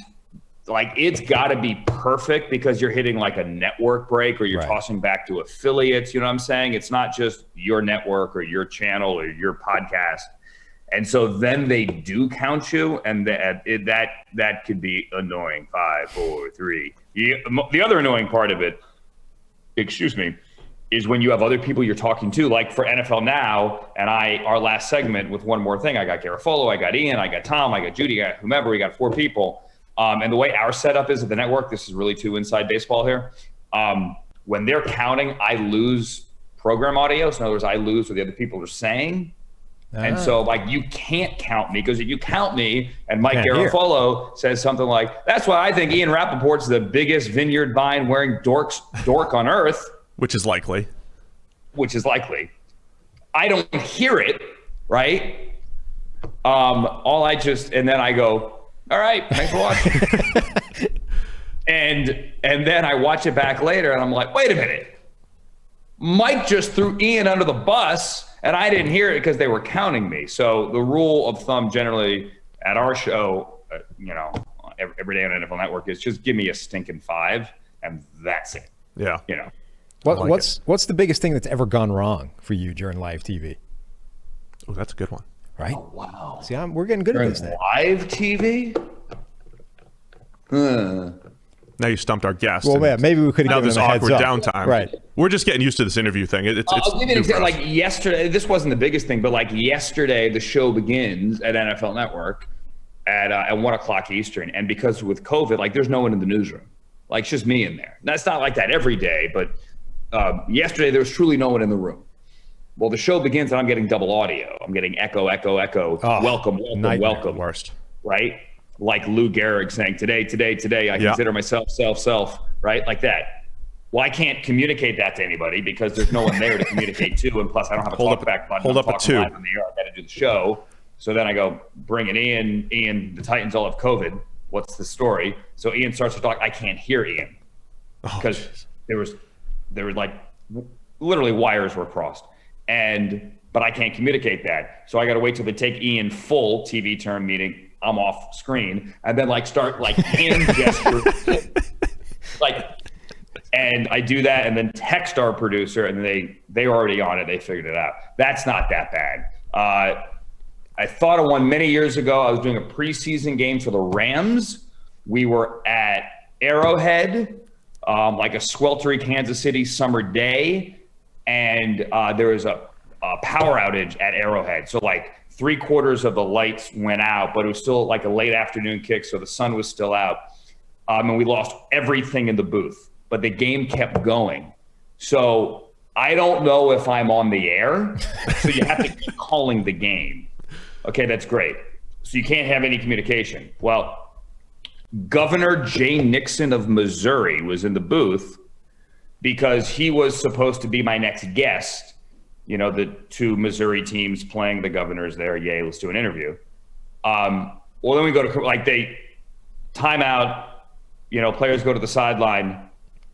S6: like, it's got to be perfect because you're hitting like a network break or you're tossing back to affiliates. You know what I'm saying? It's not just your network or your channel or your podcast. And so then they do count you, and that could be annoying. 5, 4, 3. The other annoying part of it, is when you have other people you're talking to, like for NFL Now, and our last segment with One More Thing, I got Garofalo, I got Ian, I got Tom, I got Judy, I got whomever, we got 4 people. And the way our setup is at the network, this is really too inside baseball here. When they're counting, I lose program audio. So in other words, I lose what the other people are saying. And so, like, you can't count me, because if you count me and Mike
S4: Can't hear.
S6: Garafolo says something like, that's why I think Ian Rappaport's the biggest vineyard vine wearing dork on earth,
S2: Which is likely.
S6: I don't hear it, right? And then I go, all right, thanks for watching. and then I watch it back later and I'm like, wait a minute. Mike just threw Ian under the bus and I didn't hear it because they were counting me. So the rule of thumb generally at our show, every day on NFL Network is just give me a stinking 5 and that's it.
S2: Yeah.
S4: What's the biggest thing that's ever gone wrong for you during live TV?
S2: Oh, that's a good one.
S4: Right?
S6: Oh, wow.
S4: See, we're getting good at this thing.
S6: Live TV?
S2: Now you stumped our guest.
S4: Well, yeah, maybe we could have
S2: now
S4: given
S2: this
S4: them a heads
S2: awkward
S4: up.
S2: downtime.
S4: Right.
S2: We're just getting used to this interview thing. It's
S6: I'll give you an
S2: new for
S6: example.
S2: us.
S6: Like yesterday, this wasn't the biggest thing, but like yesterday, the show begins at NFL Network at 1:00 Eastern. And because with COVID, like there's no one in the newsroom. Like it's just me in there. That's not like that every day, but yesterday there was truly no one in the room. Well, the show begins and I'm getting double audio. I'm getting echo, echo, echo.
S4: Oh,
S6: welcome, welcome.
S2: Worst.
S6: Right? Like Lou Gehrig saying, today, I consider myself self, right? Like that. Well, I can't communicate that to anybody because there's no one there to communicate to. And plus, I don't have a talkback button.
S2: Hold up a 2.
S6: Live on the air. I got to do the show. So then I go, bring it in. Ian, the Titans all have COVID. What's the story? So Ian starts to talk. I can't hear Ian because there were like literally wires were crossed. But I can't communicate that. So I got to wait till they take Ian full TV term, meaning I'm off screen, and then like start like hand gesture, and I do that, and then text our producer, and they were already on it. They figured it out. That's not that bad. I thought of one many years ago. I was doing a preseason game for the Rams. We were at Arrowhead, like a sweltering Kansas City summer day, and there was a power outage at Arrowhead. So like 3/4 of the lights went out, but it was still like a late afternoon kick, so the sun was still out. And we lost everything in the booth, but the game kept going. So I don't know if I'm on the air, so you have to keep calling the game. Okay, that's great. So you can't have any communication. Well, Governor Jay Nixon of Missouri was in the booth because he was supposed to be my next guest. You know, the 2 Missouri teams playing the Governors there. Yay, let's do an interview. Well, then we go to like timeout, players go to the sideline.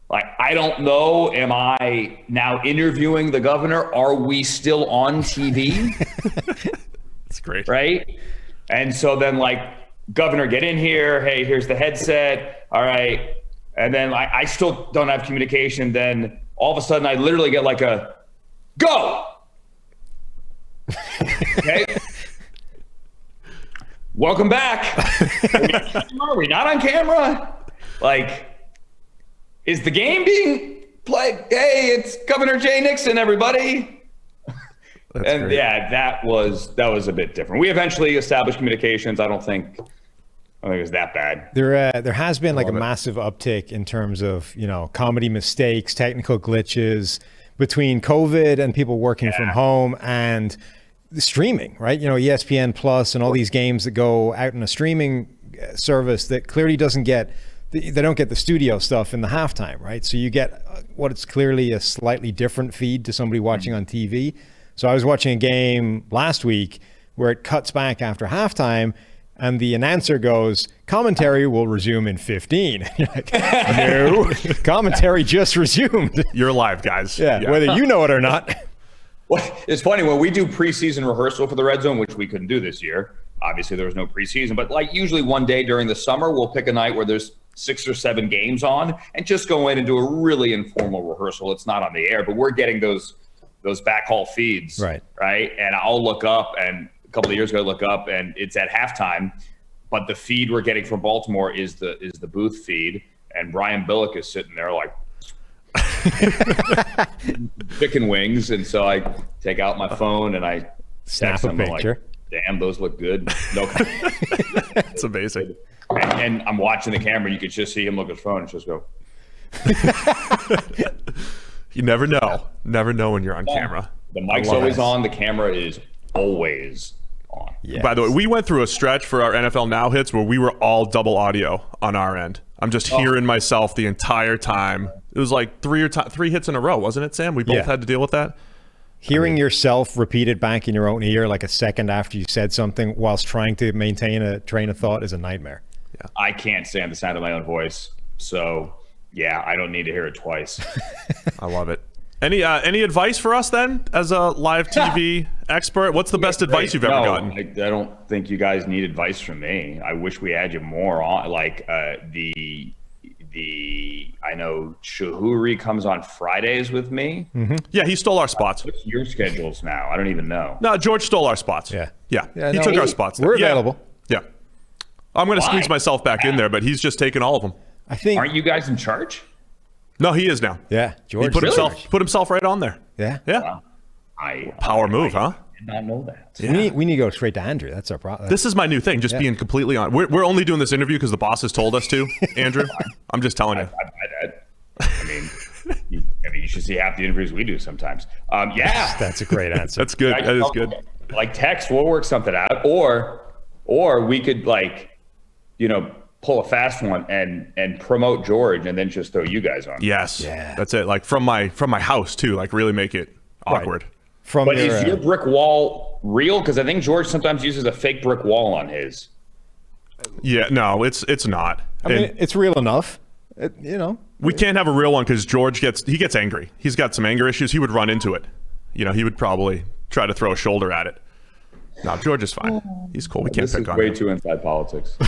S6: Like, I don't know, am I now interviewing the Governor? Are we still on TV?
S2: That's great.
S6: Right? And so then like, Governor, get in here. Hey, here's the headset. All right. And then I still don't have communication. Then all of a sudden I literally get like a, go. Okay. Welcome back. Are we not on camera? Like, is the game being played? Hey, it's Governor Jay Nixon, everybody.
S2: That's great.
S6: Yeah, that was a bit different. We eventually established communications. I don't think it was that bad.
S4: There has been like a massive uptick in terms of, comedy mistakes, technical glitches between COVID and people working from home and the streaming, right? ESPN Plus and all these games that go out in a streaming service that clearly they don't get the studio stuff in the halftime, right? So you get what it's clearly a slightly different feed to somebody watching on TV. So I was watching a game last week where it cuts back after halftime and the announcer goes, commentary will resume in 15. You're like, no, commentary just resumed.
S2: You're live, guys.
S4: Yeah, whether you know it or not.
S6: Well, it's funny when we do preseason rehearsal for the Red Zone, which we couldn't do this year. Obviously, there was no preseason, but like usually one day during the summer, we'll pick a night where there's 6 or 7 games on and just go in and do a really informal rehearsal. It's not on the air, but we're getting those backhaul feeds, right? And I'll look up, and a couple of years ago, I look up, and it's at halftime, but the feed we're getting from Baltimore is the booth feed, and Brian Billick is sitting there like chicken wings, and so I take out my phone and I
S4: snap a picture.
S6: Like, damn, those look good. No,
S2: it's amazing.
S6: And I'm watching the camera. You could just see him look at his phone and just go.
S2: You never know. Never know when you're on camera.
S6: The mic's always on. The camera is always on.
S4: Yes.
S2: By the way, we went through a stretch for our NFL Now hits where we were all double audio on our end. I'm just hearing myself the entire time. It was like three hits in a row, wasn't it, Sam? We both had to deal with that.
S4: Hearing yourself repeated back in your own ear like a second after you said something whilst trying to maintain a train of thought is a nightmare.
S2: Yeah.
S6: I can't stand the sound of my own voice. So, yeah, I don't need to hear it twice.
S2: I love it. Any advice for us then as a live TV expert? What's the best advice you've ever gotten?
S6: I don't think you guys need advice from me. I wish we had you more on. Like I know Shahuri comes on Fridays with me.
S2: Mm-hmm. Yeah, he stole our spots.
S6: What's your schedules now? I don't even know.
S2: No, George stole our spots.
S4: Yeah.
S2: He took our spots.
S4: We're available.
S2: Yeah. I'm going to squeeze myself back in there, but he's just taking all of them.
S4: I think.
S6: Aren't you guys in charge?
S2: No, he is now.
S4: Yeah, George.
S2: He put himself right on there.
S4: Yeah.
S2: Yeah.
S6: Wow.
S2: Power move, huh?
S6: I did not know that.
S2: Yeah.
S4: We need to go straight to Andrew. That's our problem.
S2: This is my new thing, just being completely on. We're only doing this interview because the boss has told us to, Andrew. I'm just telling you.
S6: I buy that. I mean, you should see half the interviews we do sometimes. Yeah.
S4: That's a great answer.
S2: That's good. That is good.
S6: Like text, we'll work something out. Or we could pull a fast one and promote George and then just throw you guys on.
S2: Yes.
S4: Yeah.
S2: That's it. Like from my house too. Like really make it awkward.
S6: But is your brick wall real? Because I think George sometimes uses a fake brick wall on his.
S2: Yeah. No, it's not.
S4: I mean, it's real enough.
S2: We can't have a real one because George gets angry. He's got some anger issues. He would run into it. He would probably try to throw a shoulder at it. No, George is fine. He's cool. We can't pick on him.
S6: This is way too inside politics.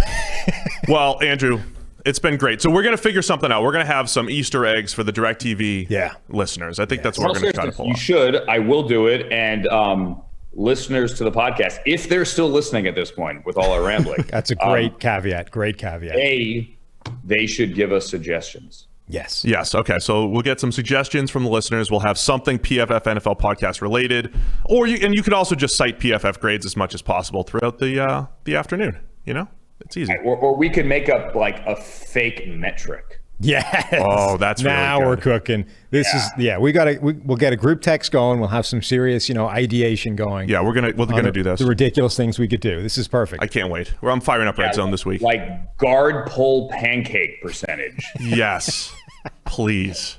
S2: Well, Andrew, it's been great. So we're going to figure something out. We're going to have some Easter eggs for the DirecTV listeners. I think that's what we're going to try to pull off.
S6: You should. I will do it. And listeners to the podcast, if they're still listening at this point with all our rambling.
S4: That's a great caveat. Great caveat.
S6: They should give us suggestions.
S4: Yes.
S2: Okay. So we'll get some suggestions from the listeners. We'll have something PFF NFL podcast related, you could also just cite PFF grades as much as possible throughout the afternoon. It's easy.
S6: Or we could make up like a fake metric.
S4: Yes.
S2: Oh, that's
S4: now
S2: really
S4: we're
S2: good.
S4: cooking. We'll get a group text going. We'll have some serious, ideation going.
S2: Yeah, we're gonna do this.
S4: The ridiculous things we could do. This is perfect.
S2: I can't wait. I'm firing up RedZone this week.
S6: Like guard pull pancake percentage.
S2: Yes. Please.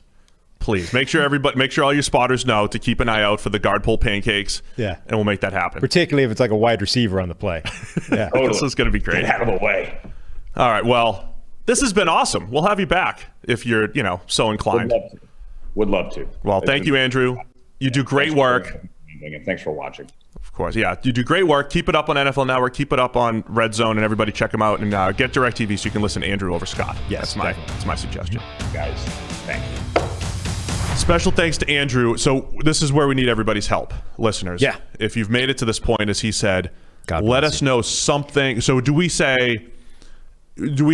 S2: Make sure all your spotters know to keep an eye out for the guard pull pancakes.
S4: Yeah.
S2: And we'll make that happen.
S4: Particularly if it's like a wide receiver on the play. Yeah.
S6: Totally.
S2: This is going to be great.
S6: Get out of the way.
S2: All right. Well, this has been awesome. We'll have you back if you're, so inclined.
S6: Would love to.
S2: Well, thank you, Andrew. You do great work.
S6: And thanks for watching.
S2: Of course. Yeah. You do great work. Keep it up on NFL Network. Keep it up on RedZone, and everybody check them out and get DirecTV so you can listen to Andrew over Scott.
S4: Yes,
S2: that's my suggestion.
S6: Guys, thank you.
S2: Special thanks to Andrew. So this is where we need everybody's help, listeners.
S4: Yeah.
S2: If you've made it to this point, as he said,
S4: God
S2: let
S4: bless
S2: us
S4: you.
S2: know something. So do we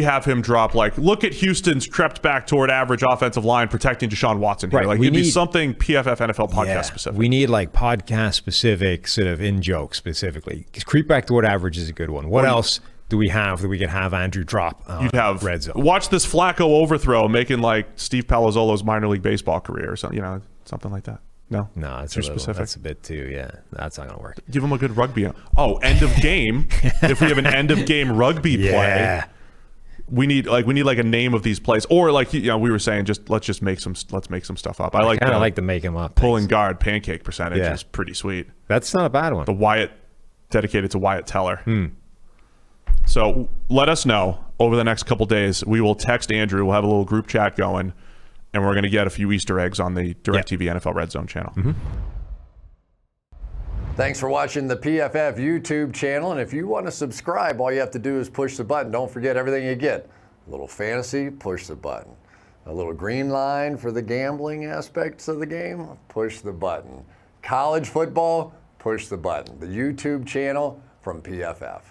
S2: have him drop like, look at Houston's crept back toward average offensive line protecting Deshaun Watson here?
S4: Right.
S2: Like,
S4: We
S2: it'd be
S4: need-
S2: something PFF NFL podcast specific.
S4: We need like podcast specific, sort of in joke specifically. Creep back toward average is a good one. What else do we have that we could have Andrew drop?
S2: You'd have
S4: RedZone.
S2: watch this Flacco overthrow making like Steve Palazzolo's minor league baseball career or something, something like that. No,
S4: No, it's
S2: too
S4: a little,
S2: specific.
S4: That's a bit too. Yeah, that's not gonna work.
S2: Give him a good rugby. Oh, end of game. If we have an end of game rugby play.
S4: Yeah.
S2: We need like a name of these plays, or like we were saying, let's make some stuff up. I like
S4: Kind
S2: the
S4: of like to make him up.
S2: pulling guard pancake percentage
S4: Yeah.
S2: is pretty sweet.
S4: That's not a bad one.
S2: The Wyatt dedicated to Wyatt Teller. So let us know over the next couple days. We will text Andrew. We'll have a little group chat going, and we're going to get a few Easter eggs on the DirecTV NFL RedZone channel.
S7: Thanks for watching the PFF YouTube channel. And if you want to subscribe, all you have to do is push the button. Don't forget everything you get. A little fantasy, push the button. A little green line for the gambling aspects of the game, push the button. College football, push the button. The YouTube channel from PFF.